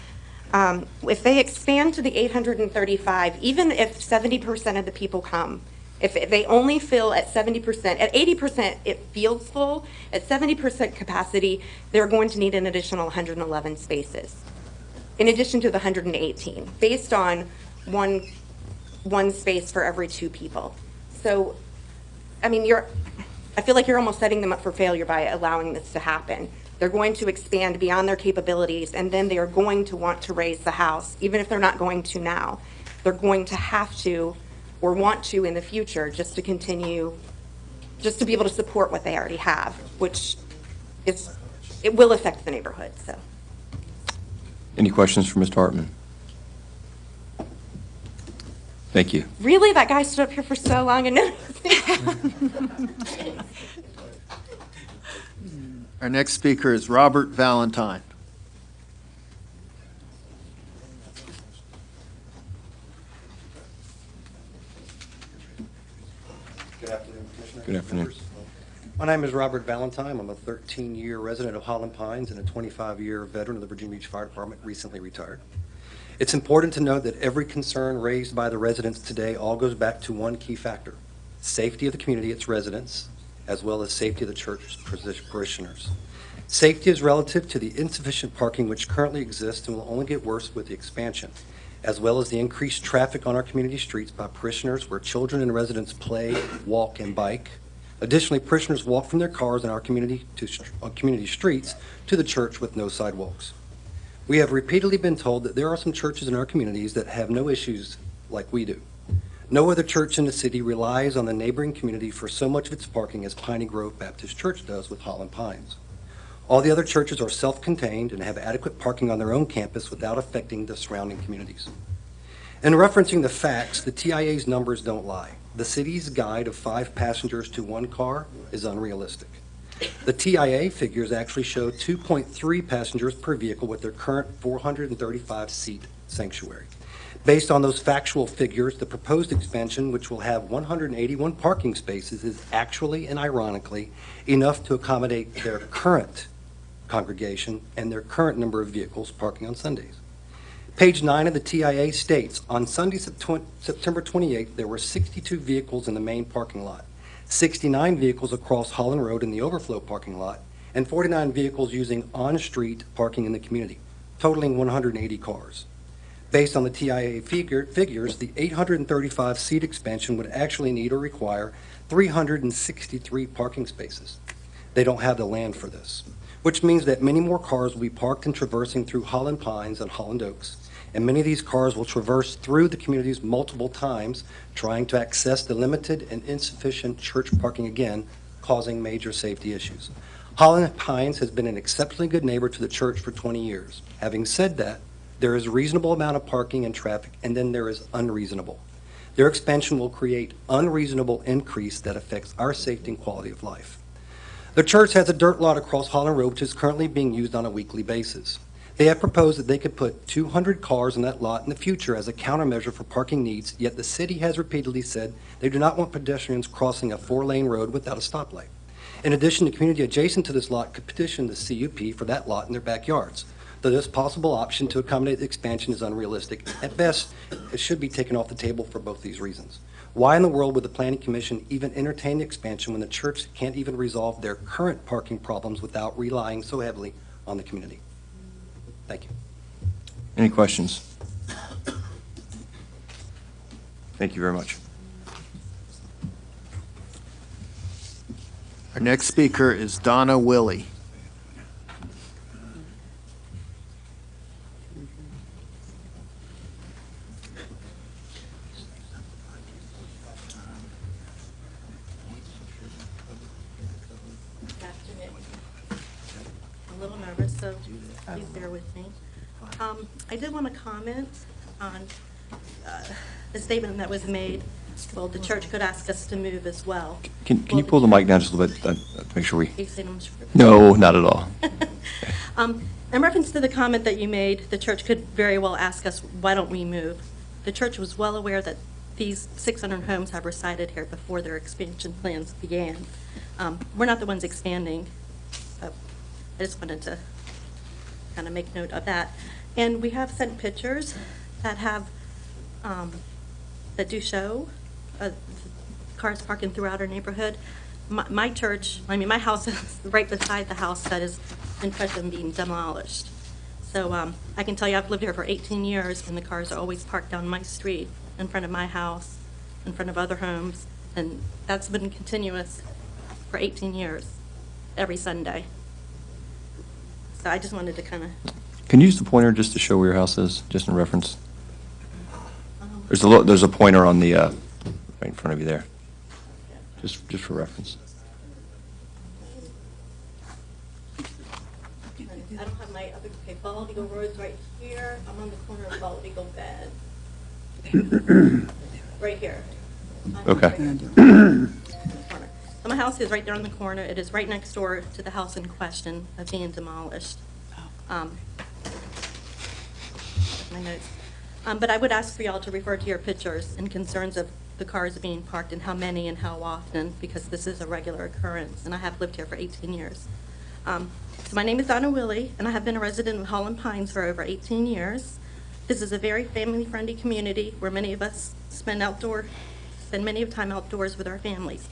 S13: if they expand to the 835, even if 70% of the people come, if they only fill at 70%, at 80% it feels full, at 70% capacity, they're going to need an additional 111 spaces, in addition to the 118, based on one space for every 2 people. So, I mean, I feel like you're almost setting them up for failure by allowing this to happen. They're going to expand beyond their capabilities, and then they are going to want to raise the house, even if they're not going to now. They're going to have to, or want to in the future, just to continue, just to be able to support what they already have, which it will affect the neighborhood, so.
S1: Any questions for Mr. Hartman? Thank you.
S13: Really? That guy stood up here for so long and
S4: Our next speaker is Robert Valentine.
S2: Good afternoon, Commissioner.
S1: Good afternoon.
S2: My name is Robert Valentine. I'm a 13-year resident of Holland Pines and a 25-year veteran of the Virginia Beach Fire Department, recently retired. It's important to note that every concern raised by the residents today all goes back to one key factor: safety of the community, its residents, as well as safety of the church's parishioners. Safety is relative to the insufficient parking which currently exists and will only get worse with the expansion, as well as the increased traffic on our community streets by parishioners where children and residents play, walk, and bike. Additionally, parishioners walk from their cars in our community streets to the church with no sidewalks. We have repeatedly been told that there are some churches in our communities that have no issues like we do. No other church in the city relies on the neighboring community for so much of its parking as Piney Grove Baptist Church does with Holland Pines. All the other churches are self-contained and have adequate parking on their own campus without affecting the surrounding communities. In referencing the facts, the TIA's numbers don't lie. The city's guide of 5 passengers to 1 car is unrealistic. The TIA figures actually show 2.3 passengers per vehicle with their current 435-seat sanctuary. Based on those factual figures, the proposed expansion, which will have 181 parking spaces, is actually and ironically enough to accommodate their current congregation and their current number of vehicles parking on Sundays. Page 9 of the TIA states, on Sunday, September 28th, there were 62 vehicles in the main parking lot, 69 vehicles across Holland Road in the overflow parking lot, and 49 vehicles using on-street parking in the community, totaling 180 cars. Based on the TIA figures, the 835-seat expansion would actually need or require 363 parking spaces. They don't have the land for this, which means that many more cars will be parked and traversing through Holland Pines and Holland Oaks, and many of these cars will traverse through the communities multiple times, trying to access the limited and insufficient church parking again, causing major safety issues. Holland Pines has been an exceptionally good neighbor to the church for 20 years. Having said that, there is a reasonable amount of parking and traffic, and then there is unreasonable. Their expansion will create unreasonable increase that affects our safety and quality of life. The church has a dirt lot across Holland Road, which is currently being used on a weekly basis. They have proposed that they could put 200 cars in that lot in the future as a countermeasure for parking needs, yet the city has repeatedly said they do not want pedestrians crossing a 4-lane road without a stoplight. In addition, the community adjacent to this lot could petition the CUP for that lot in their backyards. Though this possible option to accommodate the expansion is unrealistic, at best, it should be taken off the table for both these reasons. Why in the world would the Planning Commission even entertain the expansion when the church can't even resolve their current parking problems without relying so heavily on the community? Thank you.
S1: Any questions? Thank you very much.
S4: Our next speaker is Donna Willie.
S5: so please bear with me. I did want to comment on a statement that was made. Well, the church could ask us to move as well.
S1: Can you pull the mic down just a little bit, to make sure we...
S5: Are you saying I'm sure?
S1: No, not at all.
S5: In reference to the comment that you made, the church could very well ask us, why don't we move? The church was well aware that these 600 homes have resided here before their expansion plans began. We're not the ones expanding. So I just wanted to kind of make note of that. And we have sent pictures that have, that do show cars parking throughout our neighborhood. My church, I mean, my house is right beside the house that is in question of being demolished. So I can tell you, I've lived here for 18 years, and the cars are always parked down my street, in front of my house, in front of other homes, and that's been continuous for 18 years, every Sunday. So I just wanted to kind of...
S1: Can you use the pointer just to show where your house is, just in reference? There's a pointer on the, right in front of you there, just for reference.
S5: I don't have my other, okay, Bald Eagle Road's right here. I'm on the corner of Bald Eagle Bed. Right here.
S1: Okay.
S5: So my house is right there on the corner. It is right next door to the house in question of being demolished. My notes. But I would ask for y'all to refer to your pictures and concerns of the cars being parked and how many and how often, because this is a regular occurrence, and I have lived here for 18 years. So my name is Donna Willie, and I have been a resident of Holland Pines for over 18 years. This is a very family-friendly community where many of us spend many of time outdoors with our families.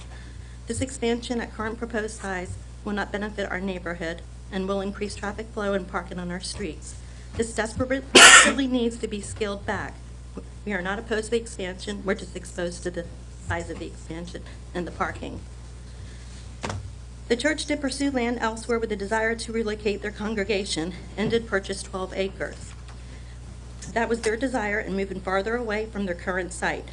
S5: This expansion at current proposed size will not benefit our neighborhood and will increase traffic flow and parking on our streets. This desperately needs to be scaled back. We are not opposed to the expansion, we're just exposed to the size of the expansion and the parking. The church did pursue land elsewhere with a desire to relocate their congregation and did purchase 12 acres. That was their desire in moving farther away from their current site.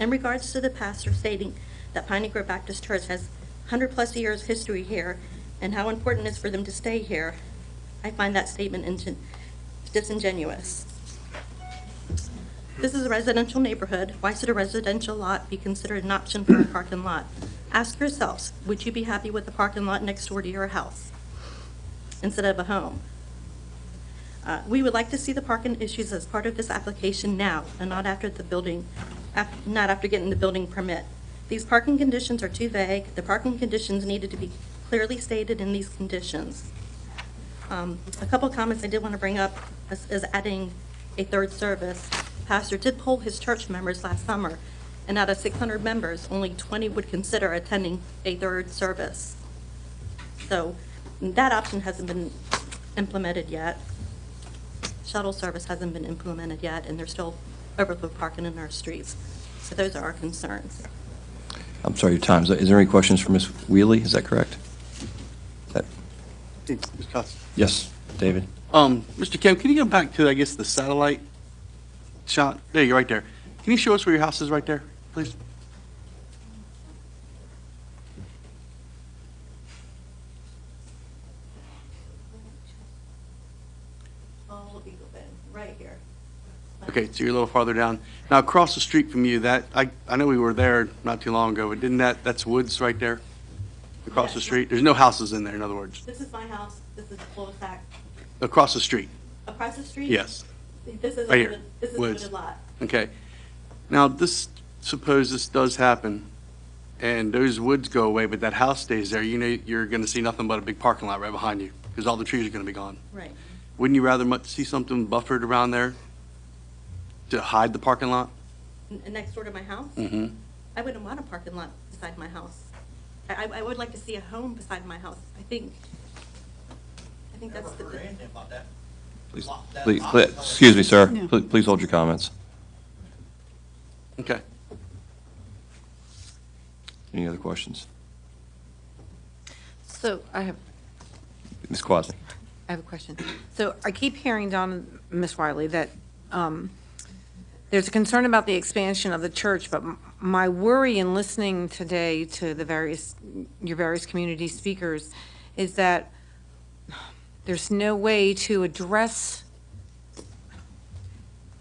S5: In regards to the pastor stating that Piney Grove Baptist Church has 100+ years history here and how important it is for them to stay here, I find that statement disingenuous. This is a residential neighborhood. Why should a residential lot be considered an option for a parking lot? Ask yourselves, would you be happy with the parking lot next door to your house instead of a home? We would like to see the parking issues as part of this application now and not after getting the building permit. These parking conditions are too vague. The parking conditions needed to be clearly stated in these conditions. A couple comments I did want to bring up is adding a third service. Pastor did poll his church members last summer, and out of 600 members, only 20 would consider attending a third service. So that option hasn't been implemented yet. Shuttle service hasn't been implemented yet, and there's still overflow parking in our streets. So those are our concerns.
S1: I'm sorry, your time. Is there any questions for Ms. Wheelie? Is that correct? Yes, David.
S18: Mr. Kim, can you go back to, I guess, the satellite shot? There you go, right there. Can you show us where your house is right there, please?
S5: Right here.
S18: Okay, so you're a little farther down. Now, across the street from you, I know we were there not too long ago, but that's woods right there? Across the street? There's no houses in there, in other words?
S5: This is my house. This is the cul-de-sac.
S18: Across the street?
S5: Across the street?
S18: Yes.
S5: This is
S18: Right here.
S5: This is a
S18: Woods.
S5: wooded lot.
S18: Okay. Now, suppose this does happen, and those woods go away, but that house stays there, you know you're going to see nothing but a big parking lot right behind you, because all the trees are going to be gone.
S5: Right.
S18: Wouldn't you rather see something buffered around there to hide the parking lot?
S5: Next door to my house?
S18: Mm-hmm.
S5: I wouldn't want a parking lot beside my house. I would like to see a home beside my house. I think that's the...
S1: Please, excuse me, sir. Please hold your comments.
S18: Okay.
S1: Any other questions?
S21: So I have
S1: Ms. Quasny.
S21: I have a question. So I keep hearing, Ms. Wiley, that there's a concern about the expansion of the church, but my worry in listening today to your various community speakers is that there's no way to address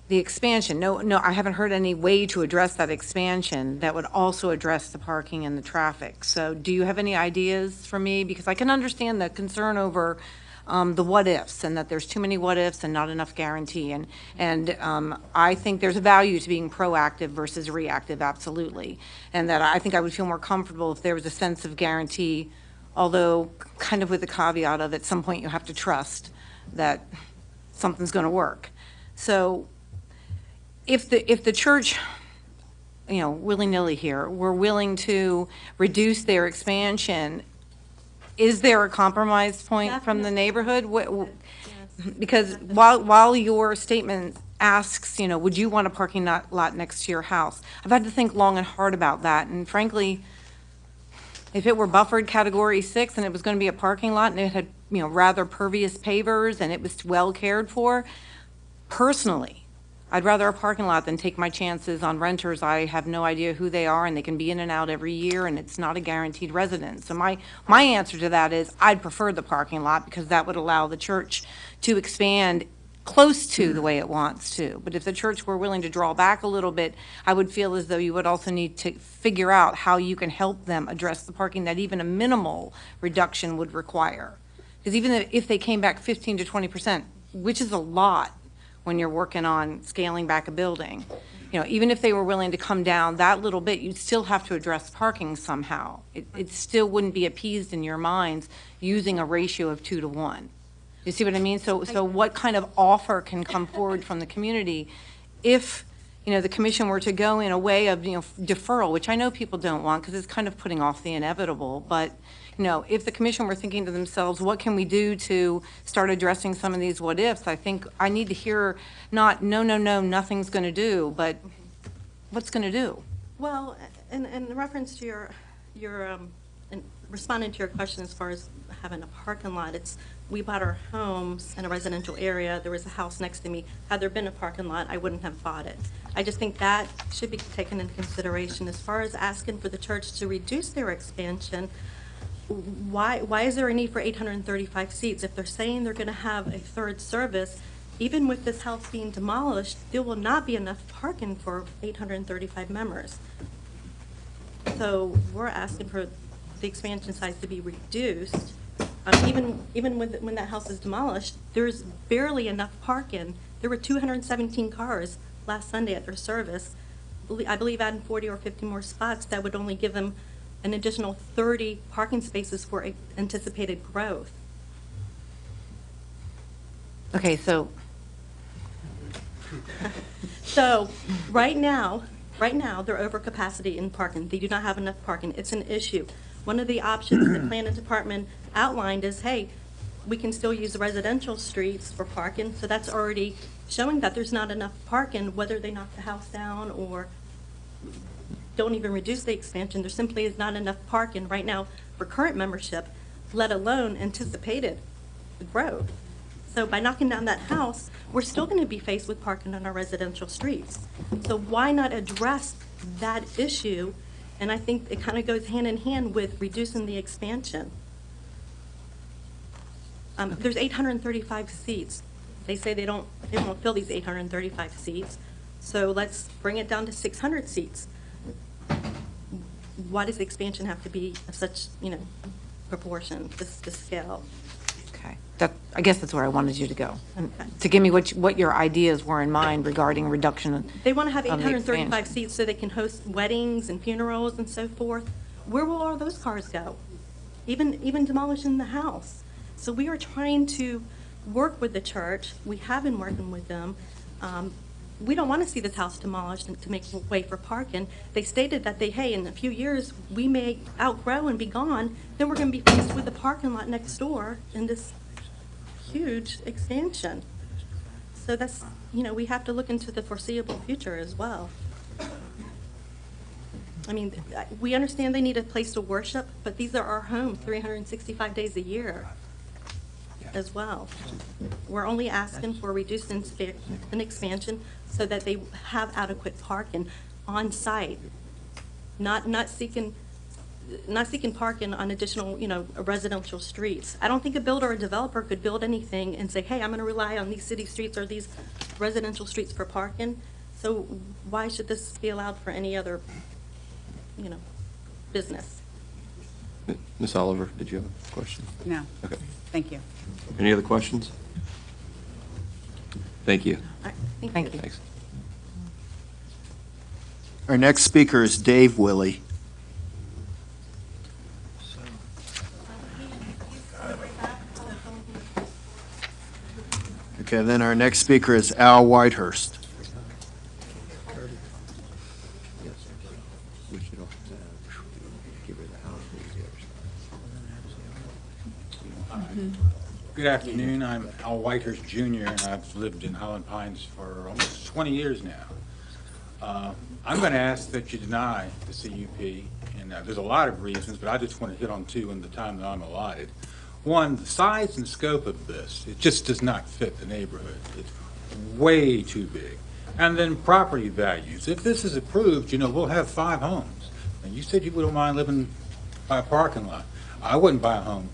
S21: the expansion. No, I haven't heard any way to address that expansion that would also address the parking and the traffic. So do you have any ideas for me? Because I can understand the concern over the what-ifs, and that there's too many what-ifs and not enough guarantee. And I think there's a value to being proactive versus reactive, absolutely. And that I think I would feel more comfortable if there was a sense of guarantee, although kind of with the caveat of at some point you have to trust that something's going to work. So if the church, you know, willy-nilly here, were willing to reduce their expansion, is there a compromise point from the neighborhood? Because while your statement asks, you know, would you want a parking lot next to your house? I've had to think long and hard about that, and frankly, if it were buffered Category 6 and it was going to be a parking lot and it had, you know, rather pervious pavers and it was well cared for, personally, I'd rather a parking lot than take my chances on renters. I have no idea who they are, and they can be in and out every year, and it's not a guaranteed residence. So my answer to that is I'd prefer the parking lot, because that would allow the church to expand close to the way it wants to. But if the church were willing to draw back a little bit, I would feel as though you would also need to figure out how you can help them address the parking that even a minimal reduction would require. Because even if they came back 15 to 20%, which is a lot, when you're working on scaling back a building. You know, even if they were willing to come down that little bit, you'd still have to address parking somehow. It still wouldn't be appeased in your minds using a ratio of 2 to 1. You see what I mean? So what kind of offer can come forward from the community if, you know, the commission were to go in a way of, you know, deferral, which I know people don't want because it's kind of putting off the inevitable, but you know, if the commission were thinking to themselves, what can we do to start addressing some of these what-ifs? I think I need to hear not, no, nothing's going to do, but what's going to do?
S5: Well, in reference to your in responding to your question as far as having a parking lot, we bought our homes in a residential area. There was a house next to me. Had there been a parking lot, I wouldn't have bought it. I just think that should be taken into consideration. As far as asking for the church to reduce their expansion, why is there a need for 835 seats? If they're saying they're going to have a third service, even with this house being demolished, there will not be enough parking for 835 members. So we're asking for the expansion size to be reduced. Even when that house is demolished, there's barely enough parking. There were 217 cars last Sunday at their service. I believe adding 40 or 50 more spots, that would only give them an additional 30 parking spaces for anticipated growth.
S21: Okay, so
S5: right now they're over capacity in parking. They do not have enough parking. It's an issue. One of the options the planning department outlined is, hey, we can still use the residential streets for parking. So that's already showing that there's not enough parking, whether they knock the house down or don't even reduce the expansion. There simply is not enough parking right now for current membership, let alone anticipated growth. So by knocking down that house, we're still going to be faced with parking on our residential streets. So why not address that issue? And I think it kind of goes hand in hand with reducing the expansion. There's 835 seats. They say they won't fill these 835 seats. So let's bring it down to 600 seats. Why does the expansion have to be of such, you know, proportion, this scale?
S21: okay, I guess that's where I wanted you to go, and to give me what your ideas were in mind regarding reduction.
S5: They want to have
S21: of the
S5: 835
S21: expansion.
S5: seats so they can host weddings and funerals and so forth. Where will all those cars go? Even demolishing the house. So we are trying to work with the church. We have been working with them. We don't want to see this house demolished to make way for parking. They stated that hey, in a few years, we may outgrow and be gone. Then we're going to be faced with the parking lot next door in this huge expansion. So that's, you know, we have to look into the foreseeable future as well. I mean, we understand they need a place to worship, but these are our homes 365 days a year as well. We're only asking for reduced an expansion so that they have adequate parking on site, not seeking not seeking parking on additional, residential streets. I don't think a builder or developer could build anything and say, hey, I'm gonna rely on these city streets or these residential streets for parking. So why should this be allowed for any other, business?
S1: Ms. Oliver, did you have a question?
S11: No,
S1: Okay.
S11: thank you.
S1: Any other questions? Thank you.
S5: All right,
S21: Thank you.
S1: Thanks.
S4: Our next speaker is Dave Willie. Okay, then our next speaker is Al Whitehurst.
S3: Good afternoon. I'm Al Whitehurst Jr., and I've lived in Holland Pines for almost 20 years now. I'm going to ask that you deny the CUP, and there's a lot of reasons, but I just want to hit on two in the time that I'm allotted. One, the size and scope of this, it just does not fit the neighborhood. It's way too big. And then property values. If this is approved, we'll have 5 homes. And you said you wouldn't mind living by a parking lot. I wouldn't buy a home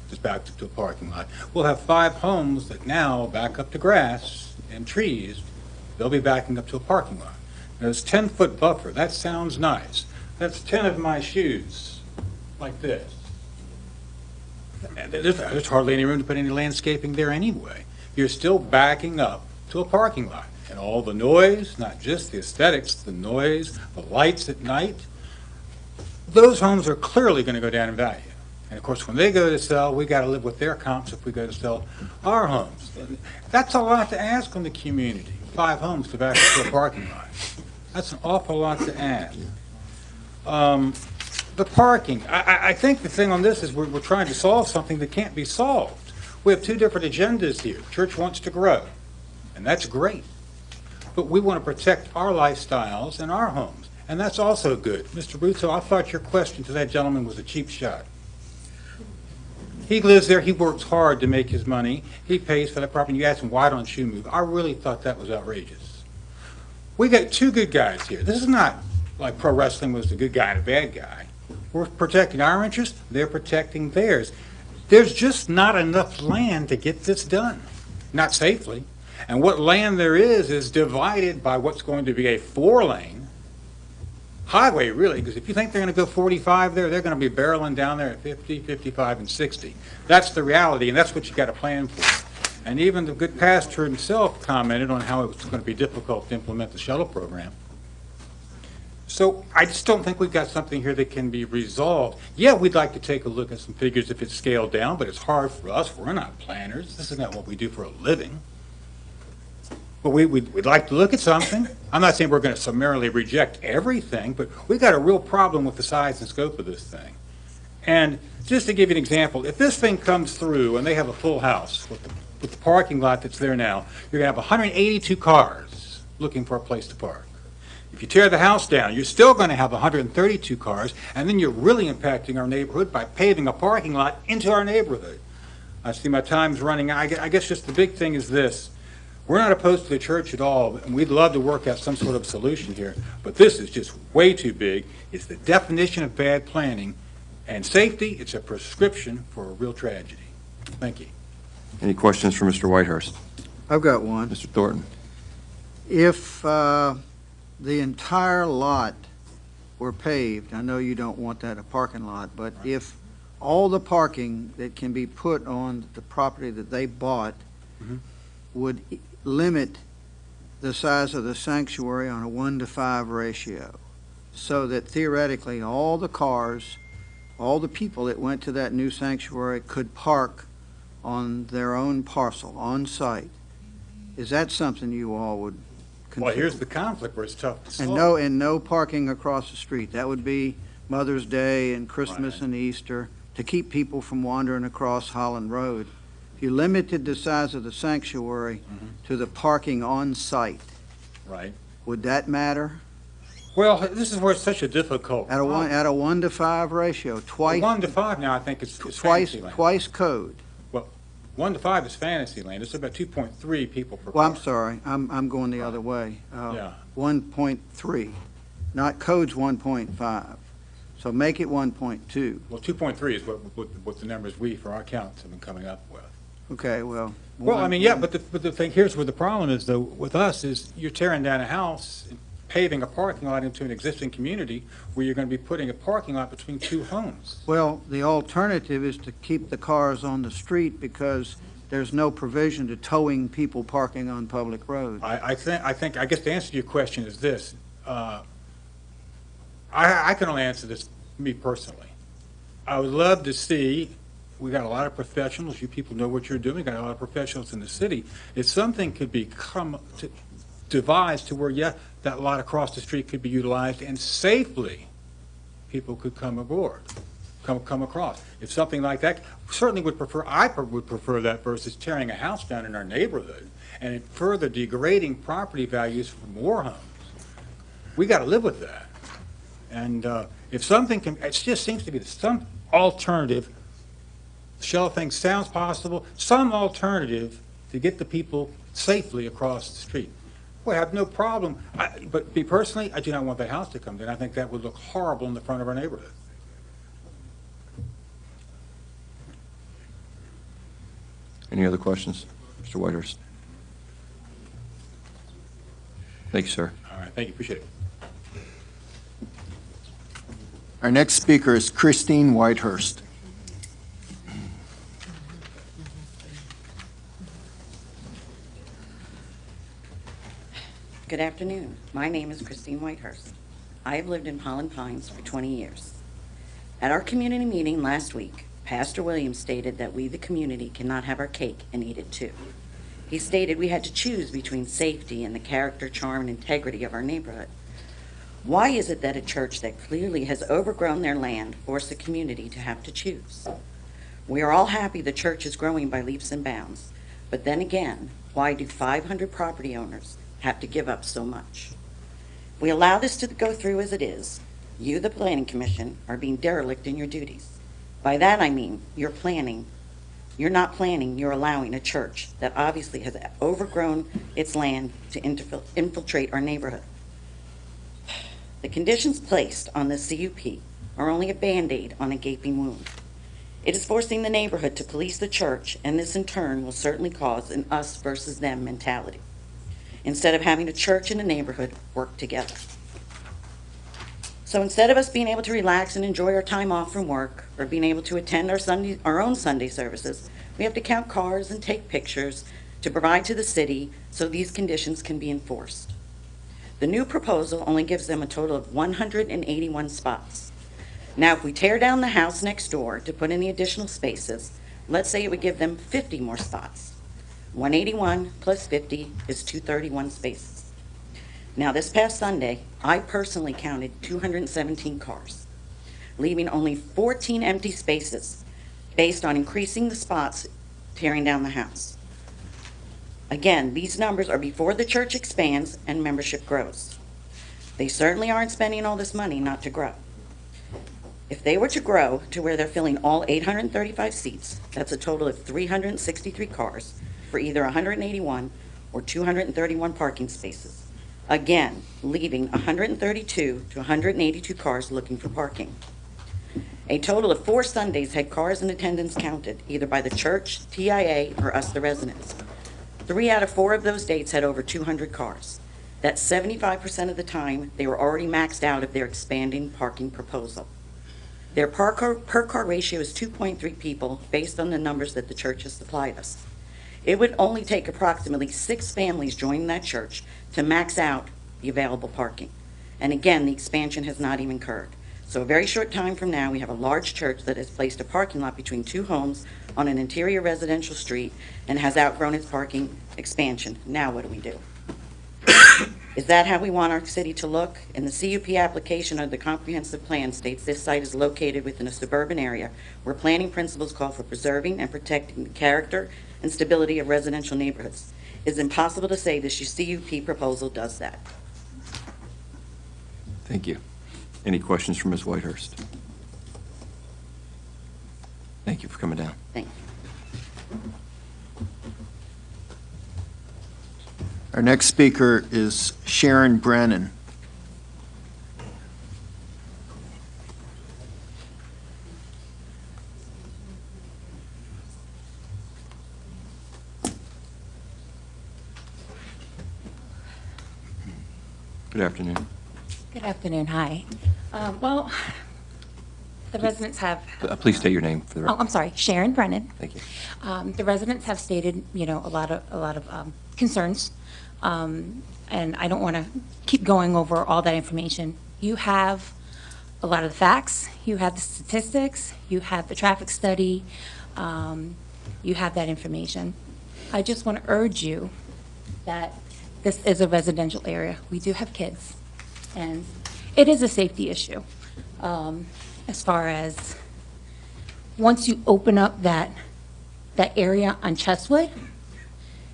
S3: just back to a parking lot. We'll have 5 homes that now back up to grass and trees. They'll be backing up to a parking lot. Now, this 10-foot buffer, that sounds nice. That's 10 of my shoes, like this. And there's hardly any room to put any landscaping there anyway. You're still backing up to a parking lot. And all the noise, not just the aesthetics, the noise, the lights at night, those homes are clearly going to go down in value. And of course, when they go to sell, we got to live with their comps if we go to sell our homes. That's a lot to ask on the community, 5 homes to back up to a parking lot. That's an awful lot to ask. The parking, I think the thing on this is we're trying to solve something that can't be solved. We have 2 different agendas here. Church wants to grow, and that's great. But we want to protect our lifestyles and our homes, and that's also good. Mr. Russo, I thought your question to that gentleman was a cheap shot. He lives there, he works hard to make his money, he pays for that property, and you ask him, why don't you move? I really thought that was outrageous. We got 2 good guys here. This is not like pro wrestling was the good guy and a bad guy. We're protecting our interests, they're protecting theirs. There's just not enough land to get this done, not safely. And what land there is divided by what's going to be a 4-lane highway, really, because if you think they're going to go 45 there, they're going to be barreling down there at 50, 55, and 60. That's the reality, and that's what you got to plan for. And even the good pastor himself commented on how it was going to be difficult to implement the shuttle program. So I just don't think we've got something here that can be resolved. Yeah, we'd like to take a look at some figures if it's scaled down, but it's hard for us. We're not planners. This is not what we do for a living. But we'd like to look at something. I'm not saying we're going to summarily reject everything, but we've got a real problem with the size and scope of this thing. And just to give you an example, if this thing comes through and they have a full house with the parking lot that's there now, you're going to have 182 cars looking for a place to park. If you tear the house down, you're still going to have 132 cars, and then you're really impacting our neighborhood by paving a parking lot into our neighborhood. I see my time's running. I guess just the big thing is this. We're not opposed to the church at all, and we'd love to work out some sort of solution here, but this is just way too big. It's the definition of bad planning, and safety, it's a prescription for a real tragedy. Thank you.
S1: Any questions for Mr. Whitehurst?
S8: I've got one.
S1: Mr. Thornton?
S8: If the entire lot were paved, I know you don't want that a parking lot, but if all the parking that can be put on the property that they bought would limit the size of the sanctuary on a 1-to-5 ratio, so that theoretically all the cars, all the people that went to that new sanctuary could park on their own parcel, on site. Is that something you all would consider?
S3: Well, here's the conflict where it's tough to solve.
S8: And no parking across the street. That would be Mother's Day and Christmas and Easter, to keep people from wandering across Holland Road. If you limited the size of the sanctuary to the parking on site,
S3: right,
S8: would that matter?
S3: Well, this is where it's such a difficult
S8: At a
S3: problem.
S8: 1-to-5 ratio, twice.
S3: 1-to-5 now, I think it's
S8: twice
S3: fantasy land.
S8: twice code.
S3: Well, 1-to-5 is fantasy land. It's about 2.3 people per
S8: Well,
S3: car.
S8: I'm sorry, I'm going the other way.
S3: Yeah.
S8: 1.3, not code's 1.5. So make it 1.2.
S3: Well, 2.3 is what the numbers we, for our counts, have been coming up with.
S8: Okay, well.
S3: Well, I mean, yeah, but the thing, here's where the problem is, though, with us, is you're tearing down a house, paving a parking lot into an existing community where you're going to be putting a parking lot between two homes.
S8: Well, the alternative is to keep the cars on the street because there's no provision to towing people parking on public roads.
S3: I guess the answer to your question is this. I can only answer this, me personally. I would love to see, we got a lot of professionals, you people know what you're doing, got a lot of professionals in the city. If something could devised to where, yeah, that lot across the street could be utilized and safely people could come aboard, come across. If something like that, certainly would prefer, would prefer that versus tearing a house down in our neighborhood and further degrading property values for more homes. We got to live with that. And if something can, it just seems to be some alternative, Shell thinks sounds possible, some alternative to get the people safely across the street. Well, I have no problem, but me personally, I do not want that house to come down. I think that would look horrible in the front of our neighborhood.
S1: Any other questions? Mr. Whitehurst? Thank you, sir.
S3: All right, thank you, appreciate it.
S4: Our next speaker is Christine Whitehurst.
S19: Good afternoon. My name is Christine Whitehurst. I have lived in Holland Pines for 20 years. At our community meeting last week, Pastor Williams stated that we, the community, cannot have our cake and eat it too. He stated we had to choose between safety and the character, charm, and integrity of our neighborhood. Why is it that a church that clearly has overgrown their land forced the community to have to choose? We are all happy the church is growing by leaps and bounds, but then again, why do 500 property owners have to give up so much? We allow this to go through as it is. You, the Planning Commission, are being derelict in your duties. By that I mean you're not planning, you're allowing a church that obviously has overgrown its land to infiltrate our neighborhood. The conditions placed on the CUP are only a Band-Aid on a gaping wound. It is forcing the neighborhood to police the church, and this in turn will certainly cause an us versus them mentality, instead of having a church and a neighborhood work together. So instead of us being able to relax and enjoy our time off from work or being able to attend our own Sunday services, we have to count cars and take pictures to provide to the city so these conditions can be enforced. The new proposal only gives them a total of 181 spots. Now, if we tear down the house next door to put in the additional spaces, let's say it would give them 50 more spots. 181 plus 50 is 231 spaces. Now, this past Sunday, I personally counted 217 cars, leaving only 14 empty spaces based on increasing the spots, tearing down the house. Again, these numbers are before the church expands and membership grows. They certainly aren't spending all this money not to grow. If they were to grow to where they're filling all 835 seats, that's a total of 363 cars for either 181 or 231 parking spaces. Again, leaving 132 to 182 cars looking for parking. A total of 4 Sundays had cars in attendance counted, either by the church, TIA, or us, the residents. 3 out of 4 of those dates had over 200 cars. That's 75% of the time they were already maxed out of their expanding parking proposal. Their per car ratio is 2.3 people based on the numbers that the church has supplied us. It would only take approximately 6 families joining that church to max out the available parking. And again, the expansion has not even occurred. So a very short time from now, we have a large church that has placed a parking lot between 2 homes on an interior residential street and has outgrown its parking expansion. Now what do we do? Is that how we want our city to look? In the CUP application of the comprehensive plan states this site is located within a suburban area where planning principles call for preserving and protecting the character and stability of residential neighborhoods. It's impossible to say this CUP proposal does that.
S1: Thank you. Any questions for Ms. Whitehurst? Thank you for coming down.
S19: Thank you.
S4: Our next speaker is Sharon Brennan.
S1: Good afternoon.
S14: Good afternoon, hi. Well, the residents have...
S1: Please state your name for the
S14: Oh,
S1: record.
S14: I'm sorry, Sharon Brennan.
S1: Thank you.
S14: The residents have stated, you know, a lot of concerns, and I don't want to keep going over all that information. You have a lot of the facts, you have the statistics, you have the traffic study, you have that information. I just want to urge you that this is a residential area. We do have kids, and it is a safety issue. As far as, once you open up that area on Chestwood,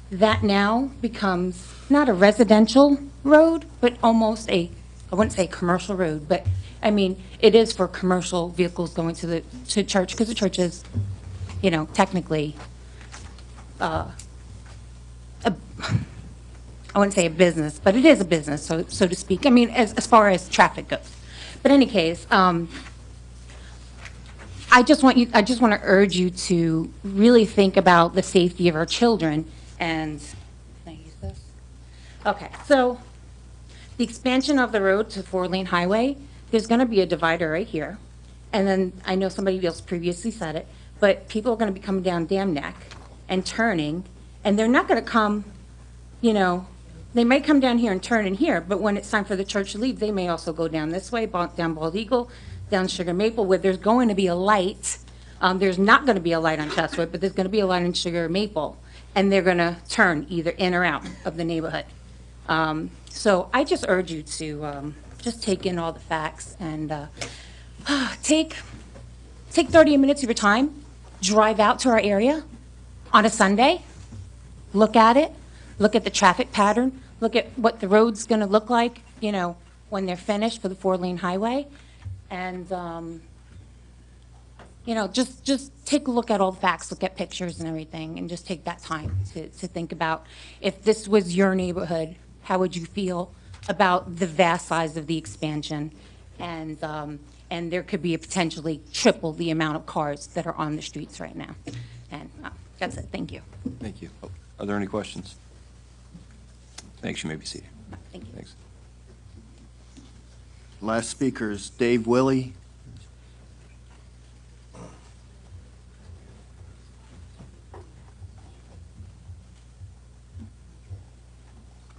S14: that now becomes not a residential road, but almost I wouldn't say commercial road, but I mean, it is for commercial vehicles going to church, because the church is, you know, technically, I wouldn't say a business, but it is a business, so to speak. I mean, as far as traffic goes. But in any case, I just want to urge you to really think about the safety of our children. And can I use this? Okay, so the expansion of the road to 4-lane highway, there's going to be a divider right here. And then I know somebody else previously said it, but people are going to be coming down Dam Neck and turning, and they're not going to come, you know, they might come down here and turn in here, but when it's time for the church to leave, they may also go down this way, down Bald Eagle, down Sugar Maple, where there's going to be a light. There's not going to be a light on Chestwood, but there's going to be a light on Sugar Maple, and they're going to turn either in or out of the neighborhood. So I just urge you to just take in all the facts and take 30 minutes of your time, drive out to our area on a Sunday, look at it, look at the traffic pattern, look at what the road's going to look like, you know, when they're finished for the 4-lane highway. And, you know, just take a look at all the facts, look at pictures and everything, and just take that time to think about, if this was your neighborhood, how would you feel about the vast size of the expansion? And there could be a potentially triple the amount of cars that are on the streets right now. And that's it. Thank you.
S1: Thank you. Are there any questions? Thanks. You may be seated.
S14: Thank you.
S1: Thanks.
S4: Last speaker is Dave Willie.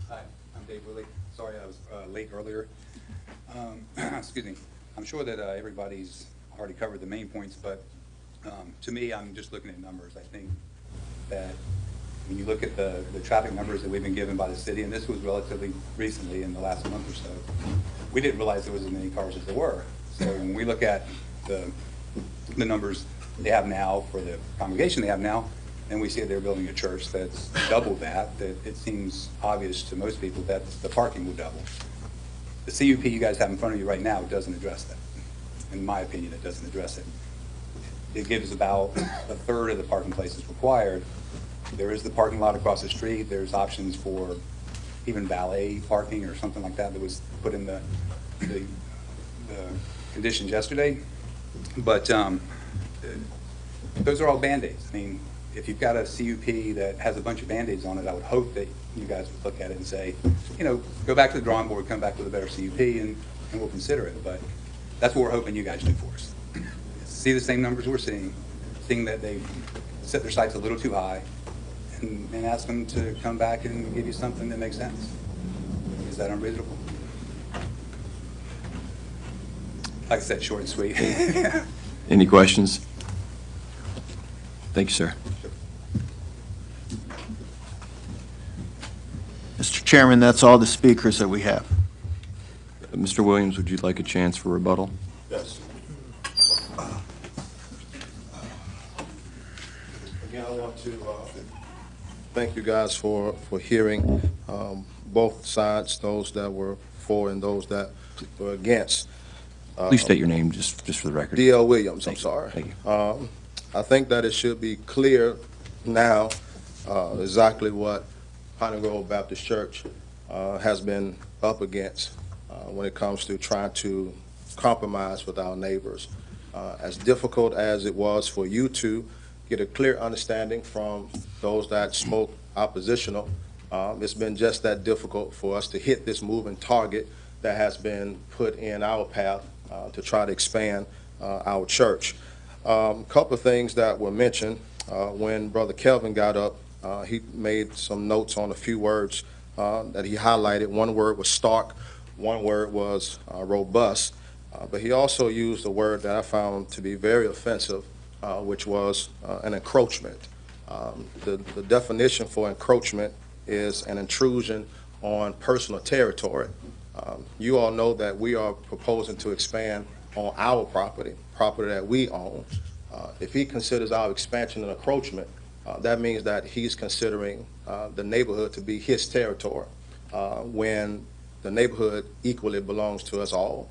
S22: Hi, I'm Dave Willie. Sorry I was late earlier. Excuse me. I'm sure that everybody's already covered the main points, but to me, I'm just looking at numbers. I think that when you look at the traffic numbers that we've been given by the city, and this was relatively recently in the last month or so, we didn't realize there was as many cars as there were. So when we look at the numbers they have now for the congregation they have now, and we see that they're building a church that's double that it seems obvious to most people that the parking would double. The CUP you guys have in front of you right now doesn't address that. In my opinion, it doesn't address it. It gives about a third of the parking places required. There is the parking lot across the street. There's options for even valet parking or something like that was put in the conditions yesterday. But those are all Band-Aids. I mean, if you've got a CUP that has a bunch of Band-Aids on it, I would hope that you guys would look at it and say, you know, go back to the drawing board, come back with a better CUP, and we'll consider it. But that's what we're hoping you guys do for us. See the same numbers we're seeing that they set their sights a little too high, and ask them to come back and give you something that makes sense. Is that unreasonable? Like I said, short and sweet.
S1: Any questions? Thank you, sir.
S4: Mr. Chairman, that's all the speakers that we have.
S1: Mr. Williams, would you like a chance for rebuttal?
S9: Yes. Again, I want to thank you guys for hearing both sides, those that were for and those that were against.
S1: Please state your name just for the record.
S9: D.L. Williams, I'm sorry.
S1: Thank you.
S9: I think that it should be clear now exactly what Piney Grove Baptist Church has been up against when it comes to trying to compromise with our neighbors. As difficult as it was for you to get a clear understanding from those that spoke oppositional
S15: It's been just that difficult for us to hit this moving target that has been put in our path to try to expand our church. Couple of things that were mentioned when Brother Kelvin got up. He made some notes on a few words that he highlighted. One word was stark, one word was robust, but he also used a word that I found to be very offensive, which was an encroachment. The definition for encroachment is an intrusion on personal territory. You all know that we are proposing to expand on our property that we own. If he considers our expansion an encroachment, that means that he's considering the neighborhood to be his territory, when the neighborhood equally belongs to us all.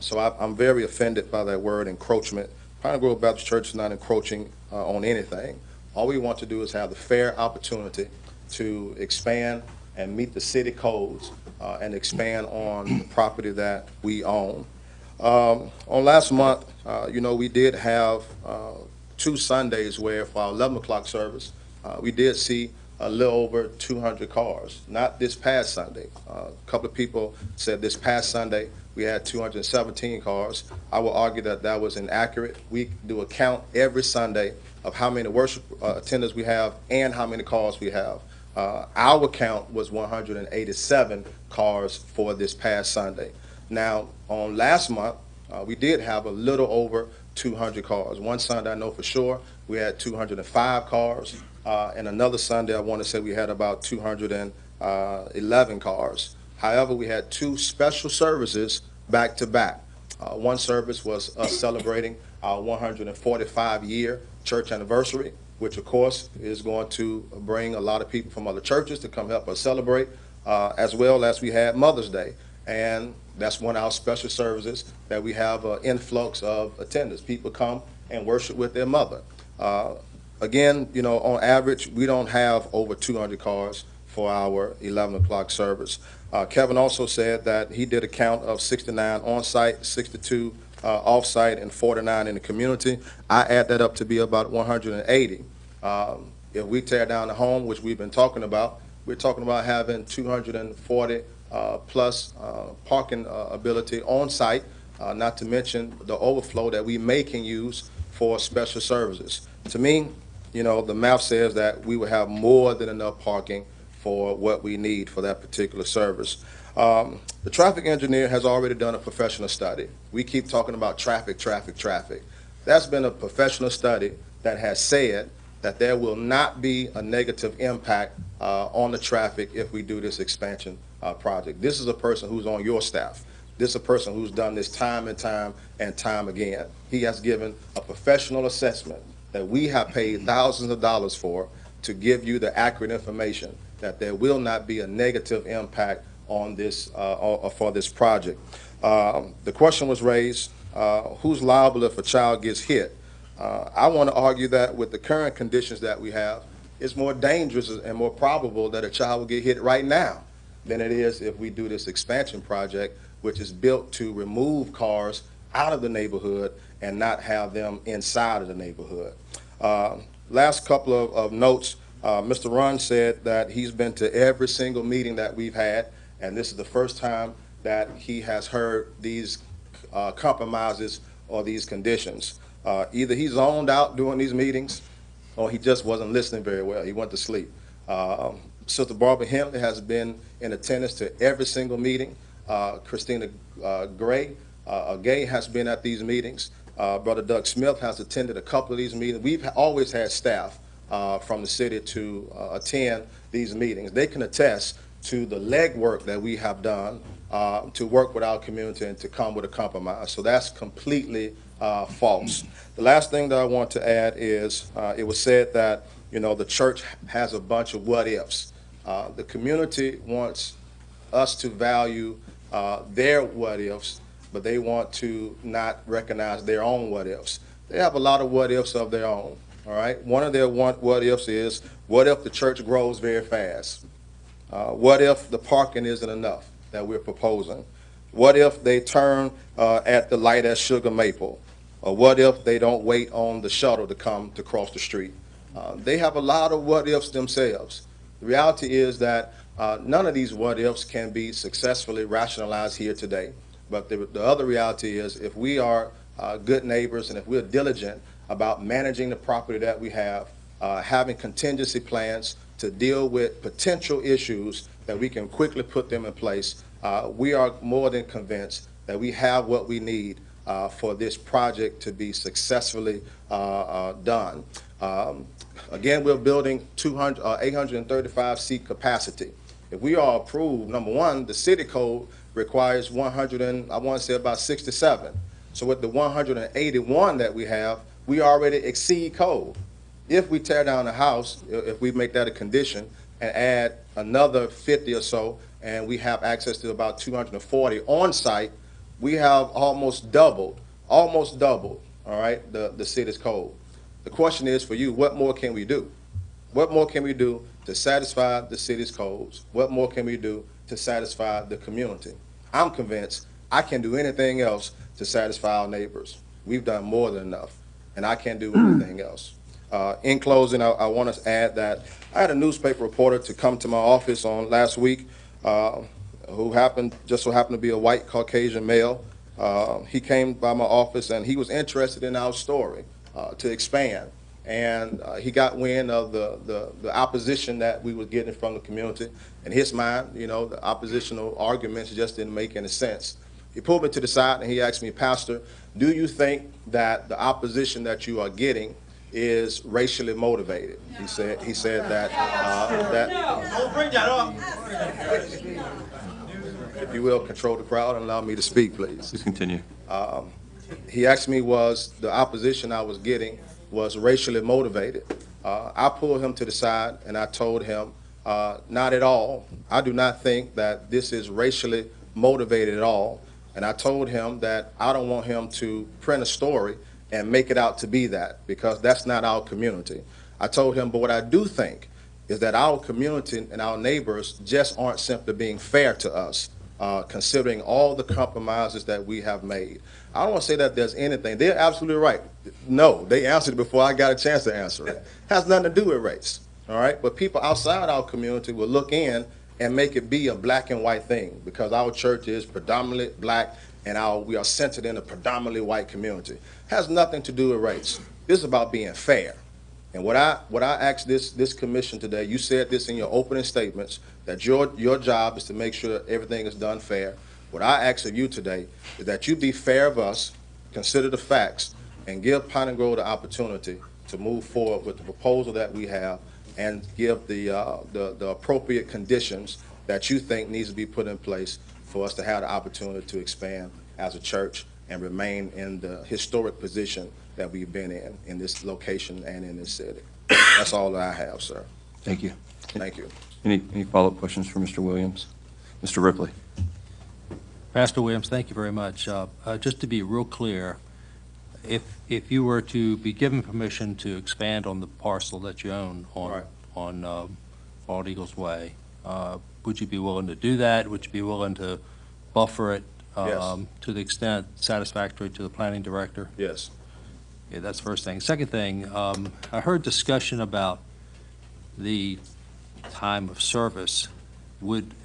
S15: So I'm very offended by that word encroachment. Piney Grove Baptist Church is not encroaching on anything. All we want to do is have the fair opportunity to expand and meet the city codes and expand on the property that we own. On last month, we did have 2 Sundays where for our 11 o'clock service, we did see a little over 200 cars. Not this past Sunday. A couple of people said this past Sunday we had 217 cars. I will argue that that was inaccurate. We do a count every Sunday of how many worship attendants we have and how many cars we have. Our count was 187 cars for this past Sunday. Now, on last month, we did have a little over 200 cars. One Sunday I know for sure we had 205 cars, and another Sunday I want to say we had about 211 cars. However, we had 2 special services back to back. One service was us celebrating our 145-year church anniversary, which of course is going to bring a lot of people from other churches to come help us celebrate, as well as we had Mother's Day. And that's one of our special services that we have an influx of attendants. People come and worship with their mother. Again, on average, we don't have over 200 cars for our 11 o'clock service. Kevin also said that he did a count of 69 on-site, 62 off-site, and 49 in the community. I add that up to be about 180. If we tear down the home, which we've been talking about, we're talking about having 240 plus parking ability on-site, not to mention the overflow that we can use for special services. To me, the math says that we will have more than enough parking for what we need for that particular service. The traffic engineer has already done a professional study. We keep talking about traffic. That's been a professional study that has said that there will not be a negative impact on the traffic if we do this expansion project. This is a person who's on your staff. This is a person who's done this time and time again. He has given a professional assessment that we have paid thousands of dollars for to give you the accurate information that there will not be a negative impact on this for this project. The question was raised, who's liable if a child gets hit? I want to argue that with the current conditions that we have, it's more dangerous and more probable that a child will get hit right now than it is if we do this expansion project, which is built to remove cars out of the neighborhood and not have them inside of the neighborhood. Last couple of notes. Mr. Runn said that he's been to every single meeting that we've had, and this is the first time that he has heard these compromises or these conditions. Either he's zoned out during these meetings or he just wasn't listening very well. He went to sleep. Sister Barbara Henley has been in attendance to every single meeting. Christina Gay has been at these meetings. Brother Doug Smith has attended a couple of these meetings. We've always had staff from the city to attend these meetings. They can attest to the legwork that we have done to work with our community and to come with a compromise. So that's completely false. The last thing that I want to add is it was said that the church has a bunch of what ifs. The community wants us to value their what ifs, but they want to not recognize their own what ifs. They have a lot of what ifs of their own. All right. One of their what ifs is, what if the church grows very fast? What if the parking isn't enough that we're proposing? What if they turn at the light at Sugar Maple? Or what if they don't wait on the shuttle to come to cross the street? They have a lot of what ifs themselves. The reality is that none of these what-ifs can be successfully rationalized here today. But the other reality is if we are good neighbors and if we're diligent about managing the property that we have, having contingency plans to deal with potential issues that we can quickly put them in place, we are more than convinced that we have what we need for this project to be successfully done. Again, we're building 835 seat capacity. If we are approved, number one, the city code requires 100 and I want to say about 67. So with the 181 that we have, we already exceed code. If we tear down the house, if we make that a condition and add another 50 or so, and we have access to about 240 on site, we have almost doubled, all right, the city's code. The question is for you, what more can we do? What more can we do to satisfy the city's codes? What more can we do to satisfy the community? I'm convinced I can do anything else to satisfy our neighbors. We've done more than enough, and I can't do anything else. In closing, I want to add that I had a newspaper reporter to come to my office on last week who just so happened to be a white Caucasian male. He came by my office and he was interested in our story to expand. And he got wind of the opposition that we were getting from the community. In his mind, you know, the oppositional arguments just didn't make any sense. He pulled me to the side and he asked me, Pastor, do you think that the opposition that you are getting is racially motivated? He said that
S10: Don't bring that up.
S15: if you will, control the crowd and allow me to speak, please.
S1: Please continue.
S15: He asked me was the opposition I was getting was racially motivated. I pulled him to the side and I told him, not at all. I do not think that this is racially motivated at all. And I told him that I don't want him to print a story and make it out to be that, because that's not our community. I told him, but what I do think is that our community and our neighbors just aren't simply being fair to us, considering all the compromises that we have made. I don't want to say that there's anything. They're absolutely right. No, they answered it before I got a chance to answer it. Has nothing to do with race, all right? But people outside our community will look in and make it be a black and white thing, because our church is predominantly black and we are centered in a predominantly white community. Has nothing to do with race. This is about being fair. And what I asked this commission today, you said this in your opening statements, that your job is to make sure that everything is done fair. What I ask of you today is that you be fair of us, consider the facts, and give Pine Grove the opportunity to move forward with the proposal that we have and give the appropriate conditions that you think needs to be put in place for us to have the opportunity to expand as a church and remain in the historic position that we've been in this location and in this city. That's all that I have, sir.
S1: Thank you.
S15: Thank you.
S1: Any follow-up questions for Mr. Williams? Mr. Ripley?
S16: Pastor Williams, thank you very much. Just to be real clear, if you were to be given permission to expand on the parcel that you own on Bald Eagles Way, would you be willing to do that? Would you be willing to buffer it
S15: Yes.
S16: to the extent satisfactory to the planning director?
S15: Yes.
S16: Yeah, that's the first thing. Second thing, I heard discussion about the time of service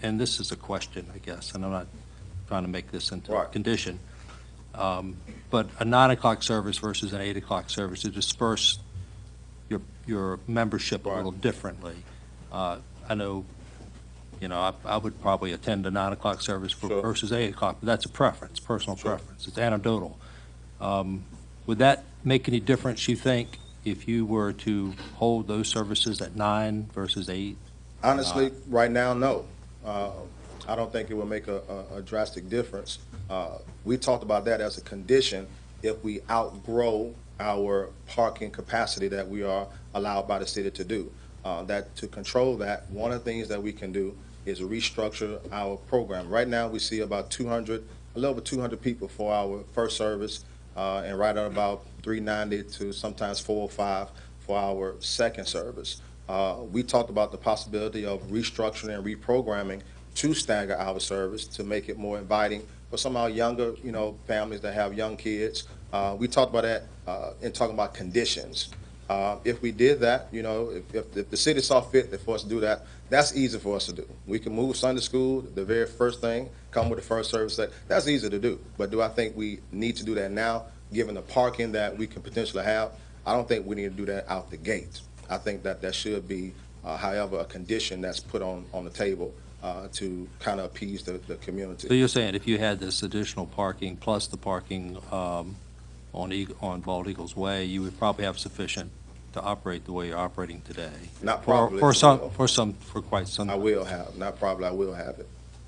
S16: and this is a question, I guess, and I'm not trying to make this into a condition, but a 9 o'clock service versus an 8 o'clock service to disperse your membership a little differently. I know, I would probably attend a 9 o'clock service versus 8 o'clock, but that's a preference, personal preference. It's anecdotal. Would that make any difference, you think, if you were to hold those services at 9 versus 8?
S15: Honestly, right now, no. I don't think it would make a drastic difference. We talked about that as a condition if we outgrow our parking capacity that we are allowed by the city to do. That to control that, one of the things that we can do is restructure our program. Right now, we see about 200, a little over 200 people for our first service, and right at about 390 to sometimes 405 for our second service. We talked about the possibility of restructuring and reprogramming to stagger our service to make it more inviting for some of our younger, families that have young kids. We talked about that in talking about conditions. If we did that, if the city saw fit for us to do that, That's easy for us to do. We can move Sunday school, the very first thing, come with the first service. That's easy to do. But do I think we need to do that now, given the parking that we can potentially have? I don't think we need to do that out the gate. I think that that should be, however, a condition that's put on the table to kind of appease the community.
S16: So you're saying if you had this additional parking plus the parking on Bald Eagles Way, you would probably have sufficient to operate the way you're operating today?
S15: Not probably.
S16: For quite some.
S15: I will have, not probably, I will have it.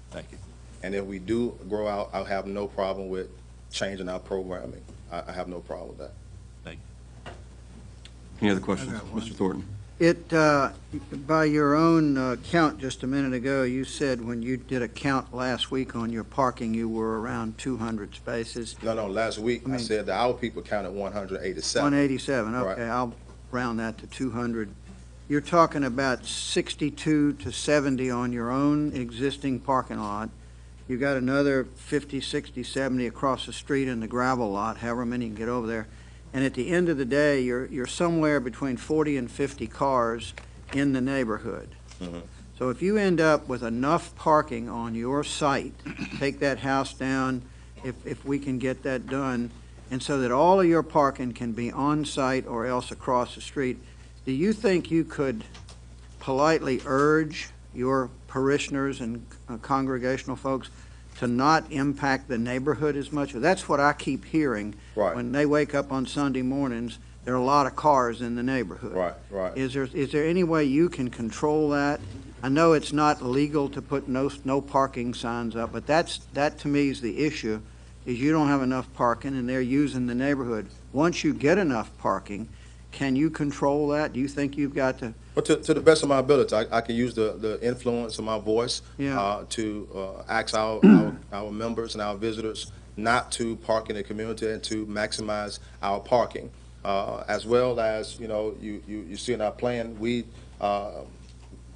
S16: Thank you.
S15: And if we do grow out, I'll have no problem with changing our programming. I have no problem with that.
S16: Thank you.
S1: Any other questions? Mr. Thornton?
S8: By your own count just a minute ago, you said when you did a count last week on your parking, you were around 200 spaces.
S15: No, last week I said that our people counted 187.
S8: 187, okay,
S15: Right.
S8: I'll round that to 200. You're talking about 62 to 70 on your own existing parking lot. You got another 50, 60, 70 across the street in the gravel lot, however many can get over there. And at the end of the day, you're somewhere between 40 and 50 cars in the neighborhood. So if you end up with enough parking on your site, take that house down, if we can get that done, and so that all of your parking can be on-site or else across the street, do you think you could politely urge your parishioners and congregational folks to not impact the neighborhood as much? That's what I keep hearing.
S15: Right.
S8: When they wake up on Sunday mornings, there are a lot of cars in the neighborhood.
S15: Right.
S8: Is there any way you can control that? I know it's not legal to put no parking signs up, but that to me is the issue, is you don't have enough parking and they're using the neighborhood. Once you get enough parking, can you control that? Do you think you've got to?
S15: But to the best of my ability, I can use the influence of my voice
S8: Yeah.
S15: to ask our members and our visitors not to park in the community and to maximize our parking. As well as, you see in our plan, we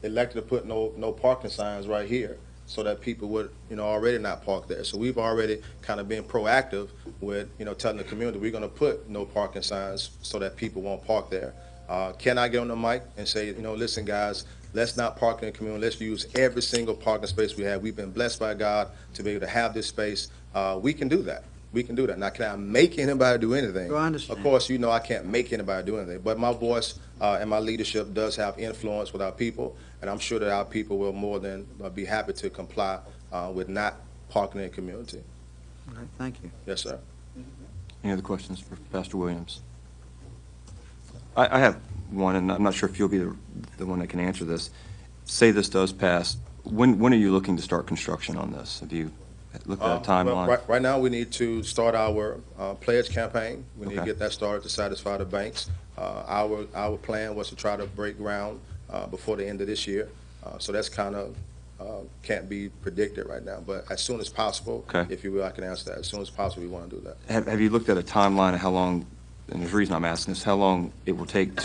S15: elected to put no parking signs right here so that people would, already not park there. So we've already kind of been proactive with, telling the community we're going to put no parking signs so that people won't park there. Can I get on the mic and say, listen, guys, let's not park in the community. Let's use every single parking space we have. We've been blessed by God to be able to have this space. We can do that. We can do that. Now, can I make anybody do anything?
S8: I understand.
S15: Of course, I can't make anybody do anything. But my voice and my leadership does have influence with our people, and I'm sure that our people will more than be happy to comply with not parking in the community.
S8: All right, thank you.
S15: Yes, sir.
S1: Any other questions for Pastor Williams? I have one, and I'm not sure if you'll be the one that can answer this. Say this does pass, when are you looking to start construction on this? Have you looked at a timeline?
S15: Well, right now, we need to start our pledge campaign. We need to
S1: Okay.
S15: get that started to satisfy the banks. Our plan was to try to break ground before the end of this year. So that's kind of can't be predicted right now. But as soon as possible,
S1: Okay.
S15: if you will, I can answer that. As soon as possible, we want to do that.
S1: Have you looked at a timeline of how long, and the reason I'm asking is how long it will take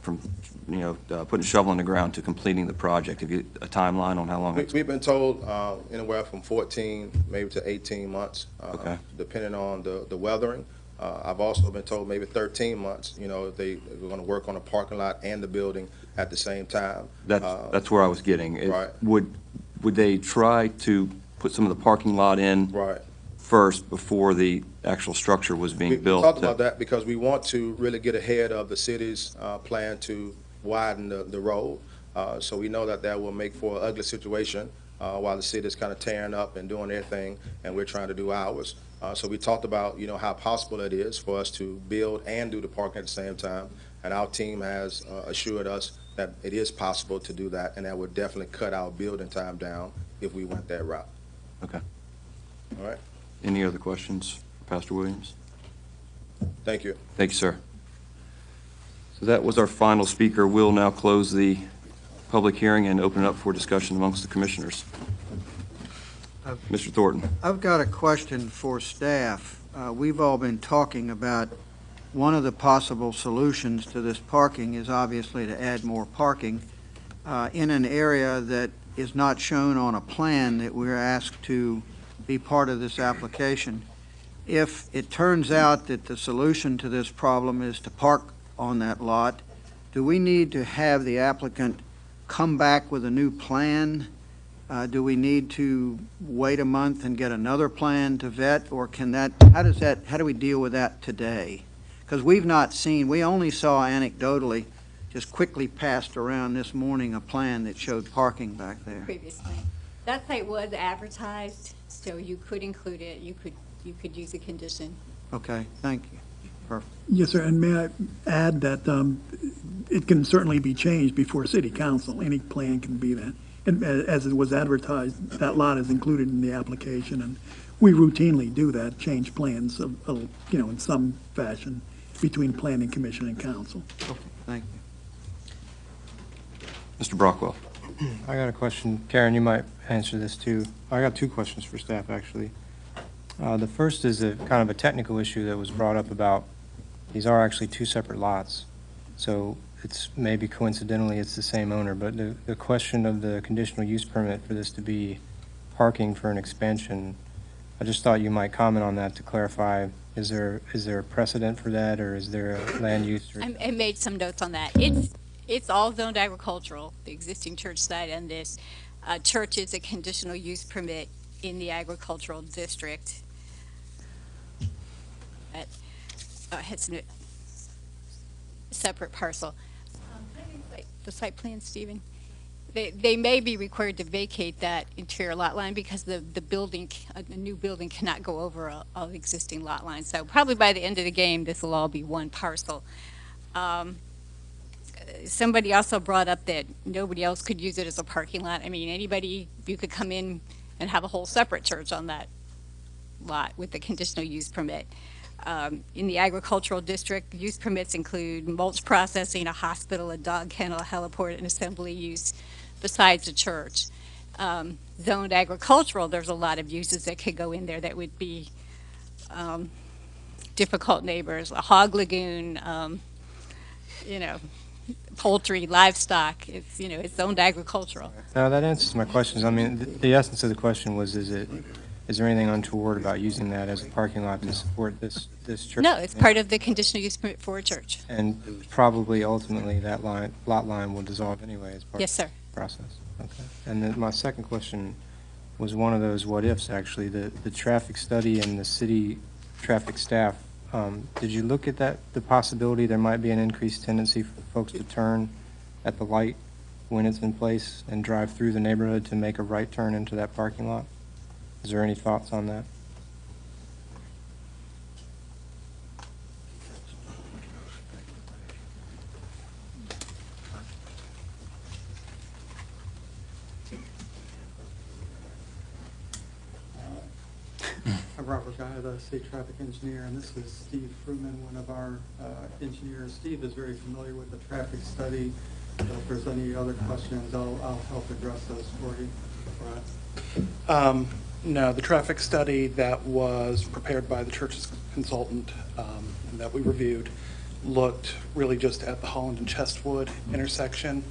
S1: from putting a shovel in the ground to completing the project? Have you a timeline on how long?
S15: We've been told anywhere from 14 maybe to 18 months,
S1: Okay.
S15: depending on the weathering. I've also been told maybe 13 months, if they're going to work on the parking lot and the building at the same time.
S1: That's where I was getting.
S15: Right.
S1: Would they try to put some of the parking lot in
S15: Right.
S1: first before the actual structure was being
S15: We
S1: built?
S15: talked about that because we want to really get ahead of the city's plan to widen the road. So we know that will make for an ugly situation while the city is kind of tearing up and doing their thing, and we're trying to do ours. So we talked about, how possible it is for us to build and do the parking at the same time. And our team has assured us that it is possible to do that, and that would definitely cut our building time down if we went that route.
S1: Okay.
S15: All right?
S1: Any other questions for Pastor Williams?
S15: Thank you.
S1: Thank you, sir. So that was our final speaker. We'll now close the public hearing and open it up for discussion amongst the commissioners. Mr. Thornton.
S8: I've got a question for staff. We've all been talking about one of the possible solutions to this parking is obviously to add more parking in an area that is not shown on a plan that we're asked to be part of this application. If it turns out that the solution to this problem is to park on that lot, do we need to have the applicant come back with a new plan? Do we need to wait a month and get another plan to vet, or how do we deal with that today? Because we've not seen, we only saw anecdotally, just quickly passed around this morning, a plan that showed parking back there.
S6: Previously. That site was advertised, so you could include it, you could use a condition.
S8: Okay, thank you. Perfect.
S20: Yes, sir, and may I add that it can certainly be changed before city council. Any plan can be that. And as it was advertised, that lot is included in the application, and we routinely do that, change plans in some fashion between planning commission and council.
S8: Okay, thank you.
S1: Mr. Brockwell.
S7: I got a question. Karen, you might answer this too. I got two questions for staff, actually. The first is a kind of a technical issue that was brought up about these are actually two separate lots. So it's maybe coincidentally it's the same owner, but the question of the conditional use permit for this to be parking for an expansion, I just thought you might comment on that to clarify, is there a precedent for that, or is there a land use?
S6: I made some notes on that. It's all zoned agricultural, the existing church site and this. Church is a conditional use permit in the agricultural district. It's a separate parcel. The site plan, Stephen, they may be required to vacate that interior lot line because the building, a new building cannot go over an existing lot line. So probably by the end of the game, this will all be one parcel. Somebody also brought up that nobody else could use it as a parking lot. I mean, anybody, you could come in and have a whole separate church on that lot with the conditional use permit. In the agricultural district, use permits include mulch processing, a hospital, a dog kennel, a heliport, and assembly use besides a church. Zoned agricultural, there's a lot of uses that could go in there that would be difficult neighbors, a hog lagoon, poultry, livestock. It's zoned agricultural.
S7: No, that answers my questions. I mean, the essence of the question was, is there anything untoward about using that as a parking lot to support this church?
S6: No, it's part of the conditional use permit for a church.
S7: And probably ultimately that lot line will dissolve anyway as part
S6: Yes,
S7: of
S6: sir.
S7: the process. Okay. And then my second question was one of those what ifs, actually. The traffic study and the city traffic staff, did you look at the possibility there might be an increased tendency for folks to turn at the light when it's in place and drive through the neighborhood to make a right turn into that parking lot? Is there any thoughts on that?
S23: I'm Robert Guy, the state traffic engineer, and this is Steve Fruman, one of our engineers. Steve is very familiar with the traffic study. So if there's any other questions, I'll help address those for you.
S24: No, the traffic study that was prepared by the church's consultant and that we reviewed looked really just at the Holland and Chestwood intersection.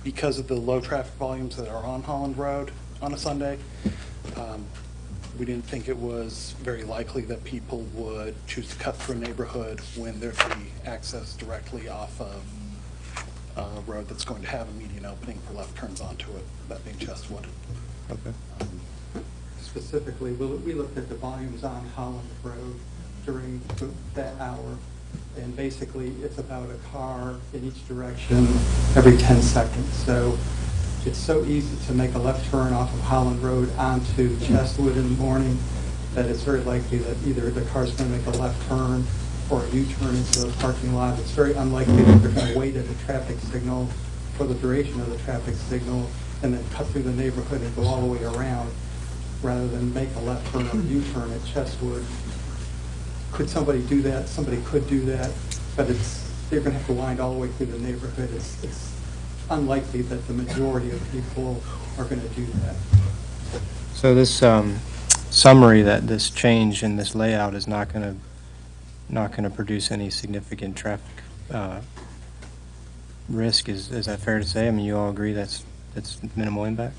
S24: Because of the low traffic volumes that are on Holland Road on a Sunday, we didn't think it was very likely that people would choose to cut through a neighborhood when there'd be access directly off of a road that's going to have a median opening for left turns onto it, that being Chestwood.
S7: Okay.
S23: Specifically, we looked at the volumes on Holland Road during that hour, and basically it's about a car in each direction every 10 seconds. So it's so easy to make a left turn off of Holland Road onto Chestwood in the morning that it's very likely that either the car's going to make a left turn or a U-turn into the parking lot. It's very unlikely that they're going to wait at a traffic signal for the duration of the traffic signal and then cut through the neighborhood and go all the way around rather than make a left turn or a U-turn at Chestwood. Could somebody do that? Somebody could do that, but they're going to have to wind all the way through the neighborhood. It's unlikely that the majority of people are going to do that.
S7: So this summary that this change in this layout is not going to produce any significant traffic risk. Is that fair to say? I mean, you all agree that's minimal impact?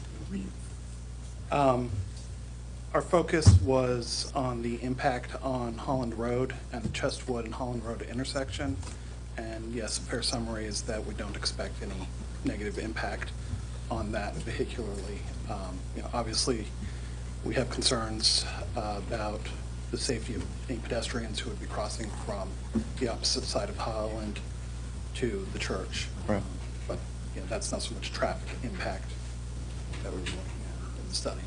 S24: Our focus was on the impact on Holland Road and the Chestwood and Holland Road intersection. And yes, a fair summary is that we don't expect any negative impact on that vehicularly. Obviously, we have concerns about the safety of any pedestrians who would be crossing from the opposite side of Holland to the church.
S7: Right.
S24: But that's not so much traffic impact that we're looking at in the study.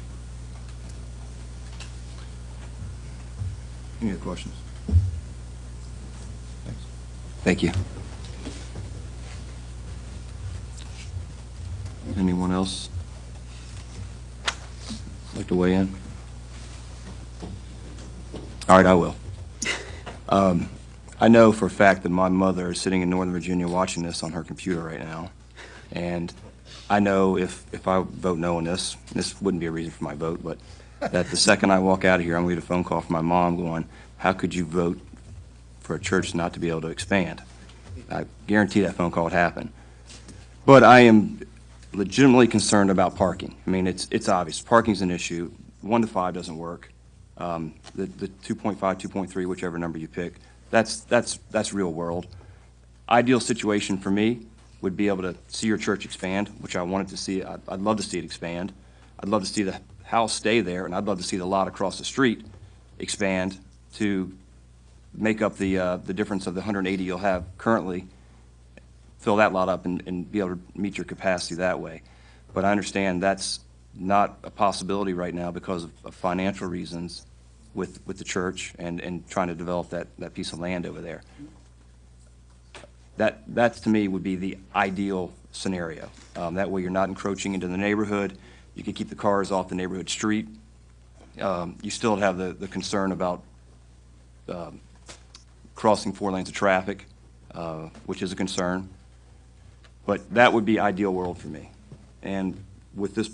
S1: Any other questions? Thank you. Anyone else like to weigh in? All right, I will. I know for a fact that my mother is sitting in Northern Virginia watching this on her computer right now. And I know if I vote no on this wouldn't be a reason for my vote, but that the second I walk out of here, I'm going to get a phone call from my mom going, how could you vote for a church not to be able to expand? I guarantee that phone call would happen. But I am legitimately concerned about parking. I mean, it's obvious. Parking's an issue. 1 to 5 doesn't work. The 2.5, 2.3, whichever number you pick, that's real world. Ideal situation for me would be able to see your church expand, which I wanted to see. I'd love to see it expand. I'd love to see the house stay there, and I'd love to see the lot across the street expand to make up the difference of the 180 you'll have currently, fill that lot up and be able to meet your capacity that way. But I understand that's not a possibility right now because of financial reasons with the church and trying to develop that piece of land over there. That to me would be the ideal scenario. That way you're not encroaching into the neighborhood. You can keep the cars off the neighborhood street. You still have the concern about crossing 4 lanes of traffic, which is a concern. But that would be ideal world for me. And with this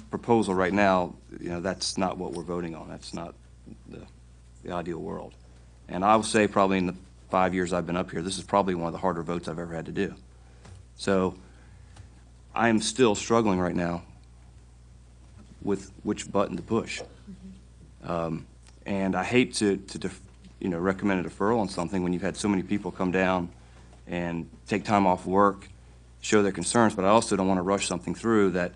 S1: proposal right now, that's not what we're voting on. That's not the ideal world. And I will say probably in the 5 years I've been up here, this is probably one of the harder votes I've ever had to do. So I am still struggling right now with which button to push. And I hate to recommend a deferral on something when you've had so many people come down and take time off work, show their concerns, but I also don't want to rush something through that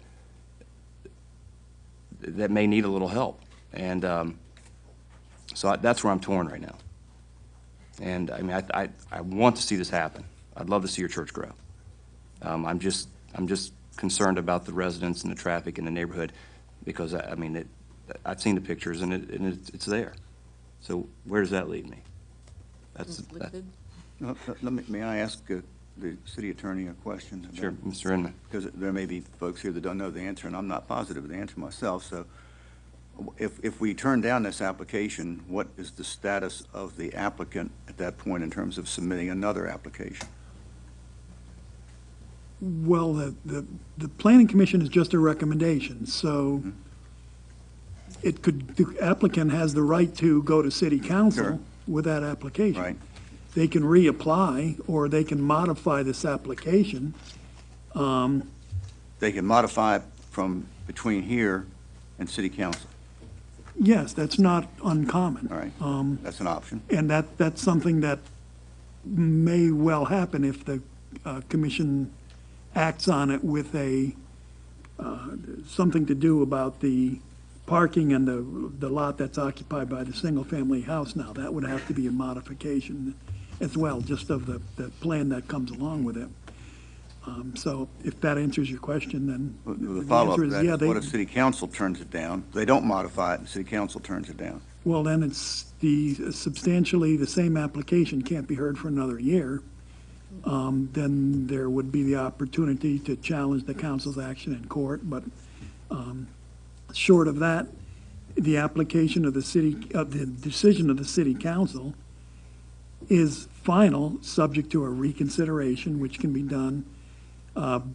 S1: may need a little help. And so that's where I'm torn right now. And I mean, I want to see this happen. I'd love to see your church grow. I'm just concerned about the residents and the traffic in the neighborhood because I mean, I've seen the pictures and it's there. So where does that leave me?
S2: May I ask the city attorney a question?
S1: Sure, Mr. Inman.
S2: Because there may be folks here that don't know the answer, and I'm not positive of the answer myself. So if we turn down this application, what is the status of the applicant at that point in terms of submitting another application?
S20: Well, the planning commission is just a recommendation, so the applicant has the right to go to city council with that application.
S2: Right.
S20: They can reapply, or they can modify this application.
S2: They can modify it from between here and city council.
S20: Yes, that's not uncommon.
S2: All right, that's an option.
S20: And that's something that may well happen if the commission acts on it with something to do about the parking and the lot that's occupied by the single-family house now. That would have to be a modification as well, just of the plan that comes along with it. So if that answers your question, then
S2: The
S20: the
S2: follow-up
S20: answer
S2: to
S20: is,
S2: that
S20: yeah,
S2: is what if city council turns it down? They don't modify it, and city council turns it down.
S20: well, then it's substantially the same application can't be heard for another year. Then there would be the opportunity to challenge the council's action in court, but short of that, the application of the decision of the city council is final, subject to a reconsideration, which can be done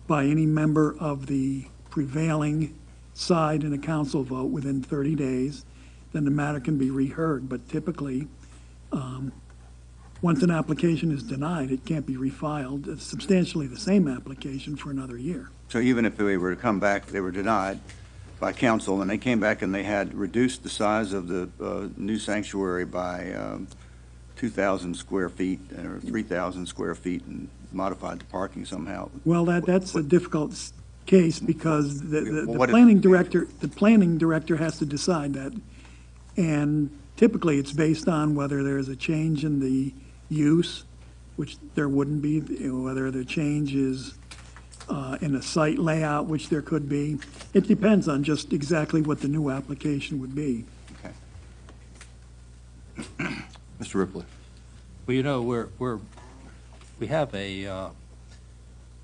S20: by any member of the prevailing side in a council vote within 30 days. Then the matter can be reheard, but typically, once an application is denied, it can't be refiled. It's substantially the same application for another year.
S2: So even if they were to come back, they were denied by council, and they came back and they had reduced the size of the new sanctuary by 2,000 square feet or 3,000 square feet and modified the parking somehow.
S20: Well, that's a difficult case because the
S2: Well, what if-
S20: planning director has to decide that. And typically, it's based on whether there's a change in the use, which there wouldn't be, whether the change is in a site layout, which there could be. It depends on just exactly what the new application would be.
S1: Mr. Ripley.
S16: Well, you know, we're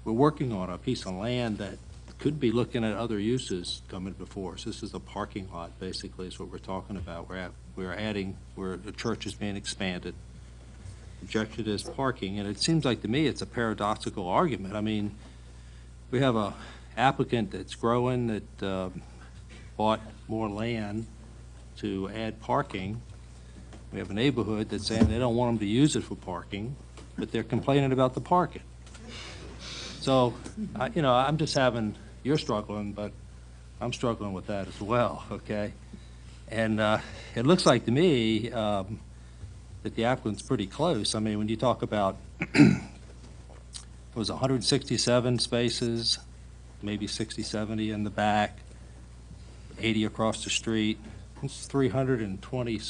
S16: working on a piece of land that could be looking at other uses coming before us. This is a parking lot, basically, is what we're talking about. We're adding, where the church is being expanded. Projected as parking, and it seems like to me it's a paradoxical argument. I mean, we have a applicant that's growing that bought more land to add parking. We have a neighborhood that's saying they don't want them to use it for parking, but they're complaining about the parking. So, you know, I'm just having, you're struggling, but I'm struggling with that as well, okay? And it looks like to me that the applicant's pretty close. I mean, when you talk about, it was 167 spaces, maybe 60, 70 in the back, 80 across the street. It's 320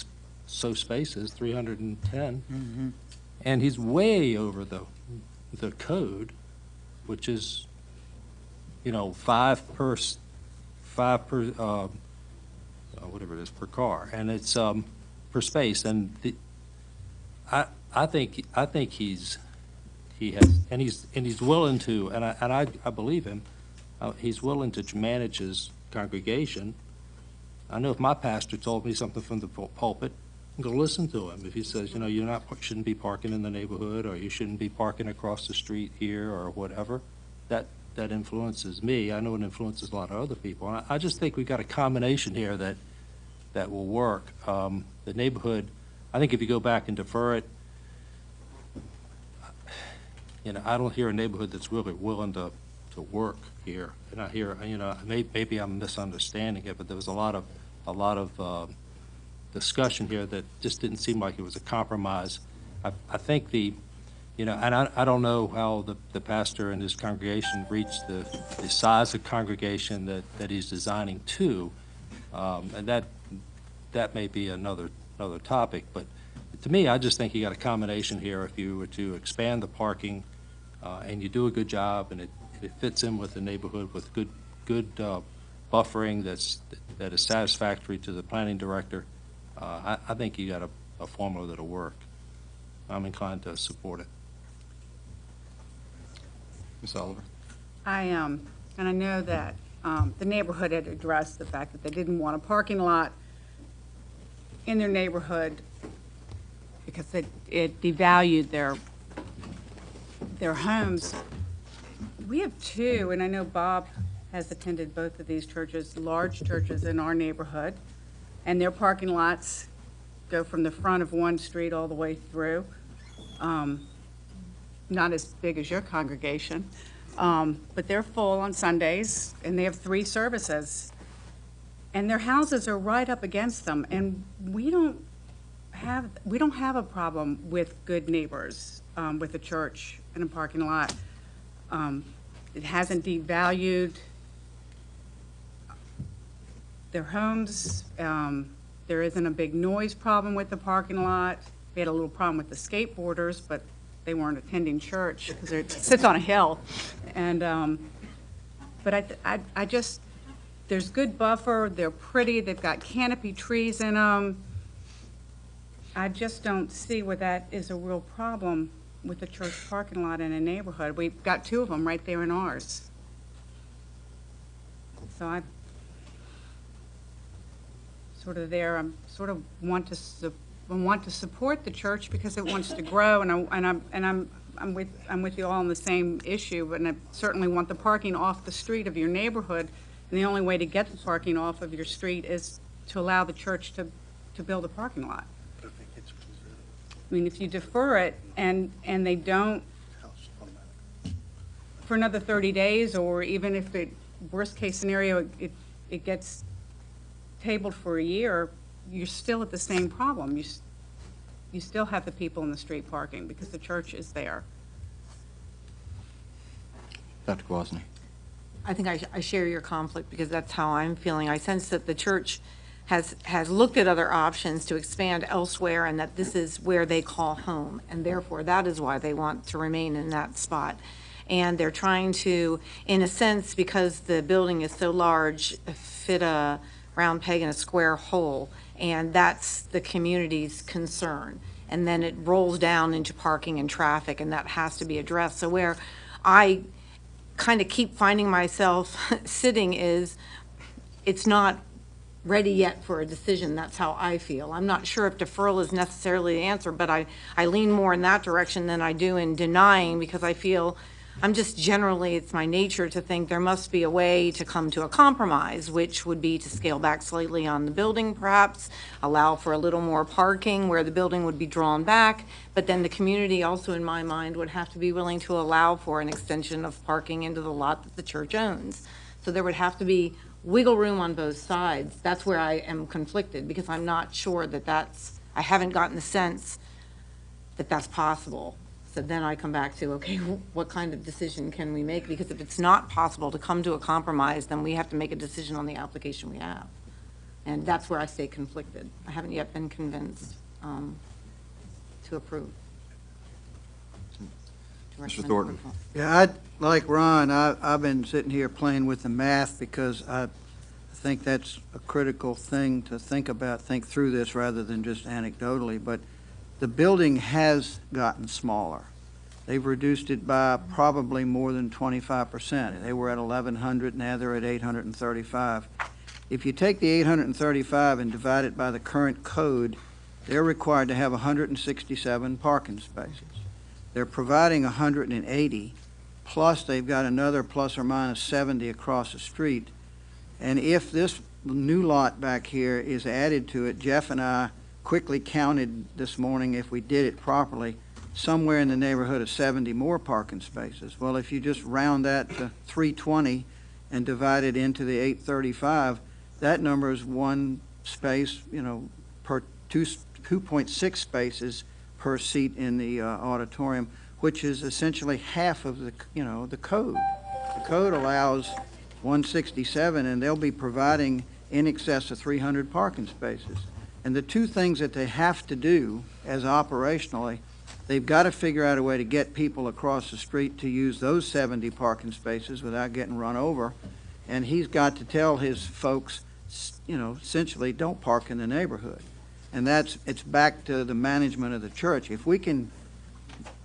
S16: so spaces, 310. And he's way over the code, which is, you know, five per whatever it is per car, and it's per space. And I think he's willing to, and I believe him. He's willing to manage his congregation. I know if my pastor told me something from the pulpit, I'm going to listen to him. If he says, you know, shouldn't be parking in the neighborhood, or you shouldn't be parking across the street here, or whatever, that influences me. I know it influences a lot of other people. And I just think we've got a combination here that will work. The neighborhood, I think if you go back and defer it, you know, I don't hear a neighborhood that's really willing to work here. And I hear, you know, maybe I'm misunderstanding it, but there was a lot of discussion here that just didn't seem like it was a compromise. I think you know, and I don't know how the pastor and his congregation reached the size of congregation that he's designing to, and that may be another topic. But to me, I just think you got a combination here. If you were to expand the parking, and you do a good job, and it fits in with the neighborhood with good buffering that is satisfactory to the planning director, I think you got a formula that'll work. I'm inclined to support it.
S1: Ms. Oliver.
S11: And I know that the neighborhood had addressed the fact that they didn't want a parking lot in their neighborhood because it devalued their homes. We have two, and I know Bob has attended both of these churches, large churches in our neighborhood, and their parking lots go from the front of one street all the way through. Not as big as your congregation, but they're full on Sundays, and they have 3 services. And their houses are right up against them, and we don't have a problem with good neighbors with a church and a parking lot. It hasn't devalued their homes. There isn't a big noise problem with the parking lot. We had a little problem with the skateboarders, but they weren't attending church because it sits on a hill. And but I just, there's good buffer. They're pretty. They've got canopy trees in them. I just don't see where that is a real problem with the church parking lot in a neighborhood. We've got 2 of them right there in ours. So I sort of there. I'm sort of want to support the church because it wants to grow, and I'm with you all on the same issue. But I certainly want the parking off the street of your neighborhood, and the only way to get the parking off of your street is to allow the church to build a parking lot. I mean, if you defer it and they don't for another 30 days, or even if it, worst case scenario, it gets tabled for a year, you're still at the same problem. You still have the people in the street parking because the church is there.
S1: Dr. Kwasny.
S21: I think I share your conflict because that's how I'm feeling. I sense that the church has looked at other options to expand elsewhere and that this is where they call home. And therefore, that is why they want to remain in that spot. And they're trying to, in a sense, because the building is so large, fit a round peg in a square hole. And that's the community's concern. And then it rolls down into parking and traffic, and that has to be addressed. So where I kind of keep finding myself sitting is, it's not ready yet for a decision. That's how I feel. I'm not sure if deferral is necessarily the answer, but I lean more in that direction than I do in denying, because I feel I'm just generally, it's my nature to think there must be a way to come to a compromise, which would be to scale back slightly on the building perhaps, allow for a little more parking where the building would be drawn back, but then the community also, in my mind, would have to be willing to allow for an extension of parking into the lot that the church owns. So there would have to be wiggle room on both sides. That's where I am conflicted, because I'm not sure that I haven't gotten the sense that that's possible. So then I come back to, okay, what kind of decision can we make? Because if it's not possible to come to a compromise, then we have to make a decision on the application we have. And that's where I stay conflicted. I haven't yet been convinced to approve.
S1: Mr. Thornton.
S8: Yeah, like Ron, I've been sitting here playing with the math because I think that's a critical thing to think about, think through this rather than just anecdotally. But the building has gotten smaller. They've reduced it by probably more than 25%. They were at 1,100, now they're at 835. If you take the 835 and divide it by the current code, they're required to have 167 parking spaces. They're providing 180, plus they've got another plus or minus 70 across the street. And if this new lot back here is added to it, Jeff and I quickly counted this morning, if we did it properly, somewhere in the neighborhood of 70 more parking spaces. Well, if you just round that to 320 and divide it into the 835, that number is one space, per 2.6 spaces per seat in the auditorium, which is essentially half of the code. The code allows 167, and they'll be providing in excess of 300 parking spaces. And the two things that they have to do as operationally, they've got to figure out a way to get people across the street to use those 70 parking spaces without getting run over. And he's got to tell his folks, essentially, don't park in the neighborhood. And it's back to the management of the church. If we can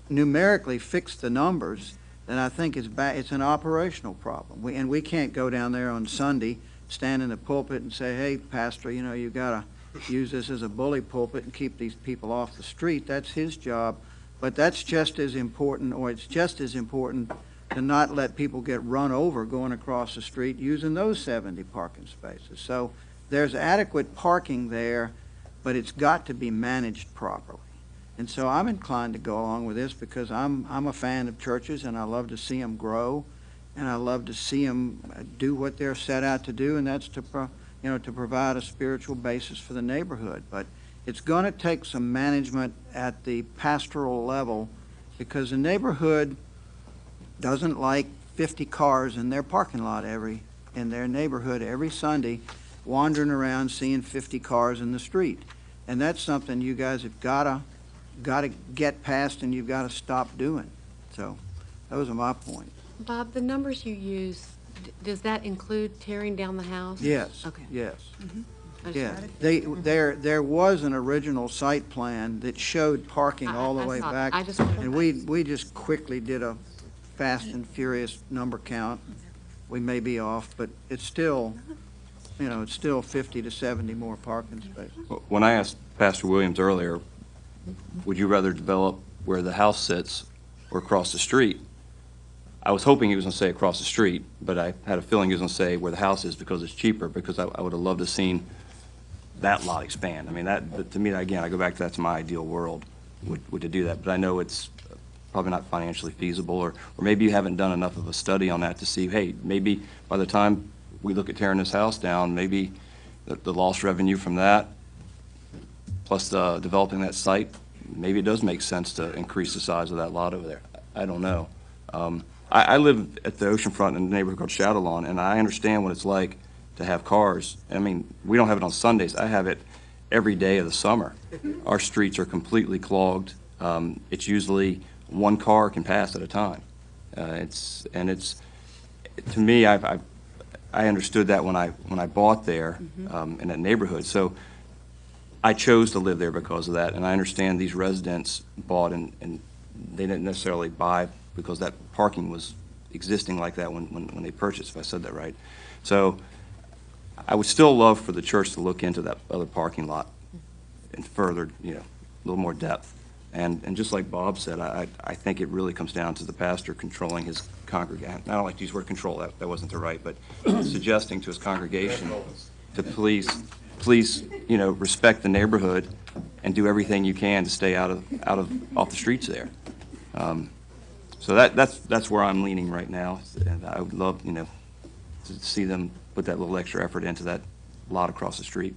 S8: numerically fix the numbers, then I think it's an operational problem. And we can't go down there on Sunday, stand in the pulpit and say, hey, Pastor, you've got to use this as a bully pulpit and keep these people off the street. That's his job. But that's just as important, or it's just as important to not let people get run over going across the street using those 70 parking spaces. So there's adequate parking there, but it's got to be managed properly. And so I'm inclined to go along with this because I'm a fan of churches, and I love to see them grow, and I love to see them do what they're set out to do, and that's to provide a spiritual basis for the neighborhood. But it's going to take some management at the pastoral level, because the neighborhood doesn't like 50 cars in their parking lot in their neighborhood every Sunday, wandering around seeing 50 cars in the street. And that's something you guys have got to get past, and you've got to stop doing. So those are my points.
S12: Bob, the numbers you use, does that include tearing down the house?
S8: Yes.
S12: Okay.
S8: Yes.
S12: Mm-hmm.
S8: Yeah. There was an original site plan that showed parking all the way back. And we just quickly did a fast and furious number count. We may be off, but it's still 50 to 70 more parking spaces.
S1: When I asked Pastor Williams earlier, would you rather develop where the house sits or across the street? I was hoping he was going to say across the street, but I had a feeling he was going to say where the house is because it's cheaper, because I would have loved to have seen that lot expand. I mean, to me, again, I go back to that's my ideal world, would to do that. But I know it's probably not financially feasible, or maybe you haven't done enough of a study on that to see, hey, maybe by the time we look at tearing this house down, maybe the lost revenue from that, plus developing that site, maybe it does make sense to increase the size of that lot over there. I don't know. I live at the oceanfront in a neighborhood called Shadowlawn, and I understand what it's like to have cars. I mean, we don't have it on Sundays. I have it every day of the summer. Our streets are completely clogged. It's usually one car can pass at a time. To me, I understood that when I bought there in that neighborhood. So I chose to live there because of that, and I understand these residents bought and they didn't necessarily buy because that parking was existing like that when they purchased, if I said that right. So I would still love for the church to look into that other parking lot and further, a little more depth. And just like Bob said, I think it really comes down to the pastor controlling his congregation. I don't like to use the word control, that wasn't the right, but suggesting to his congregation to please, respect the neighborhood and do everything you can to stay off the streets there. So that's where I'm leaning right now, and I would love, to see them put that little extra effort into that lot across the street.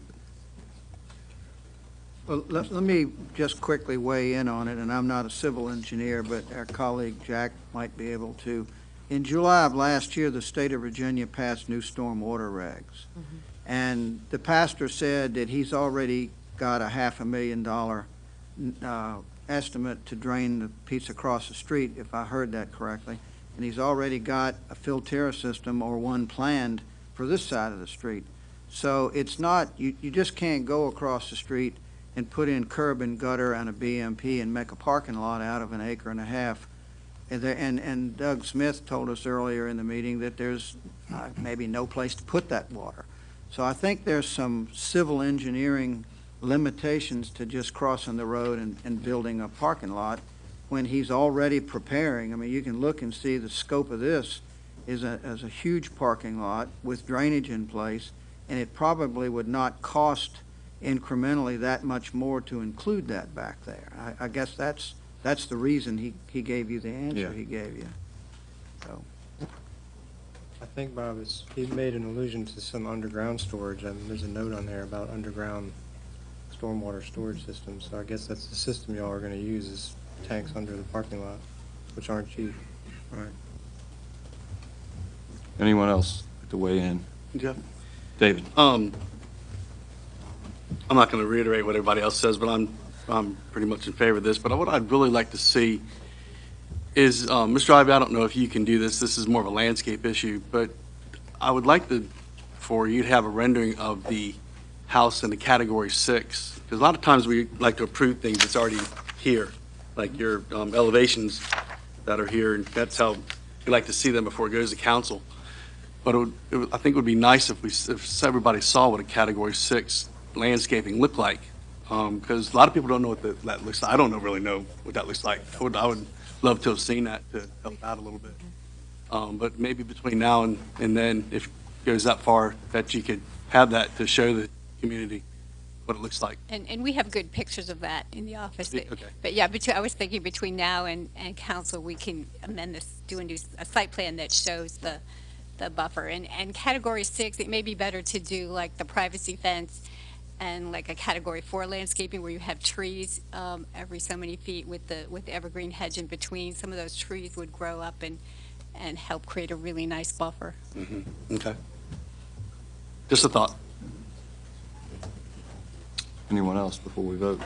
S8: Well, let me just quickly weigh in on it, and I'm not a civil engineer, but our colleague Jack might be able to. In July of last year, the state of Virginia passed new stormwater regs. And the pastor said that he's already got a $500,000 estimate to drain the piece across the street, if I heard that correctly. And he's already got a filtera system or one planned for this side of the street. So it's not, you just can't go across the street and put in curb and gutter and a BMP and make a parking lot out of an acre and a half. And Doug Smith told us earlier in the meeting that there's maybe no place to put that water. So I think there's some civil engineering limitations to just crossing the road and building a parking lot when he's already preparing. I mean, you can look and see the scope of this is a huge parking lot with drainage in place, and it probably would not cost incrementally that much more to include that back there. I guess that's the reason he gave you the answer he gave you. So.
S7: I think, Bob, he made an allusion to some underground storage, and there's a note on there about underground stormwater storage systems. So I guess that's the system y'all are going to use is tanks under the parking lot, which aren't cheap.
S1: Right. Anyone else like to weigh in?
S5: Jeff?
S1: David?
S5: I'm not going to reiterate what everybody else says, but I'm pretty much in favor of this. But what I'd really like to see is, Mr. Ivey, I don't know if you can do this. This is more of a landscape issue, but I would like for you to have a rendering of the house in the Category 6, because a lot of times we like to approve things that's already here, like your elevations that are here, and that's how we like to see them before it goes to council. But I think it would be nice if everybody saw what a Category 6 landscaping looked like, because a lot of people don't know what that looks like. I don't really know what that looks like. I would love to have seen that to help out a little bit. But maybe between now and then, if it goes that far, that you could have that to show the community what it looks like.
S6: And we have good pictures of that in the office.
S5: Okay.
S6: But yeah, I was thinking between now and council, we can amend this, do a site plan that shows the buffer. And Category 6, it may be better to do like the privacy fence and like a Category 4 landscaping where you have trees every so many feet with the evergreen hedge in between. Some of those trees would grow up and help create a really nice buffer.
S5: Mm-hmm. Okay. Just a thought.
S1: Anyone else before we vote?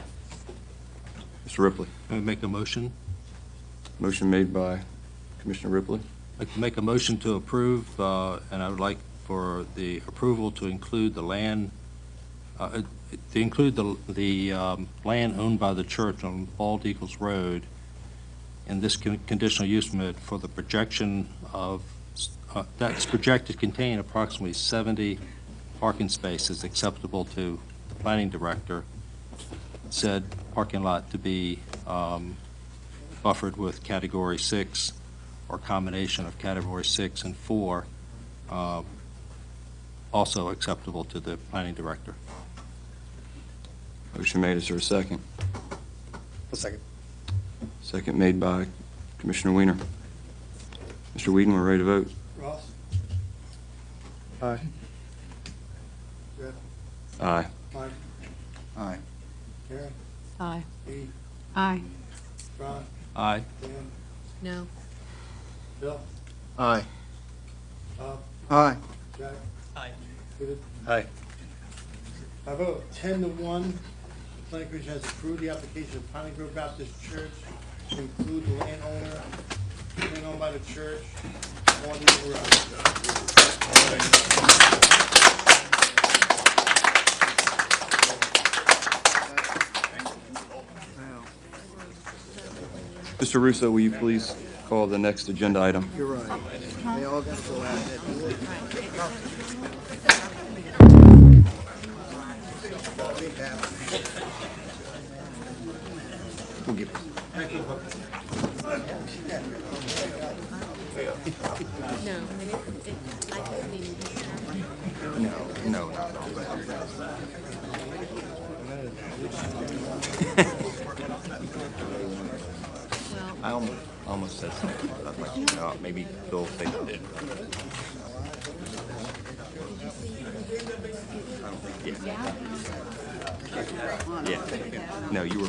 S1: Mr. Ripley?
S16: I would make a motion.
S1: Motion made by Commissioner Ripley.
S16: I'd like to make a motion to approve, and I would like for the approval to include the land, the land owned by the church on Bald Eagles Road in this conditional use permit for the projection of, that's projected to contain approximately 70 parking spaces acceptable to the planning director. Said parking lot to be buffered with Category 6 or combination of Category 6 and 4, also acceptable to the planning director.
S1: Motion made. Is there a second?
S5: A second.
S1: Second made by Commissioner Weiner. Mr. Whedon, we're ready to vote.
S23: Ross?
S7: Aye.
S23: Jeff?
S1: Aye.
S23: Mike?
S2: Aye.
S23: Karen?
S12: Aye.
S23: Dee?
S11: Aye.
S10: Ron?
S16: Aye.
S10: Dan?
S12: No.
S10: Bill?
S4: Aye.
S10: Bob?
S8: Aye.
S10: Jack?
S24: Aye.
S10: David?
S16: Aye.
S10: I vote 10-1. The planning commission has approved the application of Piney Grove Baptist Church to include the landowner, being owned by the church, on the road.
S1: Mr. Russo, will you please call the next agenda item?
S8: You're right. They all got to go out that door.
S1: We'll give
S12: No. I couldn't even.
S1: No. I almost said something, but I'd like to know, maybe Bill think I did. Yeah. No, you were.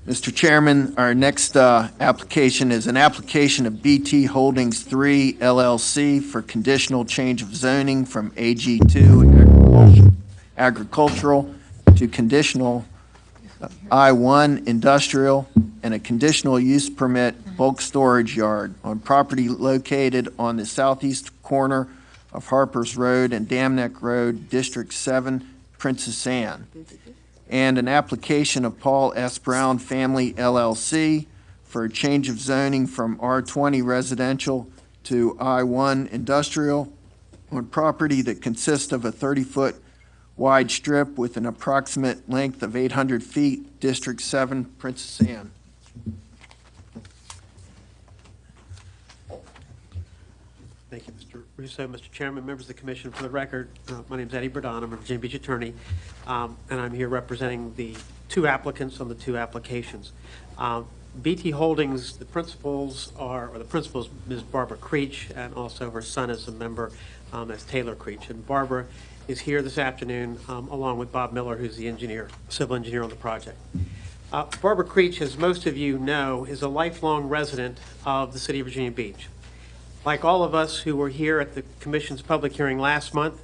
S4: Mr. Chairman, our next application is an application of BT Holdings 3 LLC for conditional change of zoning from AG2 agricultural to conditional I1 industrial and a conditional use permit bulk storage yard on property located on the southeast corner of Harper's Road and Dam Neck Road, District 7, Princess Anne, and an application of Paul S. Brown Family LLC for a change of zoning from R20 residential to I1 industrial on property that consists of a 30-foot wide strip with an approximate length of 800 feet, District 7, Princess Anne.
S3: Thank you, Mr. Russo. Mr. Chairman, members of the commission, for the record, my name is Eddie Burdon. I'm a Virginia Beach attorney, and I'm here representing the two applicants on the two applications. BT Holdings, the principals Ms. Barbara Creech, and also her son is a member as Taylor Creech. And Barbara is here this afternoon along with Bob Miller, who's the engineer, civil engineer on the project. Barbara Creech, as most of you know, is a lifelong resident of the city of Virginia Beach. Like all of us who were here at the commission's public hearing last month,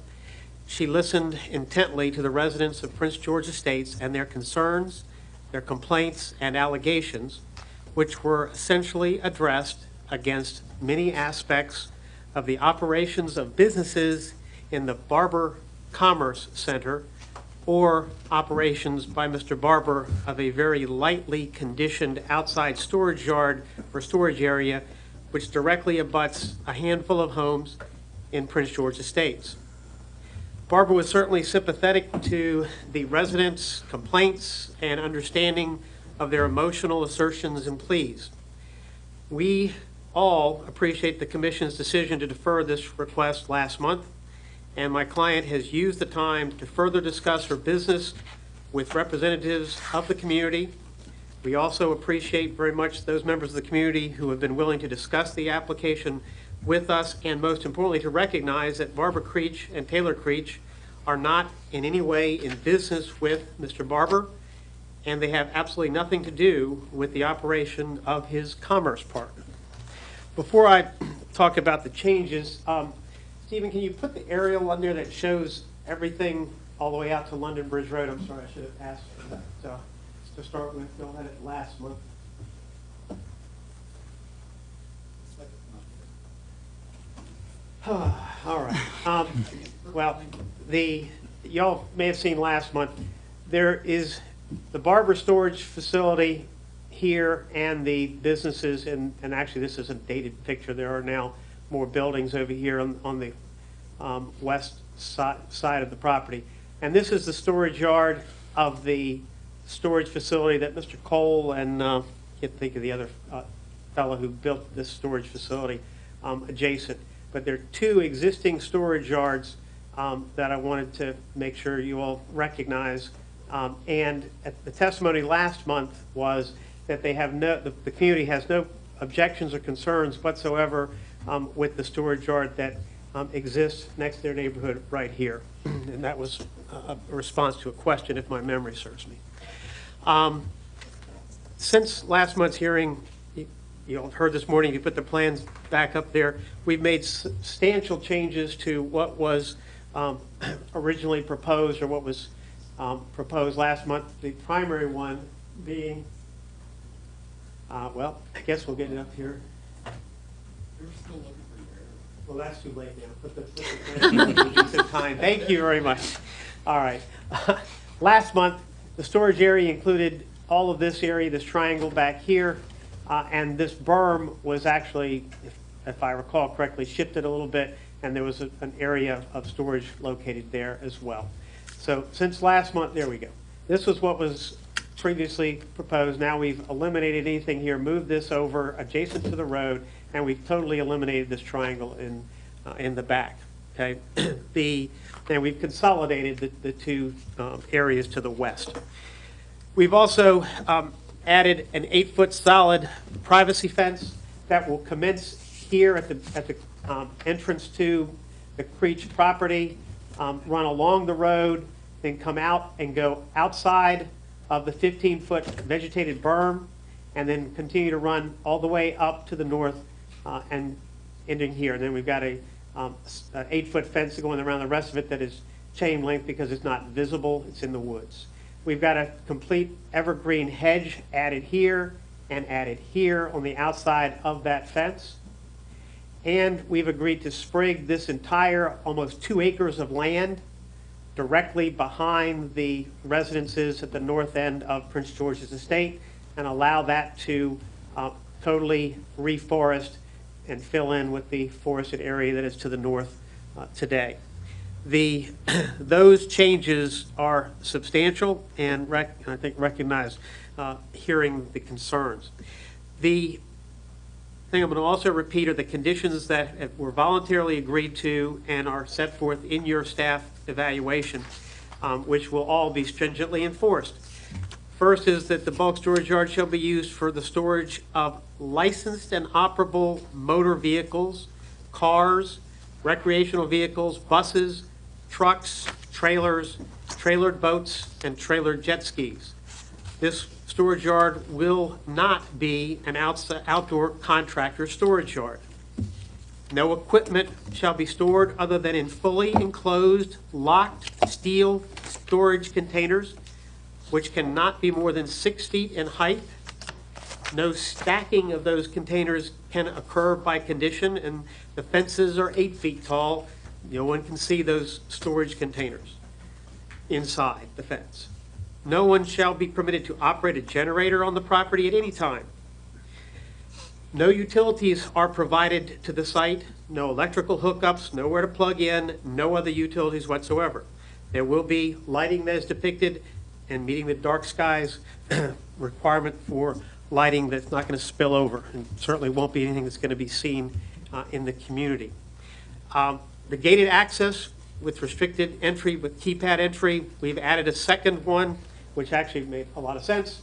S3: she listened intently to the residents of Prince George Estates and their concerns, their complaints, and allegations, which were essentially addressed against many aspects of the operations of businesses in the Barber Commerce Center, or operations by Mr. Barber of a very lightly conditioned outside storage yard or storage area which directly abuts a handful of homes in Prince George Estates. Barbara was certainly sympathetic to the residents' complaints and understanding of their emotional assertions and pleas. We all appreciate the commission's decision to defer this request last month, and my client has used the time to further discuss her business with representatives of the community. We also appreciate very much those members of the community who have been willing to discuss the application with us, and most importantly, to recognize that Barbara Creech and Taylor Creech are not in any way in business with Mr. Barber, and they have absolutely nothing to do with the operation of his commerce park. Before I talk about the changes, Stephen, can you put the aerial on there that shows everything all the way out to London Bridge Road? I'm sorry, I should have asked for that. To start with, Bill had it last month. All right. Well, y'all may have seen last month, there is the Barber storage facility here and the businesses, and actually this is a dated picture. There are now more buildings over here on the west side of the property. And this is the storage yard of the storage facility that Mr. Cole and, can't think of the other fellow who built this storage facility adjacent. But there are two existing storage yards that I wanted to make sure you all recognize. And the testimony last month was that they have the community has no objections or concerns whatsoever with the storage yard that exists next to their neighborhood right here. And that was a response to a question, if my memory serves me. Since last month's hearing, you all heard this morning, you put the plans back up there. We've made substantial changes to what was originally proposed, or what was proposed last month. The primary one being, well, I guess we'll get it up here. Well, that's too late now. Put the plans in time. Thank you very much. All right. Last month, the storage area included all of this area, this triangle back here, and this berm was actually, if I recall correctly, shifted a little bit, and there was an area of storage located there as well. So since last month, there we go. This was what was previously proposed. Now we've eliminated anything here, moved this over adjacent to the road, and we've totally eliminated this triangle in the back. Okay, and we've consolidated the two areas to the west. We've also added an 8-foot solid privacy fence that will commence here at the entrance to the Creech property, run along the road, then come out and go outside of the 15-foot vegetated berm, and then continue to run all the way up to the north and ending here. And then we've got an 8-foot fence going around the rest of it that is chain link because it's not visible, it's in the woods. We've got a complete evergreen hedge added here and added here on the outside of that fence. And we've agreed to sprig this entire almost 2 acres of land directly behind the residences at the north end of Prince George's estate and allow that to totally reforest and fill in with the forested area that is to the north today. Those changes are substantial and I think recognize hearing the concerns. The thing I'm going to also repeat are the conditions that were voluntarily agreed to and are set forth in your staff evaluation, which will all be stringently enforced. First is that the bulk storage yard shall be used for the storage of licensed and operable motor vehicles, cars, recreational vehicles, buses, trucks, trailers, trailered boats, and trailered jet skis. This storage yard will not be an outdoor contractor storage yard. No equipment shall be stored other than in fully enclosed, locked steel storage containers, which cannot be more than 6 feet in height. No stacking of those containers can occur by condition, and the fences are 8 feet tall. No one can see those storage containers inside the fence. No one shall be permitted to operate a generator on the property at any time. No utilities are provided to the site, no electrical hookups, nowhere to plug in, no other utilities whatsoever. There will be lighting that is depicted and meeting the dark skies requirement for lighting that's not going to spill over, and certainly won't be anything that's going to be seen in the community. The gated access with restricted entry with keypad entry, we've added a second one, which actually made a lot of sense.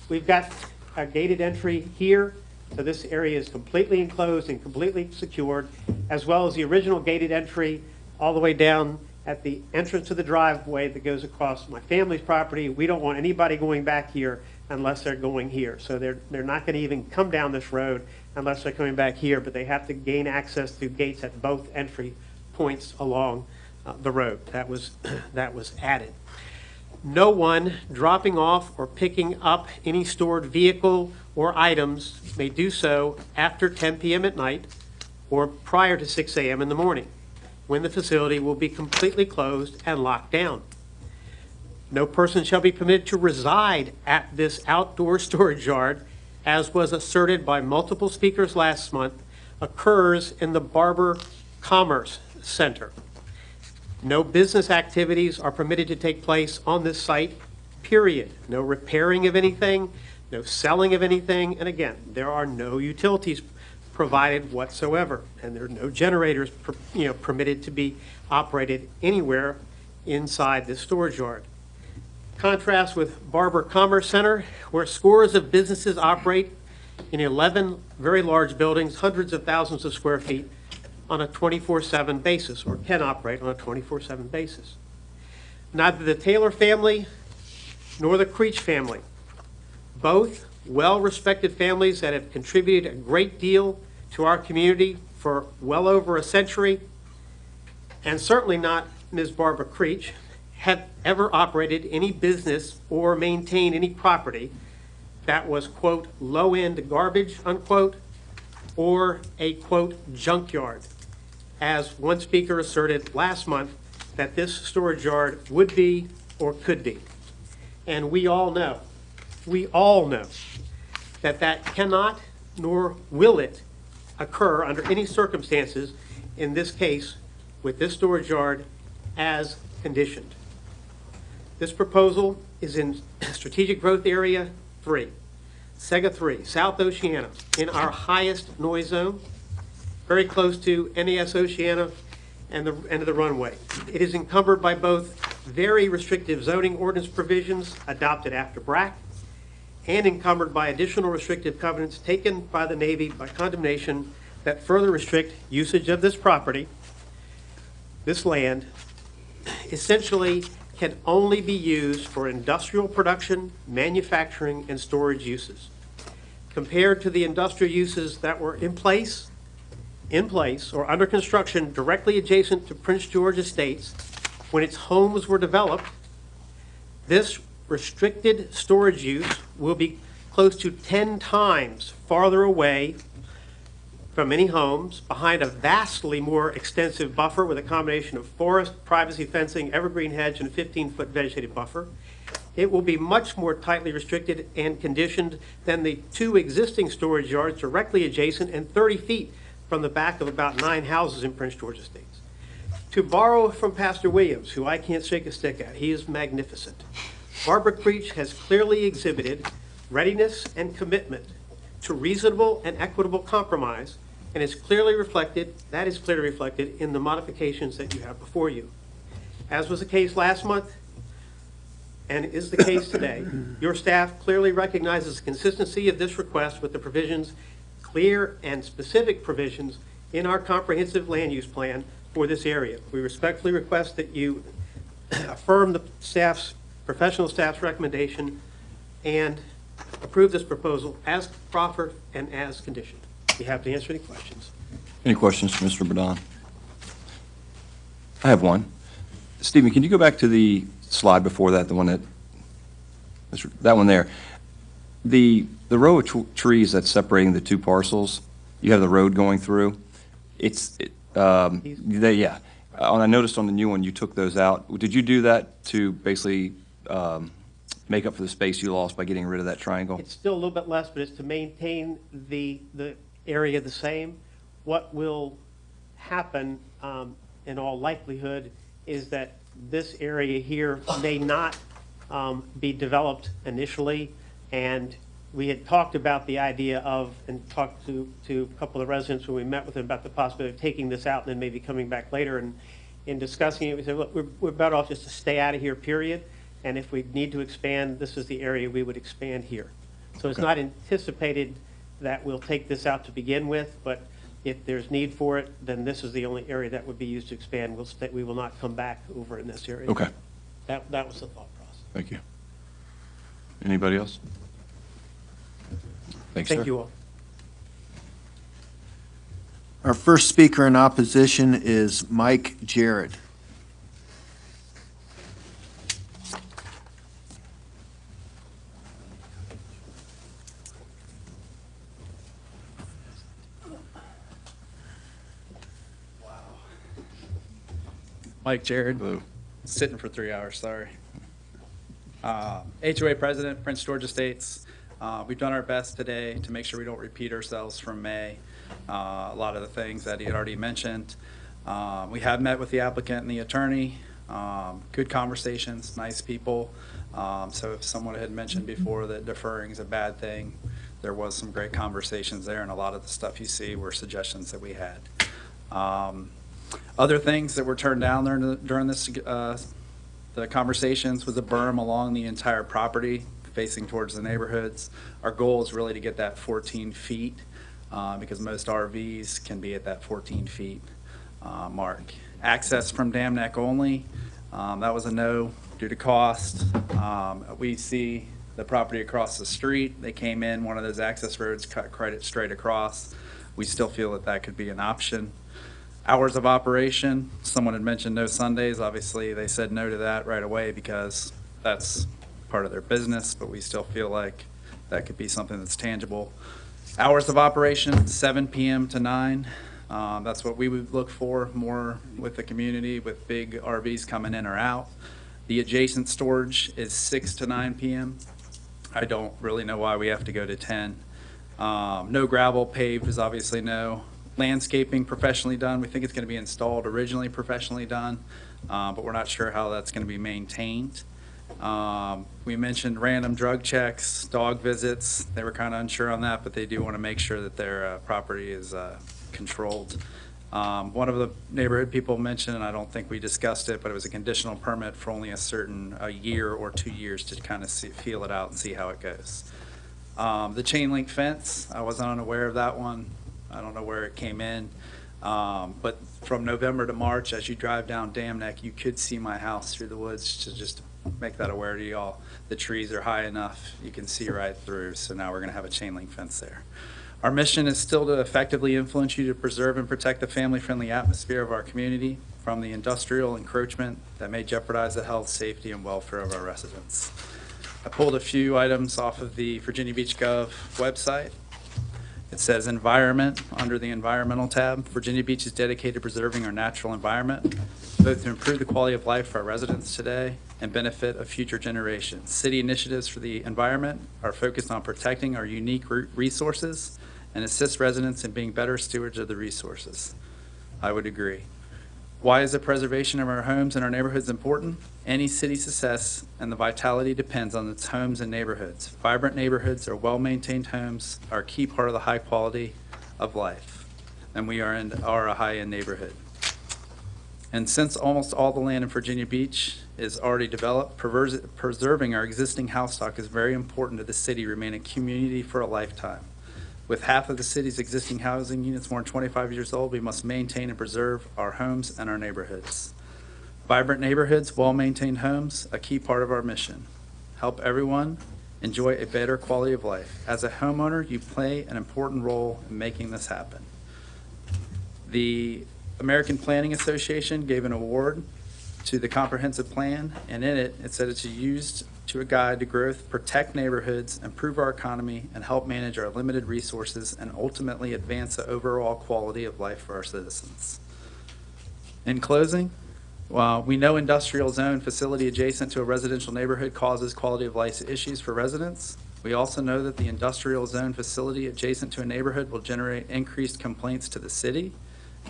S3: We've got a gated entry here, so this area is completely enclosed and completely secured, as well as the original gated entry all the way down at the entrance to the driveway that goes across my family's property. We don't want anybody going back here unless they're going here. So they're not going to even come down this road unless they're coming back here, but they have to gain access through gates at both entry points along the road. That was added. No one dropping off or picking up any stored vehicle or items may do so after 10 p.m. at night or prior to 6 a.m. in the morning, when the facility will be completely closed and locked down. No person shall be permitted to reside at this outdoor storage yard, as was asserted by multiple speakers last month, occurs in the Barber Commerce Center. No business activities are permitted to take place on this site period. No repairing of anything, no selling of anything, and again, there are no utilities provided whatsoever, and there are no generators, permitted to be operated anywhere inside this storage yard. Contrast with Barber Commerce Center, where scores of businesses operate in 11 very large buildings, hundreds of thousands of square feet, on a 24/7 basis, or can operate on a 24/7 basis. Neither the Taylor family nor the Creech family, both well-respected families that have contributed a great deal to our community for well over a century, and certainly not Ms. Barbara Creech, have ever operated any business or maintained any property that was, quote, low-end garbage, unquote, or a, quote, junkyard, as one speaker asserted last month that this storage yard would be or could be. And we all know that that cannot nor will it occur under any circumstances in this case with this storage yard as conditioned. This proposal is in Strategic Growth Area 3, Sega 3, South Oceana, in our highest noise zone, very close to NAS Oceana and the end of the runway. It is encumbered by both very restrictive zoning ordinance provisions adopted after BRAC and encumbered by additional restrictive covenants taken by the Navy by condemnation that further restrict usage of this property. This land essentially can only be used for industrial production, manufacturing, and storage uses. Compared to the industrial uses that were in place or under construction directly adjacent to Prince George Estates when its homes were developed, this restricted storage use will be close to 10 times farther away from any homes, behind a vastly more extensive buffer with a combination of forest, privacy fencing, evergreen hedge, and a 15-foot vegetated buffer. It will be much more tightly restricted and conditioned than the two existing storage yards directly adjacent and 30 feet from the back of about 9 houses in Prince George Estates. To borrow from Pastor Williams, who I can't shake a stick at, he is magnificent. Barbara Creech has clearly exhibited readiness and commitment to reasonable and equitable compromise, and is clearly reflected in the modifications that you have before you. As was the case last month, and is the case today, your staff clearly recognizes the consistency of this request with the provisions, clear and specific provisions, in our comprehensive land use plan for this area. We respectfully request that you affirm the professional staff's recommendation and approve this proposal as proffered and as conditioned. Be happy to answer any questions.
S1: Any questions for Mr. Badon? I have one. Stephen, can you go back to the slide before that, the one that one there? The row of trees that's separating the two parcels, you have the road going through. Yeah. I noticed on the new one, you took those out. Did you do that to basically make up for the space you lost by getting rid of that triangle?
S3: It's still a little bit less, but it's to maintain the area the same. What will happen in all likelihood is that this area here may not be developed initially, and we had talked about the idea of, and talked to a couple of the residents when we met with them about the possibility of taking this out and then maybe coming back later, and in discussing it, we said, look, we're better off just to stay out of here, period, and if we need to expand, this is the area we would expand here. So it's not anticipated that we'll take this out to begin with, but if there's need for it, then this is the only area that would be used to expand. We will not come back over in this area.
S1: Okay.
S3: That was the thought process.
S1: Thank you. Anybody else? Thanks,
S3: Thank
S1: sir.
S3: you all.
S4: Our first speaker in opposition is Mike Jarrett.
S13: Mike Jared, sitting for 3 hours, sorry. HOA President, Prince George Estates. We've done our best today to make sure we don't repeat ourselves from May. A lot of the things that he had already mentioned. We have met with the applicant and the attorney. Good conversations, nice people. So if someone had mentioned before that deferring is a bad thing, there was some great conversations there, and a lot of the stuff you see were suggestions that we had. Other things that were turned down during this, the conversations was a berm along the entire property facing towards the neighborhoods. Our goal is really to get that 14 feet because most RVs can be at that 14 feet mark. Access from Dam Neck only, that was a no due to cost. We see the property across the street. They came in one of those access roads, cut credit straight across. We still feel that that could be an option. Hours of operation, someone had mentioned no Sundays. Obviously, they said no to that right away because that's part of their business, but we still feel like that could be something that's tangible. Hours of operation, 7 p.m. to 9. That's what we would look for more with the community, with big RVs coming in or out. The adjacent storage is 6 to 9 p.m. I don't really know why we have to go to 10. No gravel, paved is obviously no. Landscaping professionally done. We think it's going to be installed originally professionally done, but we're not sure how that's going to be maintained. We mentioned random drug checks, dog visits. They were kind of unsure on that, but they do want to make sure that their property is controlled. One of the neighborhood people mentioned, and I don't think we discussed it, but it was a conditional permit for only a year or 2 years to kind of feel it out and see how it goes. The chain link fence, I was unaware of that one. I don't know where it came in. But from November to March, as you drive down Dam Neck, you could see my house through the woods, to just make that aware to y'all. The trees are high enough, you can see right through, so now we're gonna have a chain link fence there. Our mission is still to effectively influence you to preserve and protect the family-friendly atmosphere of our community from the industrial encroachment that may jeopardize the health, safety, and welfare of our residents. I pulled a few items off of the Virginia Beach Gov website. It says environment under the environmental tab. Virginia Beach is dedicated to preserving our natural environment, both to improve the quality of life for our residents today and benefit of future generations. City initiatives for the environment are focused on protecting our unique resources and assist residents in being better stewards of the resources. I would agree. Why is the preservation of our homes and our neighborhoods important? Any city success and the vitality depends on its homes and neighborhoods. Vibrant neighborhoods or well-maintained homes are a key part of the high quality of life, and we are a high-end neighborhood. And since almost all the land in Virginia Beach is already developed, preserving our existing house stock is very important to the city remain a community for a lifetime. With half of the city's existing housing units more than 25 years old, we must maintain and preserve our homes and our neighborhoods. Vibrant neighborhoods, well-maintained homes, a key part of our mission. Help everyone enjoy a better quality of life. As a homeowner, you play an important role in making this happen. The American Planning Association gave an award to the comprehensive plan, and in it, it said it's used to a guide to growth, protect neighborhoods, improve our economy, and help manage our limited resources, and ultimately advance the overall quality of life for our citizens. In closing, while we know industrial zone facility adjacent to a residential neighborhood causes quality of life issues for residents, we also know that the industrial zone facility adjacent to a neighborhood will generate increased complaints to the city.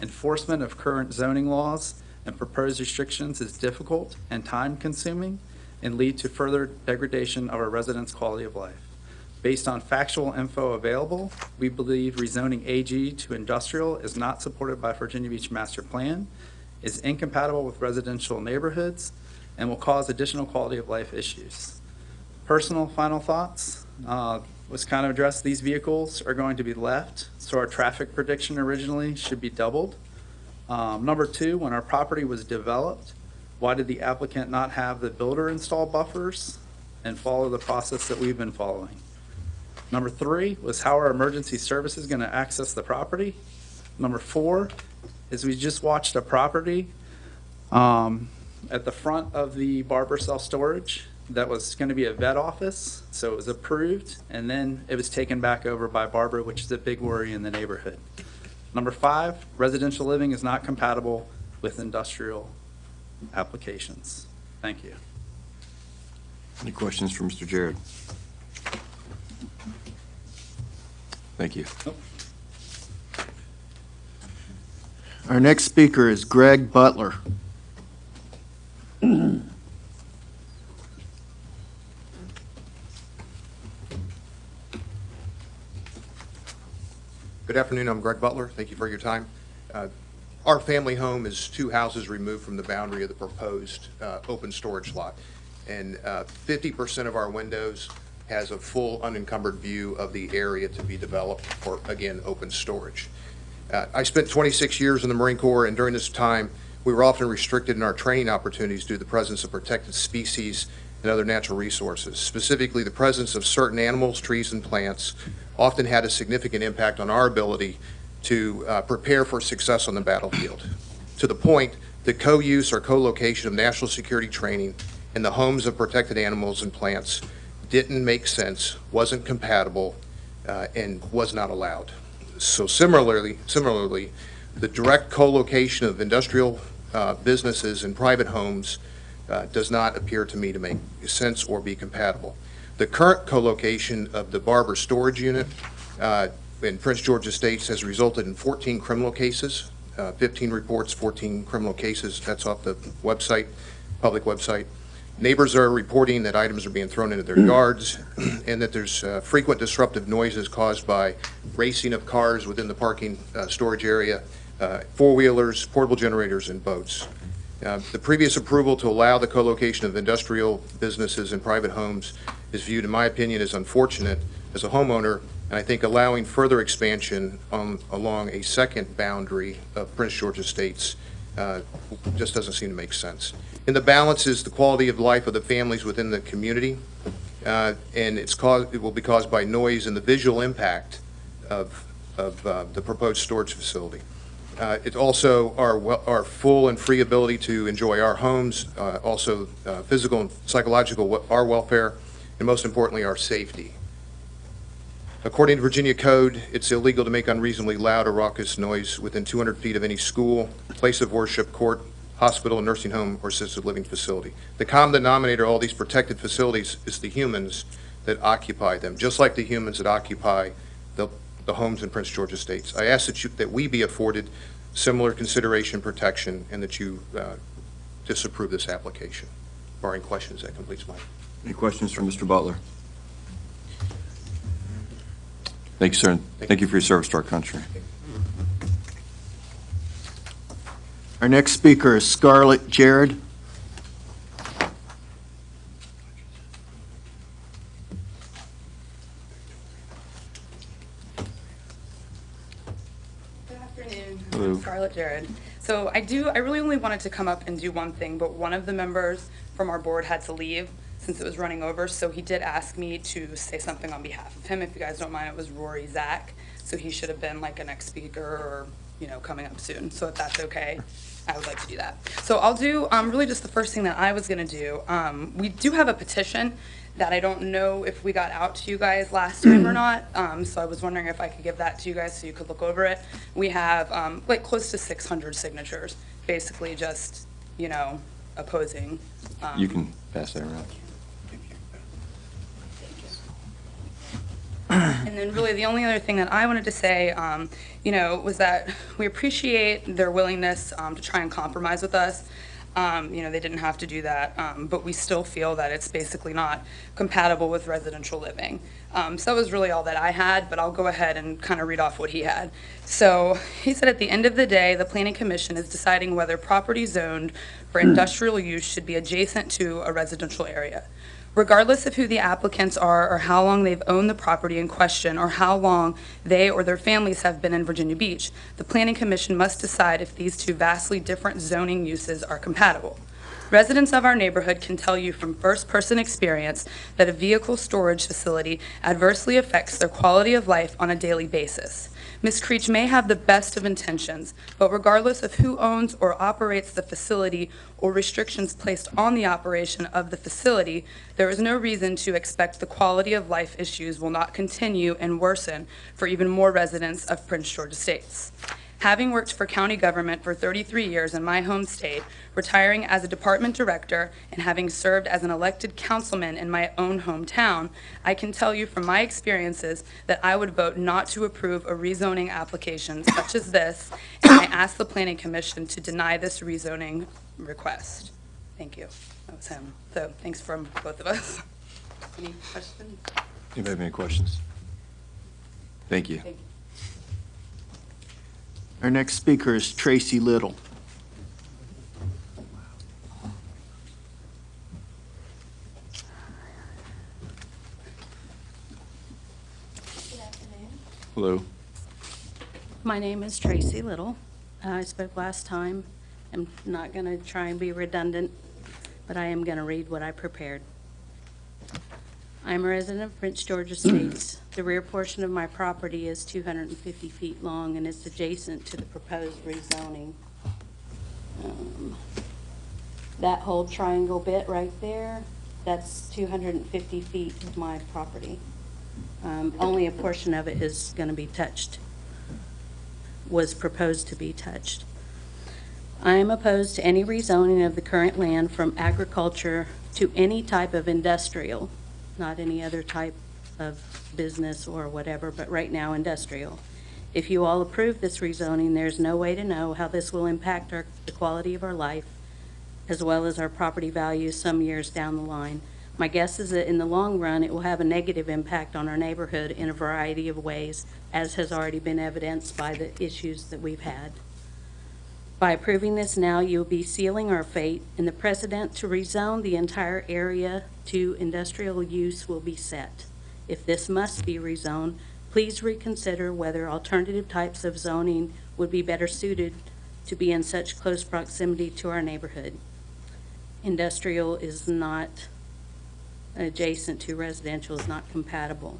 S13: Enforcement of current zoning laws and proposed restrictions is difficult and time-consuming and lead to further degradation of our residents' quality of life. Based on factual info available, we believe rezoning AG to industrial is not supported by Virginia Beach Master Plan, is incompatible with residential neighborhoods, and will cause additional quality of life issues. Personal final thoughts was kind of addressed. These vehicles are going to be left, so our traffic prediction originally should be doubled. Number two, when our property was developed, why did the applicant not have the builder install buffers and follow the process that we've been following? Number three was how are emergency services going to access the property? Number four is we just watched a property at the front of the barber self-storage that was going to be a vet office, so it was approved, and then it was taken back over by Barber, which is a big worry in the neighborhood. Number five, residential living is not compatible with industrial applications. Thank you.
S1: Any questions for Mr. Jared? Thank you.
S4: Our next speaker is Greg Butler.
S14: Good afternoon, I'm Greg Butler. Thank you for your time. Our family home is 2 houses removed from the boundary of the proposed open storage lot. And 50% of our windows has a full unencumbered view of the area to be developed for, again, open storage. I spent 26 years in the Marine Corps, and during this time, we were often restricted in our training opportunities due to the presence of protected species and other natural resources. Specifically, the presence of certain animals, trees, and plants often had a significant impact on our ability to prepare for success on the battlefield, to the point that co-use or co-location of national security training in the homes of protected animals and plants didn't make sense, wasn't compatible, and was not allowed. So similarly, the direct co-location of industrial businesses and private homes does not appear to me to make sense or be compatible. The current co-location of the Barber Storage Unit in Prince George Estates has resulted in 14 criminal cases, 15 reports, 14 criminal cases. That's off the website, public website. Neighbors are reporting that items are being thrown into their yards and that there's frequent disruptive noises caused by racing of cars within the parking storage area, four-wheelers, portable generators, and boats. The previous approval to allow the co-location of industrial businesses and private homes is viewed, in my opinion, as unfortunate as a homeowner, and I think allowing further expansion along a second boundary of Prince George Estates just doesn't seem to make sense. In the balance is the quality of life of the families within the community, and it will be caused by noise and the visual impact of the proposed storage facility. It's also our full and free ability to enjoy our homes, also physical and psychological, our welfare, and most importantly, our safety. According to Virginia Code, it's illegal to make unreasonably loud or raucous noise within 200 feet of any school, place of worship, court, hospital, nursing home, or assisted living facility. The common denominator of all these protected facilities is the humans that occupy them, just like the humans that occupy the homes in Prince George Estates. I ask that we be afforded similar consideration and protection, and that you disapprove this application. Barring questions, that completes mine.
S1: Any questions for Mr. Butler? Thank you, sir. Thank you for your service to our country.
S4: Our next speaker is Scarlett Jared.
S17: Good afternoon.
S1: Hello.
S17: I'm Scarlett Jared. So I really only wanted to come up and do one thing, but one of the members from our board had to leave since it was running over, so he did ask me to say something on behalf of him. If you guys don't mind, it was Rory Zach, so he should have been like a next speaker or, coming up soon. So if that's okay, I would like to do that. So I'll do really just the first thing that I was gonna do. We do have a petition that I don't know if we got out to you guys last time or not, so I was wondering if I could give that to you guys so you could look over it. We have like close to 600 signatures, basically just, opposing.
S1: You can pass that around.
S17: And then really the only other thing that I wanted to say, was that we appreciate their willingness to try and compromise with us. They didn't have to do that, but we still feel that it's basically not compatible with residential living. So that was really all that I had, but I'll go ahead and kind of read off what he had. So he said, at the end of the day, the Planning Commission is deciding whether property zoned for industrial use should be adjacent to a residential area. Regardless of who the applicants are or how long they've owned the property in question or how long they or their families have been in Virginia Beach, the Planning Commission must decide if these two vastly different zoning uses are compatible. Residents of our neighborhood can tell you from first-person experience that a vehicle storage facility adversely affects their quality of life on a daily basis. Ms. Creech may have the best of intentions, but regardless of who owns or operates the facility or restrictions placed on the operation of the facility, there is no reason to expect the quality of life issues will not continue and worsen for even more residents of Prince George Estates. Having worked for county government for 33 years in my home state, retiring as a department director, and having served as an elected councilman in my own hometown, I can tell you from my experiences that I would vote not to approve a rezoning application such as this, and I ask the Planning Commission to deny this rezoning request. Thank you. That was him. So thanks from both of us. Any questions?
S1: Anybody have any questions? Thank you.
S17: Thank you.
S4: Our next speaker is Tracy Little.
S1: Hello.
S9: My name is Tracy Little. I spoke last time. I'm not going to try and be redundant, but I am going to read what I prepared. I'm a resident of Prince George Estates. The rear portion of my property is 250 feet long and is adjacent to the proposed rezoning. That whole triangle bit right there, that's 250 feet of my property. Only a portion of it is going to be touched, was proposed to be touched. I am opposed to any rezoning of the current land from agriculture to any type of industrial, not any other type of business or whatever, but right now industrial. If you all approve this rezoning, there's no way to know how this will impact the quality of our life as well as our property values some years down the line. My guess is that in the long run, it will have a negative impact on our neighborhood in a variety of ways, as has already been evidenced by the issues that we've had. By approving this now, you'll be sealing our fate, and the precedent to rezone the entire area to industrial use will be set. If this must be rezoned, please reconsider whether alternative types of zoning would be better suited to be in such close proximity to our neighborhood. Industrial is not adjacent to residential, is not compatible.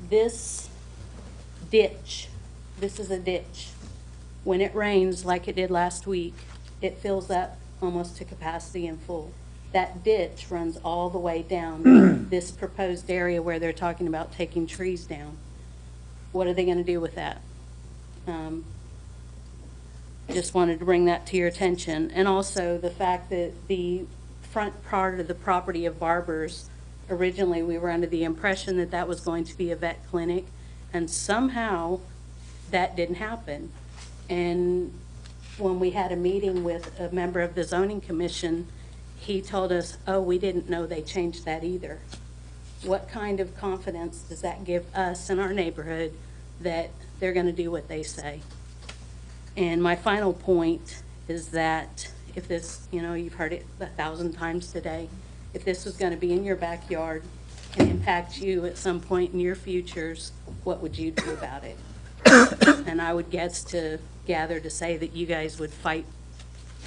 S9: This ditch, this is a ditch. When it rains, like it did last week, it fills up almost to capacity and full. That ditch runs all the way down this proposed area where they're talking about taking trees down. What are they going to do with that? Just wanted to bring that to your attention. And also the fact that the front part of the property of Barber's, originally we were under the impression that that was going to be a vet clinic, and somehow that didn't happen. And when we had a meeting with a member of the zoning commission, he told us, oh, we didn't know they changed that either. What kind of confidence does that give us in our neighborhood that they're going to do what they say? And my final point is that if this, you know, you've heard it 1,000 times today, if this was going to be in your backyard and impact you at some point in your futures, what would you do about it? And I would guess to gather to say that you guys would fight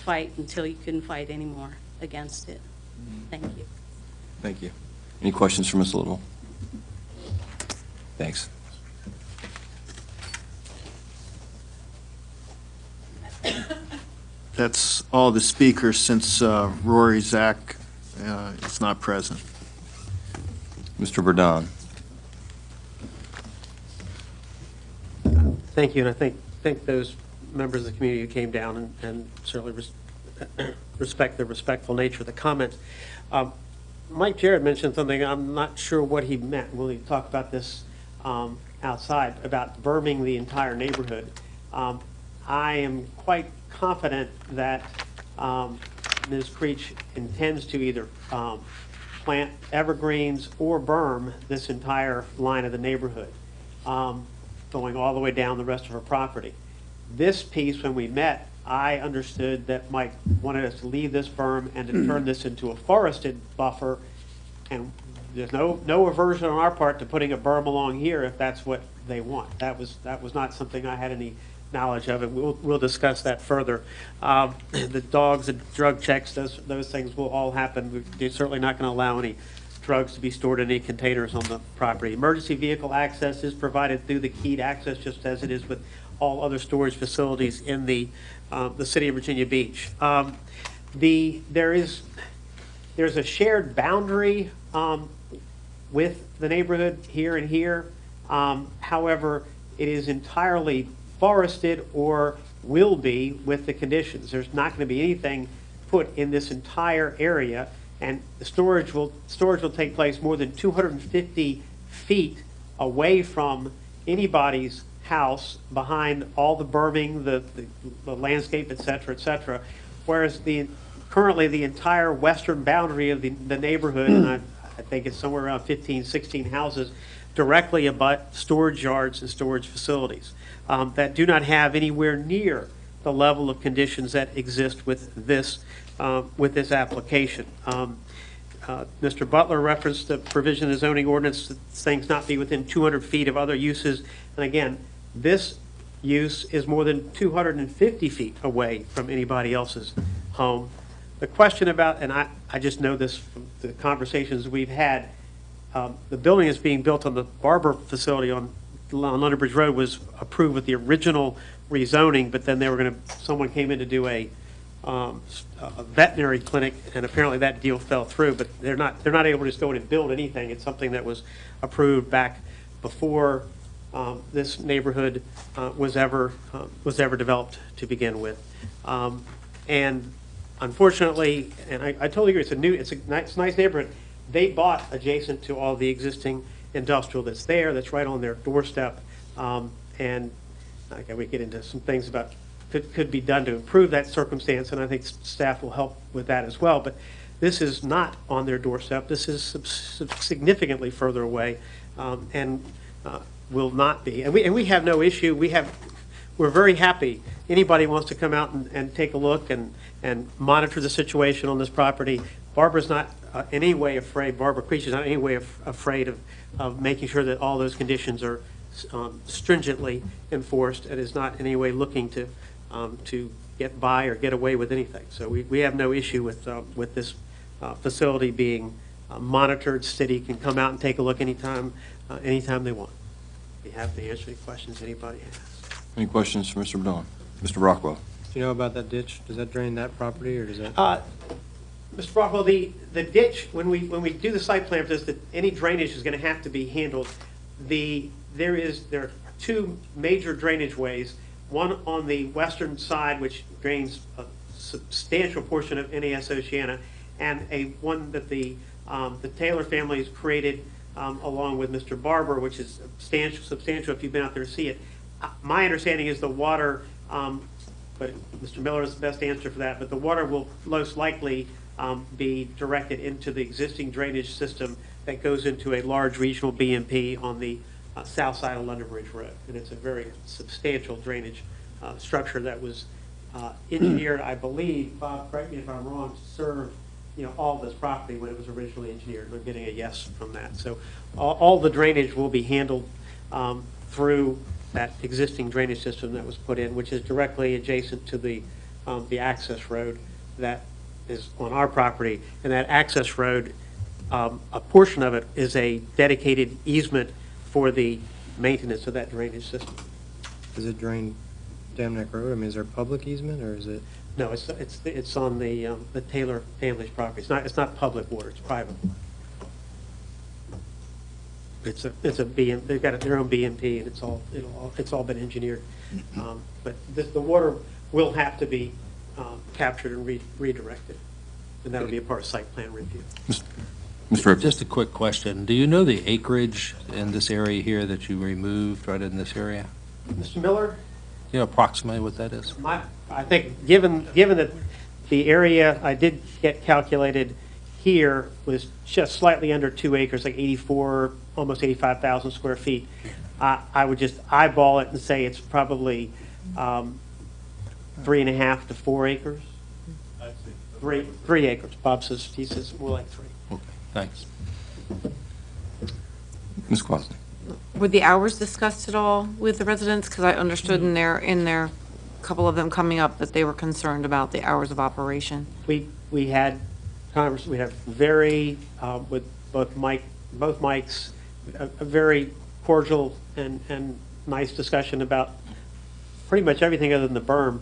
S9: until you couldn't fight anymore against it. Thank you.
S1: Thank you. Any questions for Ms. Little? Thanks.
S4: That's all the speakers since Rory Zach is not present.
S1: Mr. Verdon.
S3: Thank you, and I thank those members of the community who came down and certainly respect the respectful nature of the comments. Mike Jarrett mentioned something, I'm not sure what he meant when he talked about this outside, about berming the entire neighborhood. I am quite confident that Ms. Creech intends to either plant evergreens or berm this entire line of the neighborhood, going all the way down the rest of her property. This piece, when we met, I understood that Mike wanted us to leave this berm and to turn this into a forested buffer, and there's no aversion on our part to putting a berm along here if that's what they want. That was not something I had any knowledge of, and we'll discuss that further. The dogs and drug checks, those things will all happen. We're certainly not going to allow any drugs to be stored in any containers on the property. Emergency vehicle access is provided through the keyed access, just as it is with all other storage facilities in the city of Virginia Beach. There's a shared boundary with the neighborhood here and here. However, it is entirely forested or will be with the conditions. There's not going to be anything put in this entire area, and the storage will take place more than 250 feet away from anybody's house, behind all the berming, the landscape, et cetera, whereas currently the entire western boundary of the neighborhood, and I think it's somewhere around 15, 16 houses directly abut storage yards and storage facilities that do not have anywhere near the level of conditions that exist with this application. Mr. Butler referenced the provision of the zoning ordinance that things not be within 200 feet of other uses. And again, this use is more than 250 feet away from anybody else's home. The question about, and I just know this from the conversations we've had, the building is being built on the Barber facility on London Bridge Road was approved with the original rezoning, but then someone came in to do a veterinary clinic, and apparently that deal fell through. But they're not able to just go in and build anything. It's something that was approved back before this neighborhood was ever developed to begin with. And unfortunately, and I totally agree, it's a nice neighborhood. They bought adjacent to all the existing industrial that's there, that's right on their doorstep. And okay, we get into some things about could be done to improve that circumstance, and I think staff will help with that as well. But this is not on their doorstep. This is significantly further away, and will not be. And we have no issue. We're very happy. Anybody wants to come out and take a look and monitor the situation on this property. Barbara's not in any way afraid. Barbara Creech is not in any way afraid of making sure that all those conditions are stringently enforced, and is not in any way looking to get by or get away with anything. So we have no issue with this facility being monitored. City can come out and take a look anytime they want. Be happy to answer any questions anybody has.
S1: Any questions for Mr. Badon? Mr. Rockwell?
S7: Do you know about that ditch? Does that drain that property, or does that?
S3: Mr. Rockwell, the ditch, when we do the site plan for this, any drainage is going to have to be handled. There are two major drainage ways. One on the western side, which drains a substantial portion of NAS Oceana, and one that the Taylor family has created along with Mr. Barber, which is substantial if you've been out there to see it. My understanding is the water, but Mr. Miller is the best answer for that, but the water will most likely be directed into the existing drainage system that goes into a large regional BMP on the south side of London Bridge Road. And it's a very substantial drainage structure that was engineered, I believe, Bob, correct me if I'm wrong, to serve all this property when it was originally engineered. We're getting a yes from that. So all the drainage will be handled through that existing drainage system that was put in, which is directly adjacent to the access road that is on our property. And that access road, a portion of it is a dedicated easement for the maintenance of that drainage system.
S7: Does it drain Dam Neck Road? I mean, is there a public easement, or is it?
S3: No, it's on the Taylor family's property. It's not public water, it's private water. It's a BM, they've got their own BMP, and it's all been engineered. But the water will have to be captured and redirected, and that'll be a part of site plan review.
S1: Mr.
S16: Just a quick question. Do you know the acreage in this area here that you removed, right in this area?
S3: Mr. Miller?
S16: You know approximately what that is?
S3: I think given that the area I did get calculated here was just slightly under 2 acres, like 84, almost 85,000 square feet, I would just eyeball it and say it's probably 3.5 to 4 acres. 3 acres. Bob says, he says more like 3.
S16: Okay, thanks.
S1: Ms. Quasley?
S21: Were the hours discussed at all with the residents? Because I understood in their couple of them coming up that they were concerned about the hours of operation.
S3: We had conversation. We have very with both Mikes, a very cordial and nice discussion about pretty much everything other than the berm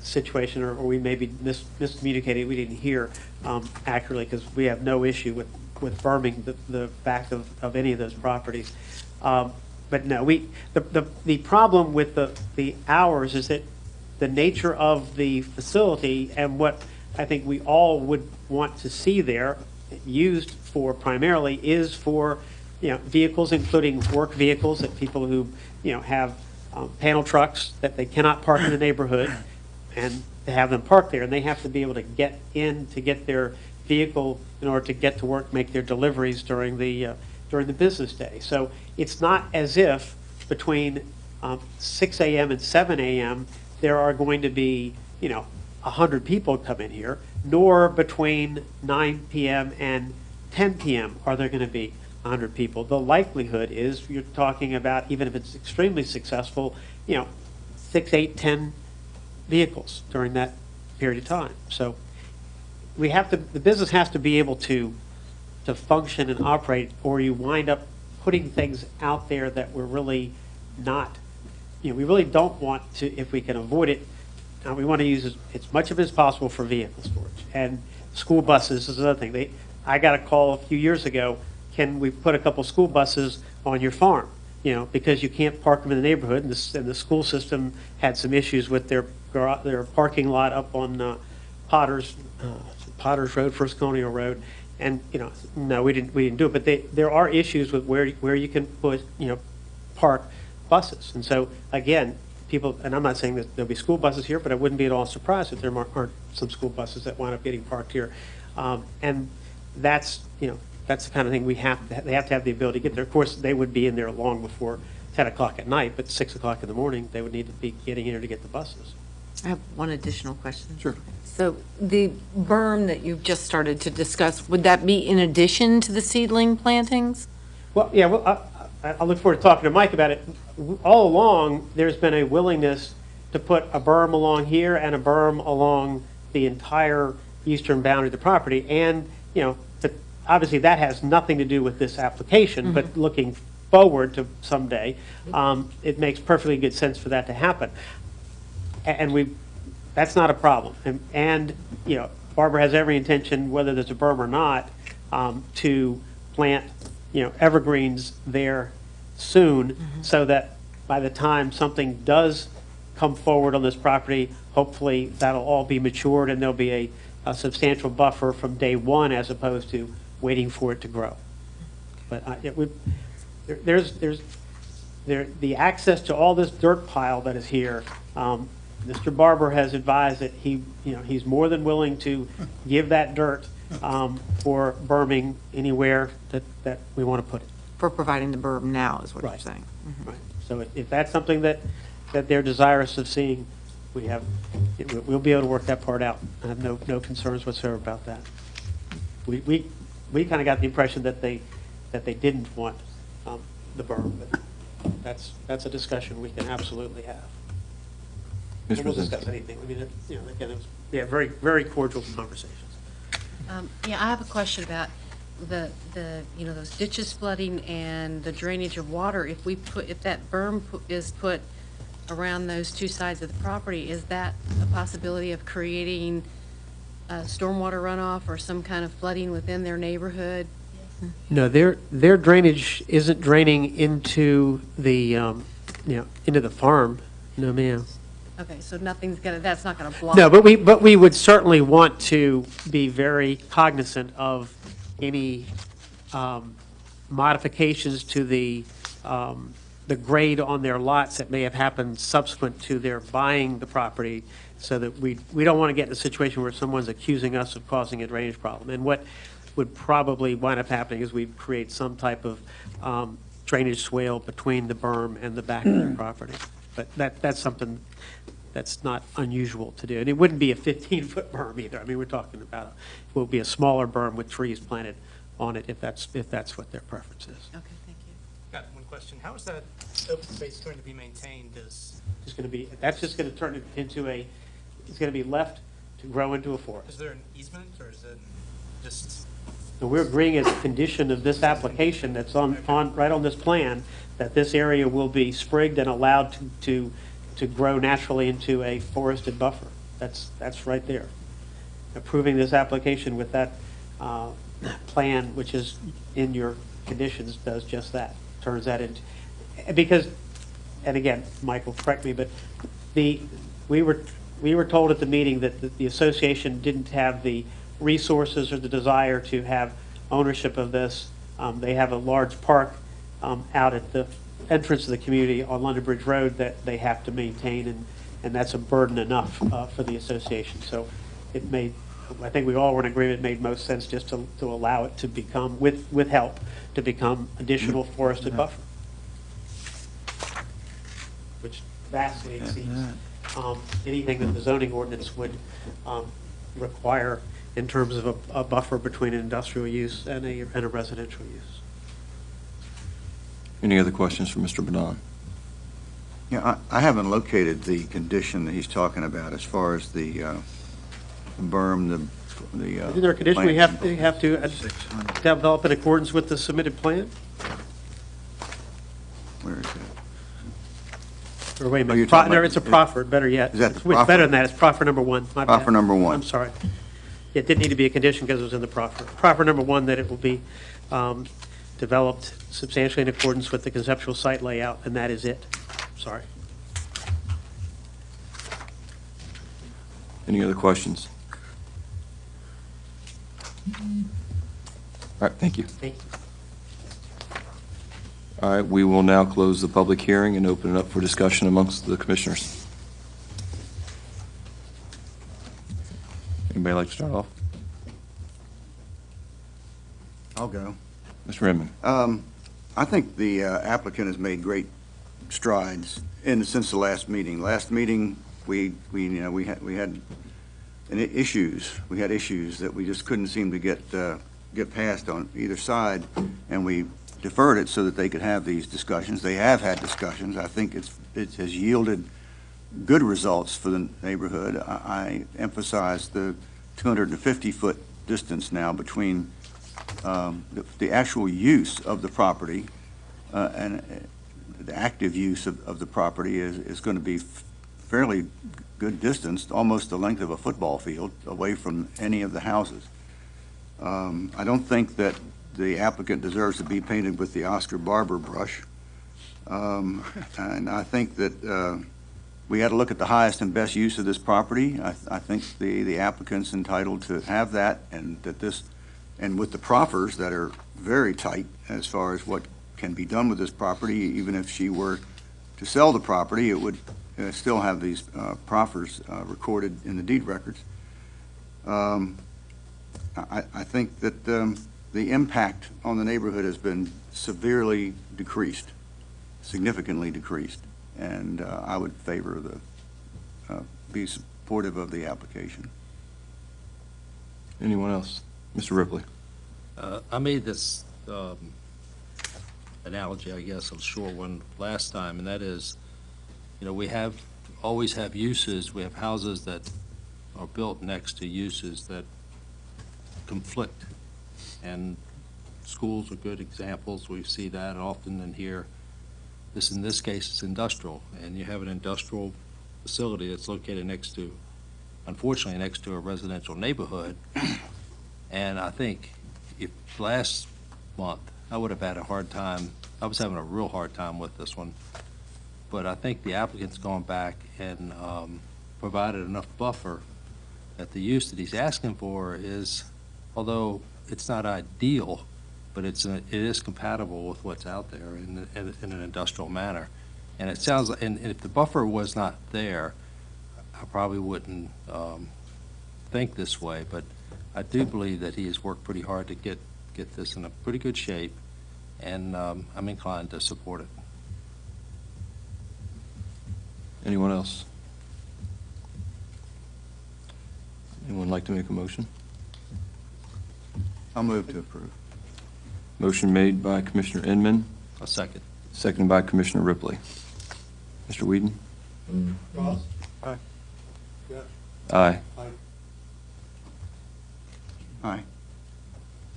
S3: situation, or we maybe miscommunicated. We didn't hear accurately, because we have no issue with berming the back of any of those properties. But no, the problem with the hours is that the nature of the facility, and what I think we all would want to see there used for primarily, is for vehicles, including work vehicles, that people who have panel trucks that they cannot park in the neighborhood, and to have them park there, and they have to be able to get in to get their vehicle in order to get to work, make their deliveries during the business day. So it's not as if between 6 a.m. and 7 a.m. there are going to be, 100 people come in here, nor between 9 p.m. and 10 p.m. are there going to be 100 people. The likelihood is you're talking about, even if it's extremely successful, 6, 8, 10 vehicles during that period of time. So the business has to be able to function and operate, or you wind up putting things out there that we're really not, we really don't want to, if we can avoid it, we want to use as much of it as possible for vehicle storage. And school buses is another thing. I got a call a few years ago, can we put a couple school buses on your farm? Because you can't park them in the neighborhood, and the school system had some issues with their parking lot up on Potters Road, First Colonial Road, and no, we didn't do it. But there are issues with where you can put park buses, and so again, people, and I'm not saying that there'll be school buses here, but I wouldn't be at all surprised if there aren't some school buses that wind up getting parked here, and that's that's the kind of thing they have to have the ability to get there. Of course, they would be in there long before 10 o'clock at night, but 6 o'clock in the morning, they would need to be getting in there to get the buses.
S21: I have one additional question.
S3: Sure.
S21: So the berm that you've just started to discuss, would that be in addition to the seedling plantings?
S3: Well, yeah, I look forward to talking to Mike about it. All along, there's been a willingness to put a berm along here and a berm along the entire eastern boundary of the property. And, but obviously that has nothing to do with this application, but looking forward to someday, it makes perfectly good sense for that to happen. And that's not a problem. And Barbara has every intention, whether there's a berm or not, to plant, evergreens there soon, so that by the time something does come forward on this property, hopefully that'll all be matured and there'll be a substantial buffer from day one, as opposed to waiting for it to grow. But the access to all this dirt pile that is here, Mr. Barber has advised that he's more than willing to give that dirt for berming anywhere that we want to put it.
S21: For providing the berm now, is what you're
S3: Right.
S21: saying.
S3: Right. So if that's something that they're desirous of seeing, we'll be able to work that part out. I have no concerns whatsoever about that. We kind of got the impression that they didn't want the berm, but that's a discussion we can absolutely have.
S1: Mr.
S3: We'll
S1: Brzezinski.
S3: discuss anything. I mean, again, it was very, very cordial conversations.
S12: Yeah, I have a question about those ditches flooding and the drainage of water. If that berm is put around those two sides of the property, is that a possibility of creating stormwater runoff or some kind of flooding within their neighborhood?
S3: No, their drainage isn't draining into the, into the farm. No, ma'am.
S12: Okay, so that's not gonna block?
S3: No, but we would certainly want to be very cognizant of any modifications to the grade on their lots that may have happened subsequent to their buying the property, so that we don't want to get in a situation where someone's accusing us of causing a drainage problem. And what would probably wind up happening is we'd create some type of drainage swale between the berm and the back of their property. But that's something that's not unusual to do. And it wouldn't be a 15-foot berm either. I mean, we're talking about, it will be a smaller berm with trees planted on it if that's what their preference is.
S12: Okay, thank you.
S15: Got one question. How is that open space going to be maintained?
S3: That's just going to turn it into it's going to be left to grow into a forest.
S15: Is there an easement, or is it just?
S3: So we're agreeing as a condition of this application that's right on this plan, that this area will be sprigged and allowed to grow naturally into a forested buffer. That's right there. Approving this application with that plan, which is in your conditions, does just that. Turns that into, because, and again, Michael, correct me, but we were told at the meeting that the association didn't have the resources or the desire to have ownership of this. They have a large park out at the entrance of the community on London Bridge Road that they have to maintain, and that's a burden enough for the association. So it made I think we all were in agreement, it made most sense just to allow it to become, with help, to become additional forested buffer, which vastly exceeds anything that the zoning ordinance would require in terms of a buffer between an industrial use and a residential use.
S1: Any other questions for Mr. Badon?
S2: Yeah, I haven't located the condition that he's talking about as far as the berm, the.
S3: Isn't there a condition we have to develop in accordance with the submitted plan?
S2: Where is that?
S3: Or wait a
S2: Oh, you're
S3: minute,
S2: talking
S3: no,
S2: about-
S3: it's a proffer, better yet.
S2: Is that the
S3: It's
S2: proffer?
S3: better than that, it's proffer number one, my bad.
S2: Proffer number one.
S3: I'm sorry. It didn't need to be a condition because it was in the proffer. Proffer number one, that it will be developed substantially in accordance with the conceptual site layout, and that is it. Sorry.
S1: Any other questions? All right, thank you.
S3: Thank you.
S1: All right, we will now close the public hearing and open it up for discussion amongst the commissioners. Anybody like to start off?
S2: I'll go.
S1: Mr. Redmond.
S2: I think the applicant has made great strides since the last meeting. Last meeting, we had issues. We had issues that we just couldn't seem to get past on either side, and we deferred it so that they could have these discussions. They have had discussions. I think it has yielded good results for the neighborhood. I emphasize the 250-foot distance now between the actual use of the property and the active use of the property is going to be fairly good distance, almost the length of a football field, away from any of the houses. I don't think that the applicant deserves to be painted with the Oscar Barber brush. And I think that we had to look at the highest and best use of this property. I think the applicant's entitled to have that, and that this, and with the proffers that are very tight as far as what can be done with this property, even if she were to sell the property, it would still have these proffers recorded in the deed records. I think that the impact on the neighborhood has been severely decreased, significantly decreased, and I would favor be supportive of the application.
S1: Anyone else? Mr. Ripley.
S16: I made this analogy, I guess, a short one last time, and that is, we always have uses. We have houses that are built next to uses that conflict, and schools are good examples. We see that often in here. In this case, it's industrial, and you have an industrial facility that's located unfortunately, next to a residential neighborhood. And I think if last month, I would have had a hard time, I was having a real hard time with this one, but I think the applicant's gone back and provided enough buffer that the use that he's asking for is, although it's not ideal, but it is compatible with what's out there in an industrial manner. And it sounds, and if the buffer was not there, I probably wouldn't think this way, but I do believe that he has worked pretty hard to get this in a pretty good shape, and I'm inclined to support it.
S1: Anyone else? Anyone like to make a motion?
S2: I'll move to approve.
S1: Motion made by Commissioner Inman.
S16: A second.
S1: Seconded by Commissioner Ripley. Mr. Whedon?
S23: Ross? Aye. Jeff?
S1: Aye.
S23: Aye.
S2: Aye.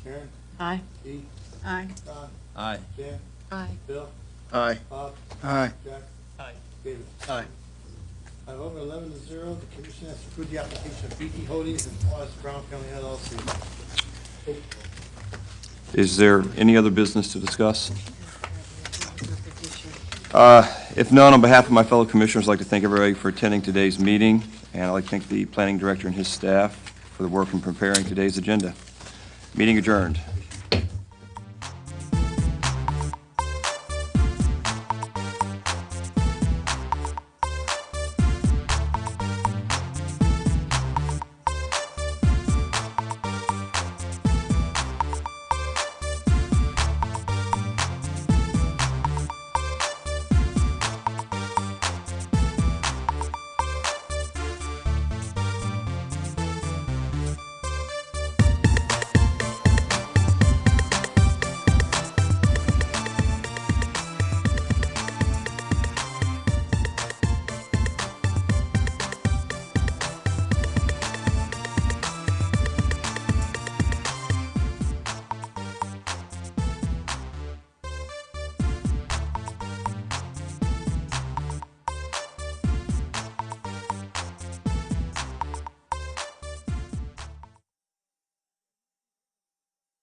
S23: Karen?
S21: Aye.
S23: Dee?
S21: Aye.
S23: Don?
S16: Aye.
S23: Dan?
S12: Aye.
S23: Bill?
S4: Aye.
S23: Bob?
S4: Aye.
S23: Jack?
S15: Aye.
S23: David?
S4: Aye.
S23: I vote 11-0, the commission has approved the application of BT Holdings and Wallace Brown Family LLC.
S1: Is there any other business to discuss? If none, on behalf of my fellow commissioners, I'd like to thank everybody for attending today's meeting, and I'd like to thank the planning director and his staff for the work in preparing today's agenda. Meeting adjourned.